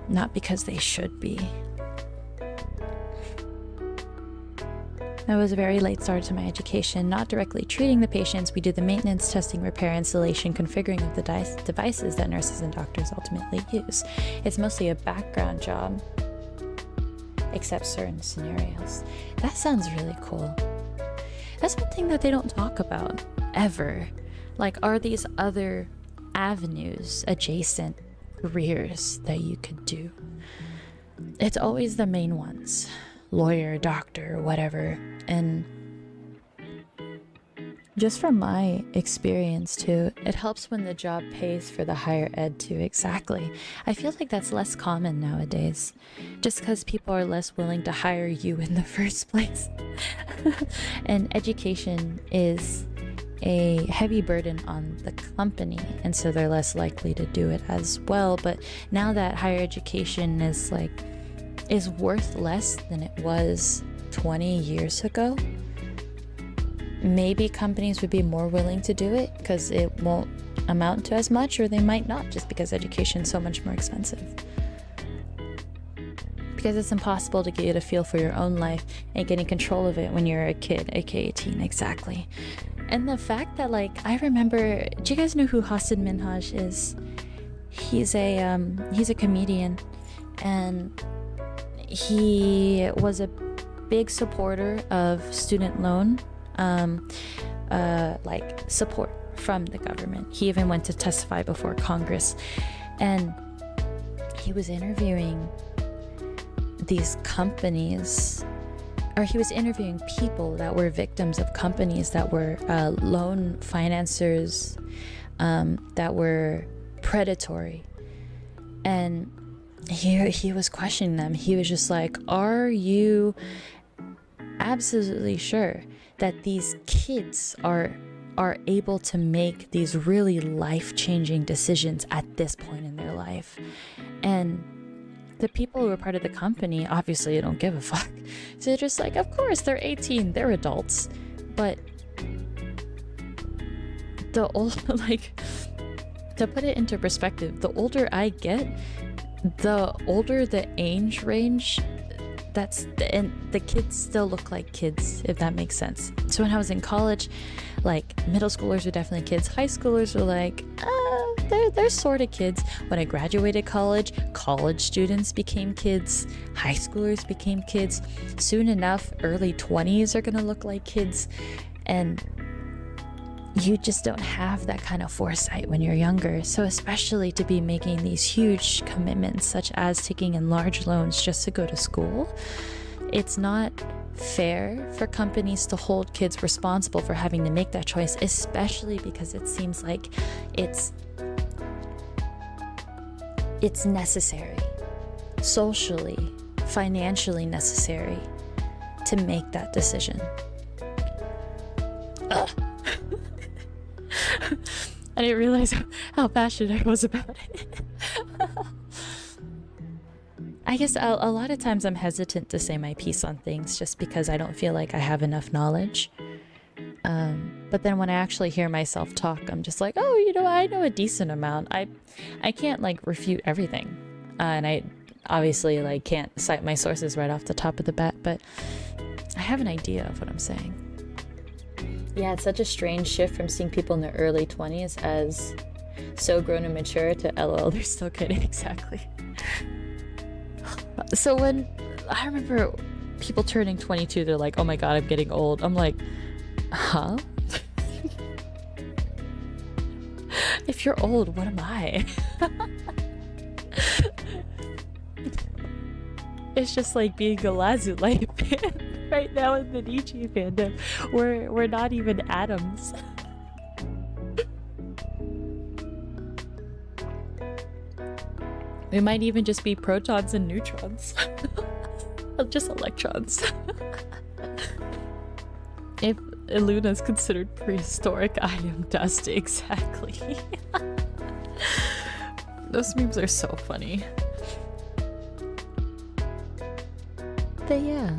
not because they should be. That was a very late start to my education, not directly treating the patients. We do the maintenance, testing, repair, installation, configuring of the devices that nurses and doctors ultimately use. It's mostly a background job, except certain scenarios. That sounds really cool. That's one thing that they don't talk about ever. Like, are these other avenues, adjacent careers that you could do? It's always the main ones. Lawyer, doctor, whatever. And just from my experience too, it helps when the job pays for the higher ed too. Exactly. I feel like that's less common nowadays, just because people are less willing to hire you in the first place. And education is a heavy burden on the company, and so they're less likely to do it as well. But now that higher education is worth less than it was 20 years ago, maybe companies would be more willing to do it because it won't amount to as much, or they might not, just because education is so much more expensive. Because it's impossible to get a feel for your own life and getting control of it when you're a kid, aka teen. Exactly. And the fact that, like, I remember, do you guys know who Hassan Minhaj is? He's a comedian, and he was a big supporter of student loan support from the government. He even went to testify before Congress, and he was interviewing these companies, or he was interviewing people that were victims of companies that were loan financiers, that were predatory. And he was questioning them. He was just like, are you absolutely sure that these kids are able to make these really life-changing decisions at this point in their life? And the people who are part of the company obviously don't give a fuck. So they're just like, of course, they're 18, they're adults. But the old, like, to put it into perspective, the older I get, the older the age range, and the kids still look like kids, if that makes sense. So when I was in college, like, middle schoolers were definitely kids, high schoolers were like, they're sort of kids. When I graduated college students became kids, high schoolers became kids. Soon enough, early 20s are gonna look like kids, and you just don't have that kind of foresight when you're younger. So especially to be making these huge commitments, such as taking in large loans just to go to school, it's not fair for companies to hold kids responsible for having to make that choice, especially because it seems like it's necessary, socially, financially necessary to make that decision. Ugh. I didn't realize how passionate I was about it. I guess a lot of times I'm hesitant to say my piece on things just because I don't feel like I have enough knowledge. But then when I actually hear myself talk, I'm just like, oh, I know a decent amount. I can't like refute everything. And I obviously like can't cite my sources right off the top of the bat, but I have an idea of what I'm saying. Yeah, it's such a strange shift from seeing people in their early 20s as so grown and mature to LOL, they're still kidding. Exactly. So when I remember people turning 22, they're like, oh my god, I'm getting old. I'm like, huh? If you're old, what am I? It's just like being a Lazulite fan right now in the Nietzsche fandom. We're not even atoms. We might even just be protons and neutrons. Just electrons. If Iluna's considered prehistoric, I am dust, exactly. Those memes are so funny. But yeah.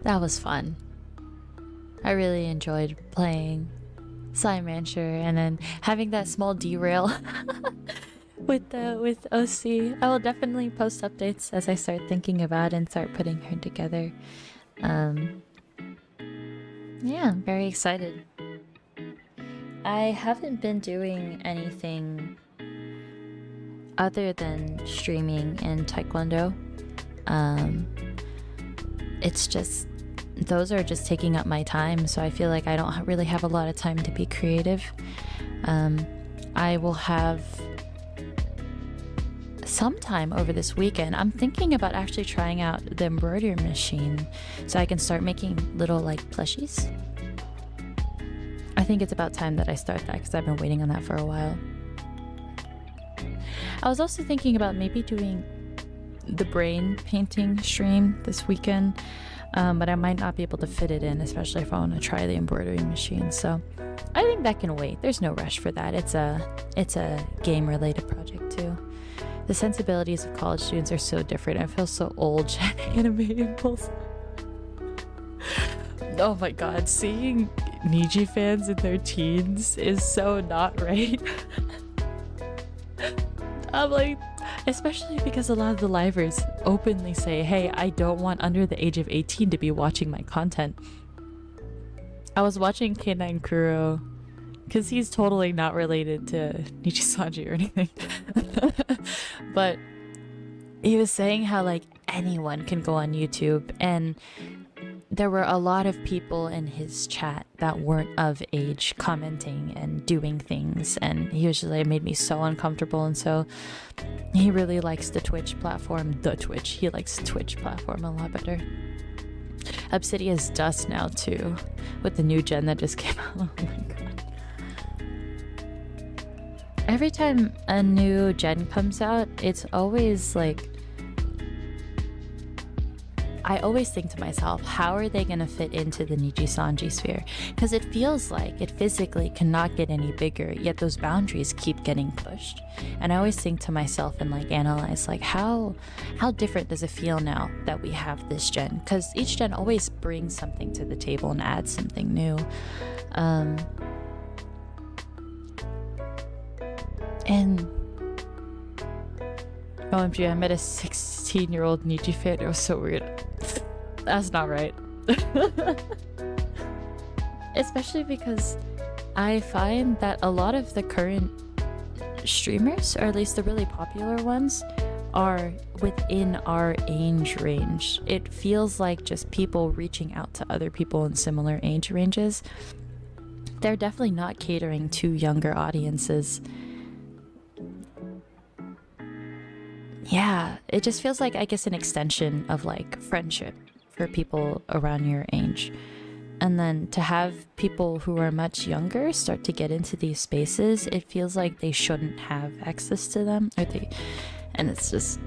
That was fun. I really enjoyed playing Slime Rancher and then having that small derail with OC. I will definitely post updates as I start thinking about and start putting her together. Yeah, I'm very excited. I haven't been doing anything other than streaming and taekwondo. It's just those are just taking up my time, so I feel like I don't really have a lot of time to be creative. I will have sometime over this weekend. I'm thinking about actually trying out the embroidery machine so I can start making little like plushies. I think it's about time that I start that because I've been waiting on that for a while. I was also thinking about maybe doing the brain painting stream this weekend, but I might not be able to fit it in, especially if I want to try the embroidery machine. So I think that can wait. There's no rush for that. It's a game related project too. The sensibilities of college students are so different. I feel so old chatting anime impulse. Oh my god, seeing Niji fans in their teens is so not right. I'm like, especially because a lot of the livers openly say, hey, I don't want under the age of 18 to be watching my content. I was watching K9 Kuro because he's totally not related to Niji Sanji or anything. But he was saying how like anyone can go on YouTube, and there were a lot of people in his chat that weren't of age commenting and doing things, and he was just like, it made me so uncomfortable. And so he really likes the Twitch platform. He likes the Twitch platform a lot better. Obsidian's dust now too, with the new gen that just came out. Oh my god. Every time a new gen comes out, it's always like, I always think to myself, how are they going to fit into the Niji Sanji sphere? Because it feels like it physically cannot get any bigger, yet those boundaries keep getting pushed. And I always think to myself and like analyze like how different does it feel now that we have this gen? Because each gen always brings something to the table and adds something new. And OMG, I met a 16-year-old Niji fan. It was so weird. That's not right. Especially because I find that a lot of the current streamers, or at least the really popular ones, are within our age range. It feels like just people reaching out to other people in similar age ranges. They're definitely not catering to younger audiences. Yeah, it just feels like, I guess, an extension of like friendship for people around your age. And then to have people who are much younger start to get into these spaces, it feels like they shouldn't have access to them, and it's just,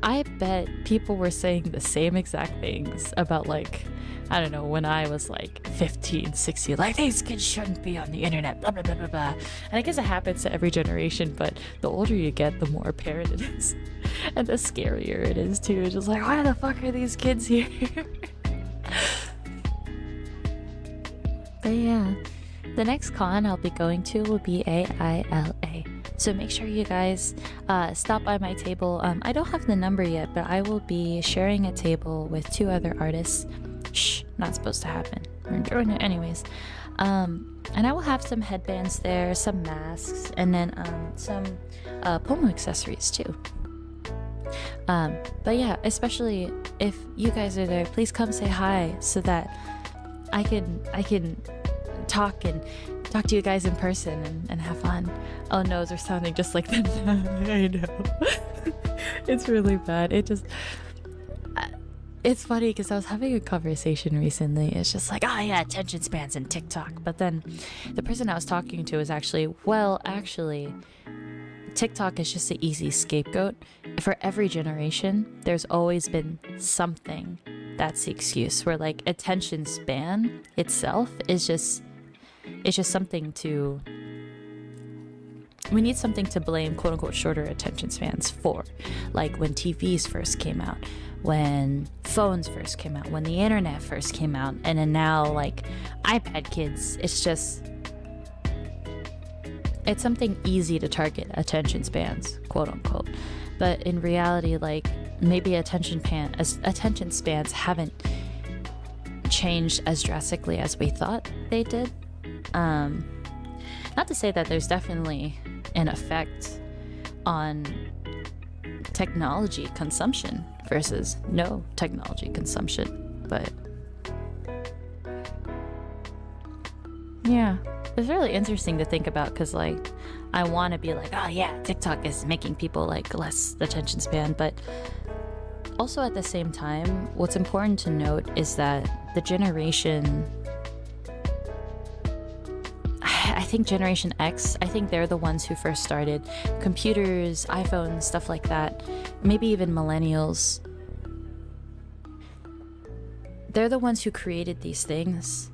I bet people were saying the same exact things about like, I don't know, when I was like 15, 16, like these kids shouldn't be on the internet, blah, blah, blah, blah, blah. And I guess it happens to every generation, but the older you get, the more apparent it is. And the scarier it is too. It's just like, why the fuck are these kids here? But yeah, the next con I'll be going to will be AILA. So make sure you guys stop by my table. I don't have the number yet, but I will be sharing a table with 2 other artists. Shh, not supposed to happen. We're doing it anyways. And I will have some headbands there, some masks, and then some Pomo accessories too. But yeah, especially if you guys are there, please come say hi so that I can talk and talk to you guys in person and have fun. Oh no, they're sounding just like them. I know. It's really bad. It's funny because I was having a conversation recently. It's just like, oh yeah, attention spans and TikTok. But then the person I was talking to was actually, TikTok is just an easy scapegoat. For every generation, there's always been something that's the excuse, where like attention span itself is just, it's just something to, we need something to blame quote unquote shorter attention spans for. Like when TVs first came out, when phones first came out, when the internet first came out, and then now like iPad kids, it's something easy to target attention spans, quote unquote. But in reality, like maybe attention spans haven't changed as drastically as we thought they did. Not to say that there's definitely an effect on technology consumption versus no technology consumption, but yeah, it's really interesting to think about, because like I want to be like, oh yeah, TikTok is making people like less attention span, but also at the same time, what's important to note is that the generation, I think Generation X, I think they're the ones who first started computers, iPhones, stuff like that. Maybe even millennials. They're the ones who created these things.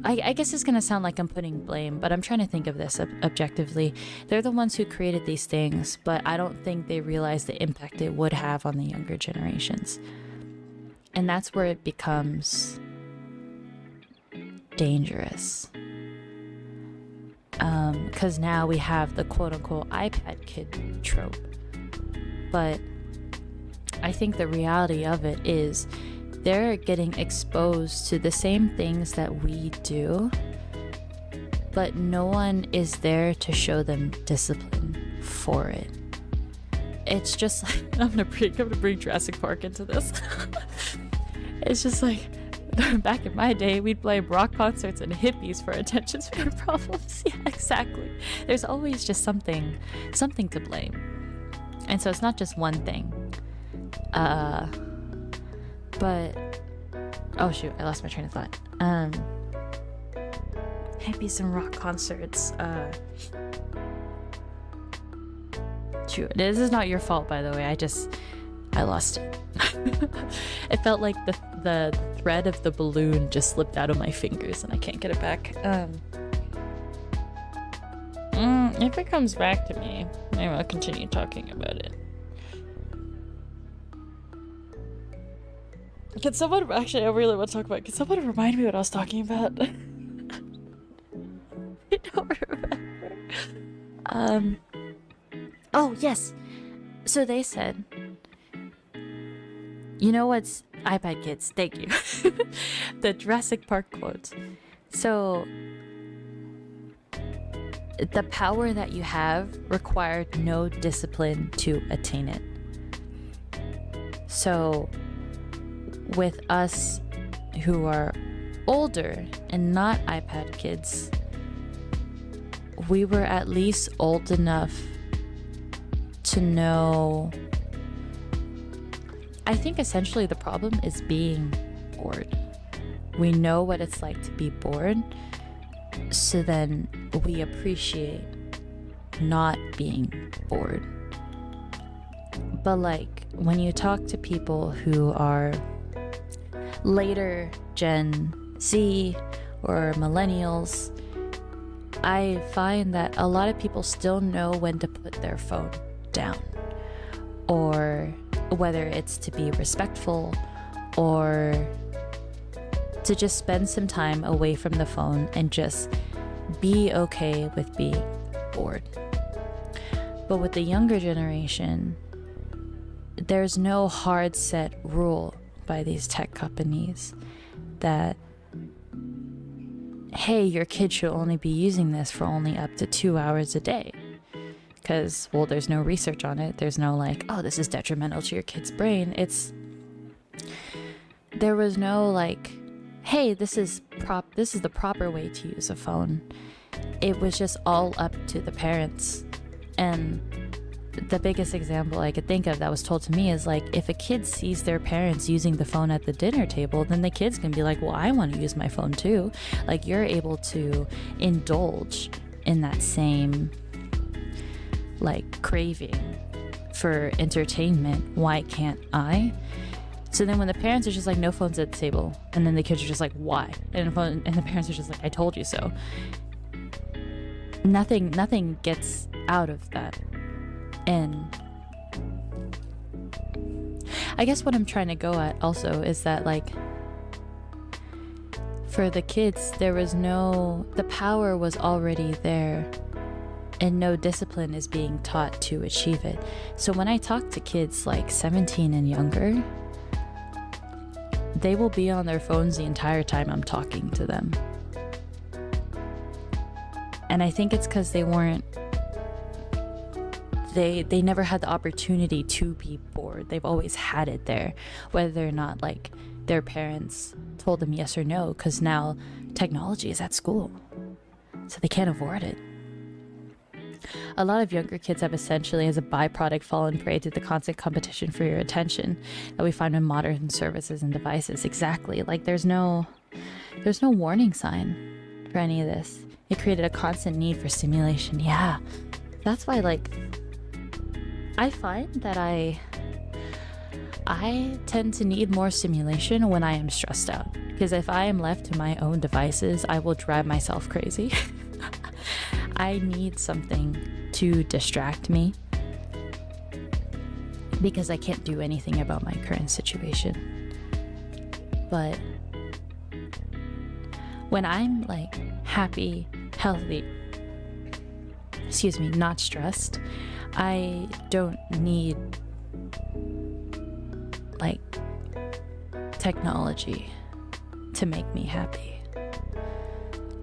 I guess it's going to sound like I'm putting blame, but I'm trying to think of this objectively. They're the ones who created these things, but I don't think they realized the impact it would have on the younger generations. And that's where it becomes dangerous. Because now we have the quote-unquote iPad kid trope. But I think the reality of it is they're getting exposed to the same things that we do, but no one is there to show them discipline for it. It's just like, I'm gonna bring Jurassic Park into this. It's just like, back in my day, we'd blame rock concerts and hippies for attention span problems. Yeah, exactly. There's always just something to blame. And so it's not just one thing. But, oh shoot, I lost my train of thought. Hippies and rock concerts. Shoot, this is not your fault, by the way. I lost it. It felt like the thread of the balloon just slipped out of my fingers and I can't get it back. If it comes back to me, maybe I'll continue talking about it. Can someone, actually I really want to talk about it. Can someone remind me what I was talking about? I don't remember. Oh yes, so they said, you know what's iPad kids, thank you. The Jurassic Park quote. So the power that you have required no discipline to attain it. So with us who are older and not iPad kids, we were at least old enough to know. I think essentially the problem is being bored. We know what it's like to be bored, so then we appreciate not being bored. But like when you talk to people who are later Gen Z or millennials, I find that a lot of people still know when to put their phone down, or whether it's to be respectful or to just spend some time away from the phone and just be okay with being bored. But with the younger generation, there's no hard set rule by these tech companies that, hey, your kid should only be using this for only up to 2 hours a day. Because, well, there's no research on it. There's no like, oh, this is detrimental to your kid's brain. There was no like hey, this is the proper way to use a phone. It was just all up to the parents. And the biggest example I could think of that was told to me is like, if a kid sees their parents using the phone at the dinner table, then the kids can be like, well, I want to use my phone too. Like, you're able to indulge in that same like craving for entertainment. Why can't I? So then when the parents are just like, no phones at the table, and then the kids are just like, why? And the parents are just like, I told you so. Nothing gets out of that. And I guess what I'm trying to go at also is that, like, for the kids, the power was already there, and no discipline is being taught to achieve it. So when I talk to kids like 17 and younger, they will be on their phones the entire time I'm talking to them. And I think it's because they never had the opportunity to be bored. They've always had it there, whether or not like their parents told them yes or no, because now technology is at school, so they can't avoid it. A lot of younger kids have essentially, as a byproduct, fallen prey to the constant competition for your attention that we find in modern services and devices. Exactly. Like, there's no warning sign for any of this. It created a constant need for stimulation. Yeah, that's why, like, I find that I tend to need more stimulation when I am stressed out, because if I am left to my own devices, I will drive myself crazy. I need something to distract me, because I can't do anything about my current situation. But when I'm like happy, healthy, not stressed, I don't need like technology to make me happy.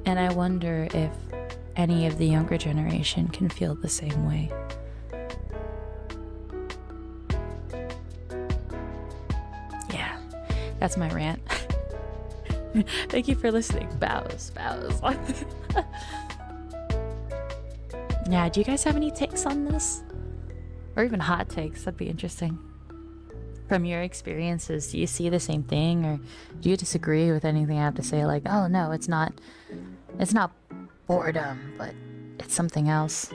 And I wonder if any of the younger generation can feel the same way. Yeah, that's my rant. Thank you for listening. Bows. Yeah, do you guys have any takes on this? Or even hot takes? That'd be interesting. From your experiences, do you see the same thing, or do you disagree with anything I have to say? Like, oh no, it's not boredom, but it's something else.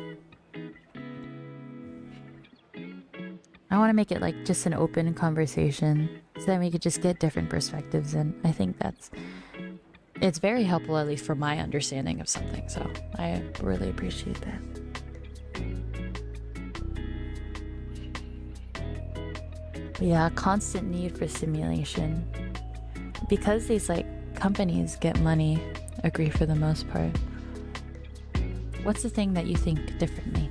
I want to make it like just an open conversation, so that we could just get different perspectives, and I think it's very helpful, at least for my understanding of something. So I really appreciate that. But yeah, constant need for stimulation, because these like companies get money, agree for the most part. What's the thing that you think differently?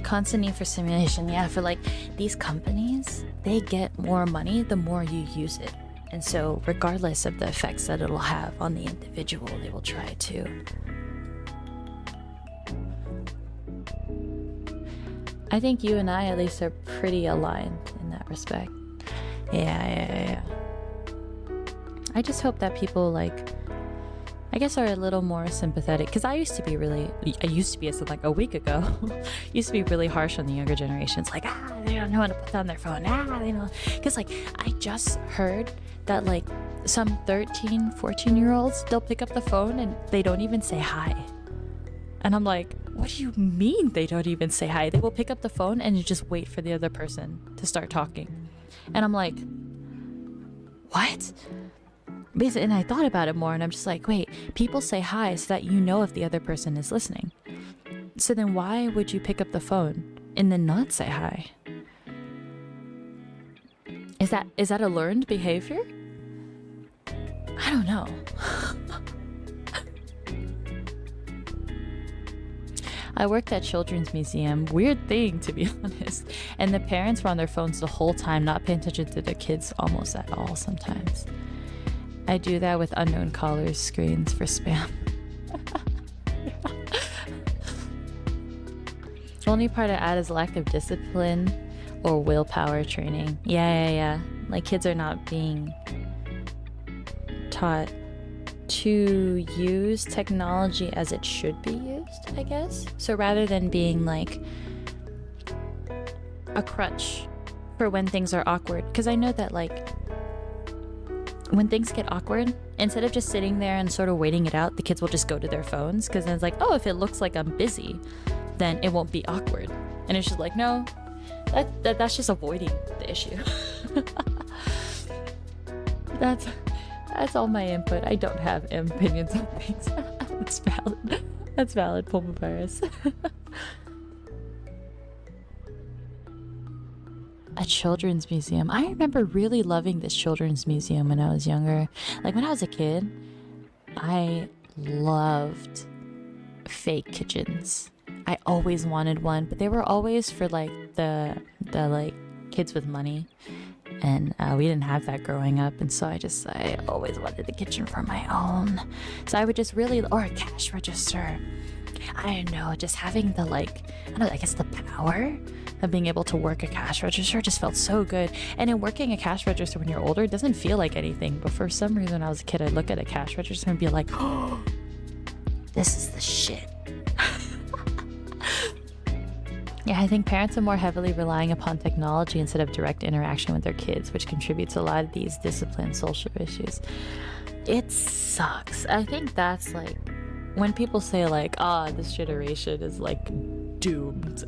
Constant need for stimulation. Yeah, for like these companies, they get more money the more you use it. And so regardless of the effects that it'll have on the individual, they will try to. I think you and I at least are pretty aligned in that respect. Yeah. I just hope that people like, I guess, are a little more sympathetic, because I used to be as like a week ago, used to be really harsh on the younger generations, like, they don't know how to put down their phone, because like, I just heard that like some 13, 14-year-olds, they'll pick up the phone and they don't even say hi. And I'm like, what do you mean they don't even say hi? They will pick up the phone and you just wait for the other person to start talking. And I'm like, what? And I thought about it more, and I'm just like, wait, people say hi so that you know if the other person is listening. So then why would you pick up the phone and then not say hi? Is that a learned behavior? I don't know. I worked at Children's Museum. Weird thing, to be honest. And the parents were on their phones the whole time, not paying attention to their kids almost at all sometimes. I do that with unknown callers' screens for spam. The only part I add is lack of discipline or willpower training. Yeah. Like, kids are not being taught to use technology as it should be used, I guess. So rather than being like a crutch for when things are awkward, because I know that like when things get awkward, instead of just sitting there and sort of waiting it out, the kids will just go to their phones, because then it's like, oh, if it looks like I'm busy, then it won't be awkward. And it's just like, no, that's just avoiding the issue. That's all my input. I don't have opinions on things. That's valid. That's valid, Pulmovirus. A children's museum. I remember really loving this children's museum when I was younger. Like, when I was a kid, I loved fake kitchens. I always wanted one, but they were always for like the like kids with money, and we didn't have that growing up, and so I always wanted a kitchen for my own. So I would just really, or a cash register. I don't know, just having the like, I don't know, I guess the power of being able to work a cash register just felt so good. And in working a cash register when you're older, it doesn't feel like anything. But for some reason, when I was a kid, I'd look at a cash register and be like, oh, this is the shit. Yeah, I think parents are more heavily relying upon technology instead of direct interaction with their kids, which contributes to a lot of these discipline social issues. It sucks. I think that's like, when people say like, this generation is like doomed.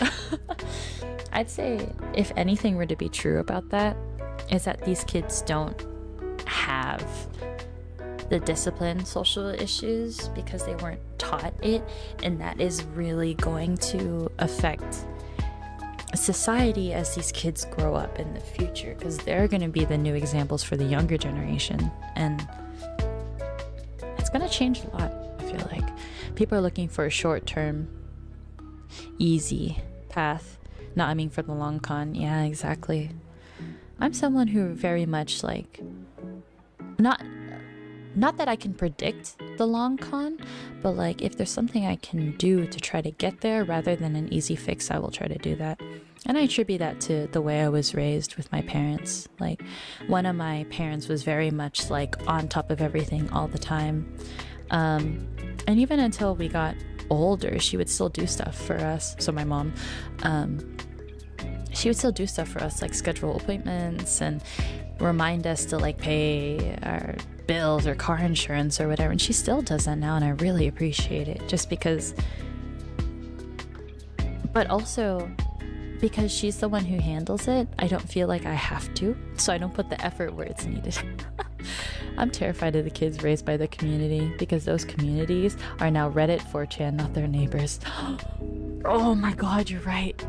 I'd say if anything were to be true about that, is that these kids don't have the discipline social issues because they weren't taught it, and that is really going to affect society as these kids grow up in the future, because they're going to be the new examples for the younger generation, and it's going to change a lot. I feel like people are looking for a short-term easy path, not aiming for the long con. Yeah, exactly. I'm someone who very much like, not that I can predict the long con, but like if there's something I can do to try to get there rather than an easy fix, I will try to do that. And I attribute that to the way I was raised with my parents. Like, one of my parents was very much like on top of everything all the time. And even until we got older, she would still do stuff for us. So my mom, she would still do stuff for us, like schedule appointments and remind us to like pay our bills or car insurance or whatever. And she still does that now, and I really appreciate it, just because, but also because she's the one who handles it, I don't feel like I have to, so I don't put the effort where it's needed. I'm terrified of the kids raised by the community, because those communities are now Reddit, 4chan, not their neighbors. Oh my god, you're right.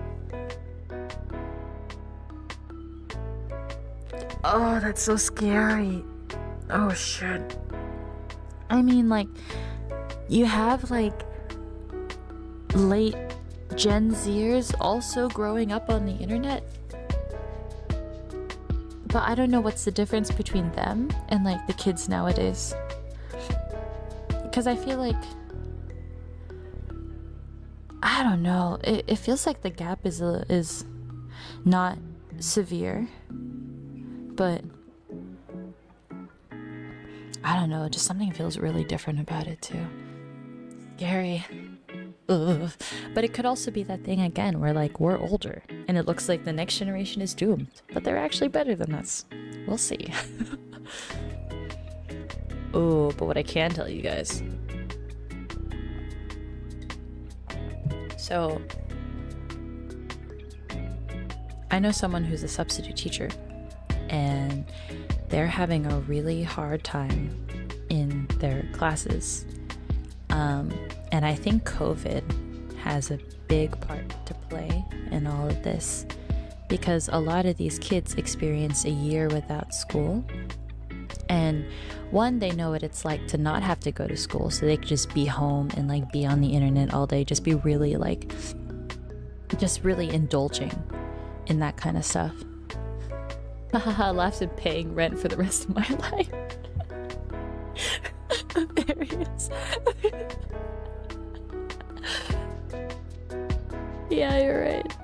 Oh, that's so scary. Oh shit. I mean, like, you have like late Gen Zers also growing up on the internet, but I don't know what's the difference between them and like the kids nowadays, because I feel like, I don't know, it feels like the gap is not severe, but I don't know, just something feels really different about it too. Scary. Ugh. But it could also be that thing again where like we're older and it looks like the next generation is doomed, but they're actually better than us. We'll see. Oh, but what I can tell you guys. So, I know someone who's a substitute teacher, and they're having a really hard time in their classes. And I think COVID has a big part to play in all of this, because a lot of these kids experience a year without school. And one, they know what it's like to not have to go to school, so they could just be home and like be on the internet all day, just be really like, just really indulging in that kind of stuff. Haha, laughs at paying rent for the rest of my life. There he is. Yeah, you're right.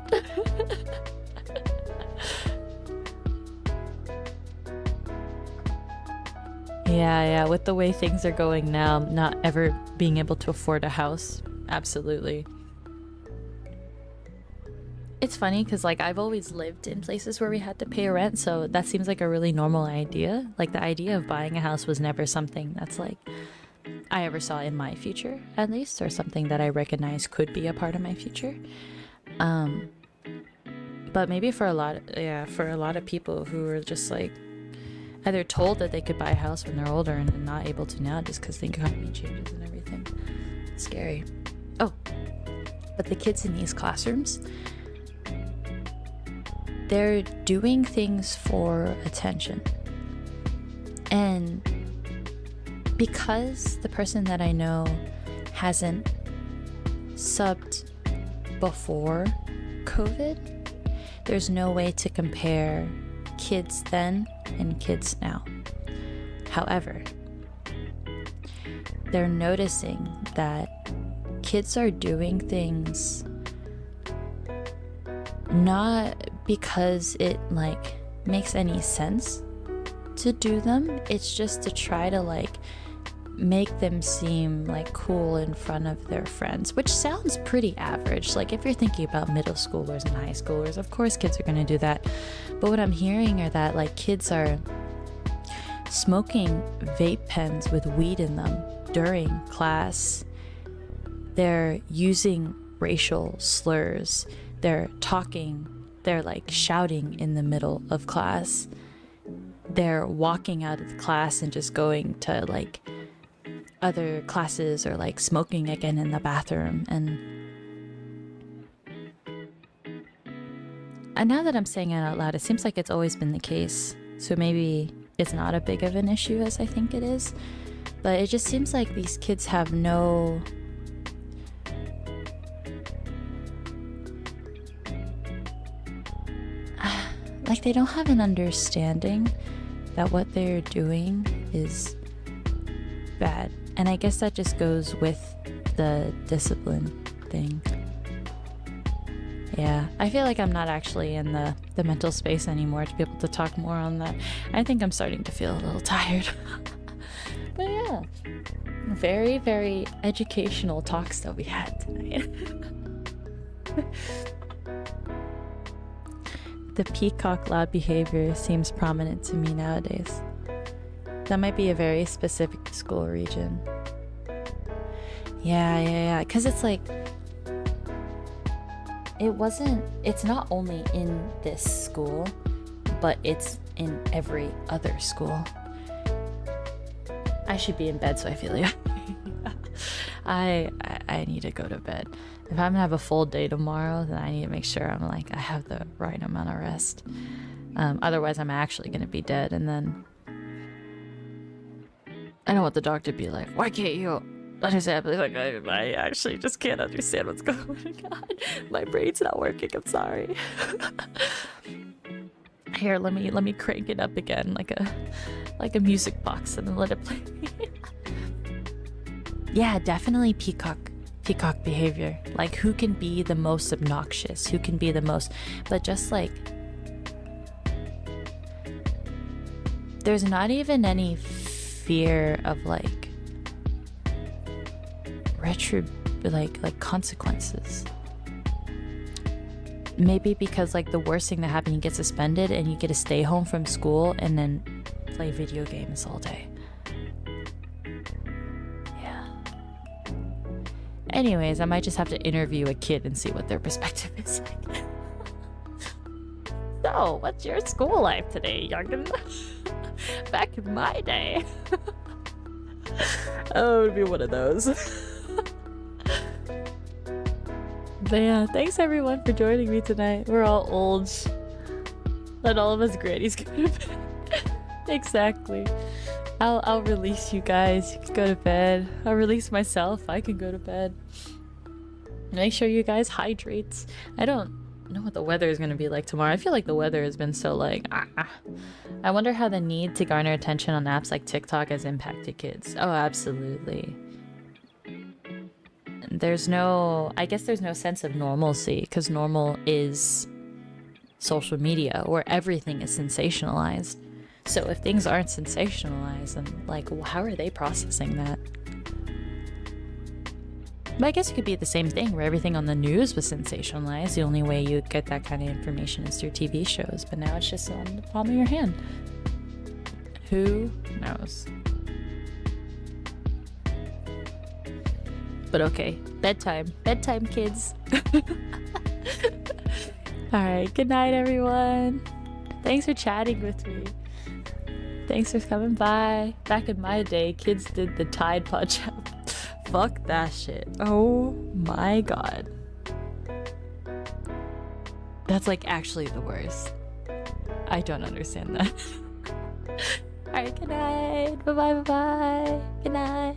Yeah, with the way things are going now, not ever being able to afford a house. Absolutely. It's funny because, like, I've always lived in places where we had to pay rent, so that seems like a really normal idea. Like, the idea of buying a house was never something that's, like, I ever saw in my future, at least, or something that I recognize could be a part of my future. But maybe for a lot of people who are just, like, either told that they could buy a house when they're older and not able to now just because the economy changes and everything. It's scary. Oh, but the kids in these classrooms, they're doing things for attention. And because the person that I know hasn't subbed before COVID, there's no way to compare kids then and kids now. However, they're noticing that kids are doing things not because it like makes any sense to do them. It's just to try to like make them seem like cool in front of their friends, which sounds pretty average. Like if you're thinking about middle schoolers and high schoolers, of course kids are going to do that. But what I'm hearing are that like kids are smoking vape pens with weed in them during class. They're using racial slurs. They're talking, they're like shouting in the middle of class. They're walking out of the class and just going to like other classes or like smoking again in the bathroom. And now that I'm saying it out loud, it seems like it's always been the case. So maybe it's not a big of an issue as I think it is. But it just seems like these kids have no... like they don't have an understanding that what they're doing is bad. And I guess that just goes with the discipline thing. Yeah, I feel like I'm not actually in the mental space anymore to be able to talk more on that. I think I'm starting to feel a little tired. But yeah, very, very educational talks that we had tonight. The peacock loud behavior seems prominent to me nowadays. That might be a very specific school region. Yeah. Because it's like, it's not only in this school, but it's in every other school. I should be in bed, so I feel like I need to go to bed. If I'm gonna have a full day tomorrow, then I need to make sure I'm like, I have the right amount of rest. Otherwise, I'm actually gonna be dead, and then I don't want the doctor to be like, why can't you understand? Like, I actually just can't understand what's going on. My brain's not working. I'm sorry. Here, let me crank it up again, like a music box, and then let it play. Yeah, definitely peacock behavior. Like, who can be the most obnoxious? Who can be the most? But just like, there's not even any fear of like like consequences. Maybe because like the worst thing that happened, you get suspended and you get to stay home from school and then play video games all day. Yeah. Anyways, I might just have to interview a kid and see what their perspective is like. So, what's your school life today, youngin? Back in my day. Oh, it would be one of those. But yeah, thanks everyone for joining me tonight. We're all old. Let all of us grannies go to bed. Exactly. I'll release you guys. You can go to bed. I'll release myself. I can go to bed. Make sure you guys hydrate. I don't know what the weather is going to be like tomorrow. I feel like the weather has been so like I wonder how the need to garner attention on apps like TikTok has impacted kids. Oh, absolutely. I guess there's no sense of normalcy, because normal is social media where everything is sensationalized. So if things aren't sensationalized, then like, how are they processing that? But I guess it could be the same thing where everything on the news was sensationalized. The only way you get that kind of information is through TV shows, but now it's just on the palm of your hand. Who knows? But okay, bedtime. Bedtime, kids. Alright, good night, everyone. Thanks for chatting with me. Thanks for coming by. Back in my day, kids did the Tide Pod chat. Fuck that shit. Oh my god. That's like actually the worst. I don't understand that. Alright, good night. Bye bye, bye bye. Good night.